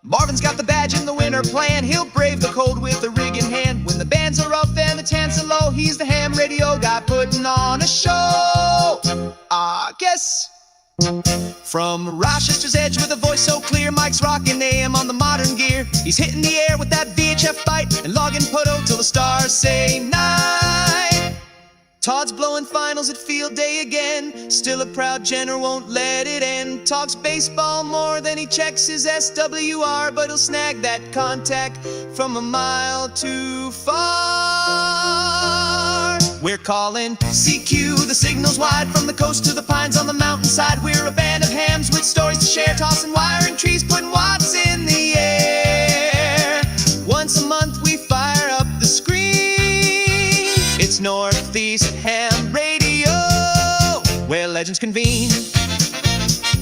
S8: Marvin's got the badge in the winter plan. He'll brave the cold with a rig in hand. When the bands are up and the tents are low, he's the ham radio guy putting on a show. I guess. From Rochester's edge with a voice so clear, Mike's rocking AM on the modern gear. He's hitting the air with that VHF bite and logging Poto till the stars say night. Todd's blowing finals at field day again. Still a proud Jenner, won't let it end. Talks baseball more than he checks his SWR, but he'll snag that contact from a mile too far. We're calling CQ, the signal's wide from the coast to the pines on the mountainside. We're a band of hams with stories to share, tossing wire and trees, putting watts in the air. Once a month we fire up the screen. It's Northeast Ham Radio, where legends convene.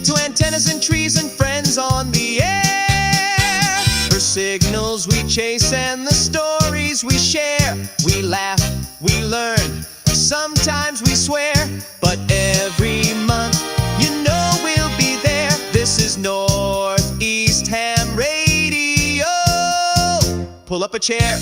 S8: To antennas and trees and friends on the air. For signals we chase and the stories we share. We laugh, we learn, sometimes we swear. But every month, you know we'll be there. This is Northeast Ham Radio. Pull up a chair.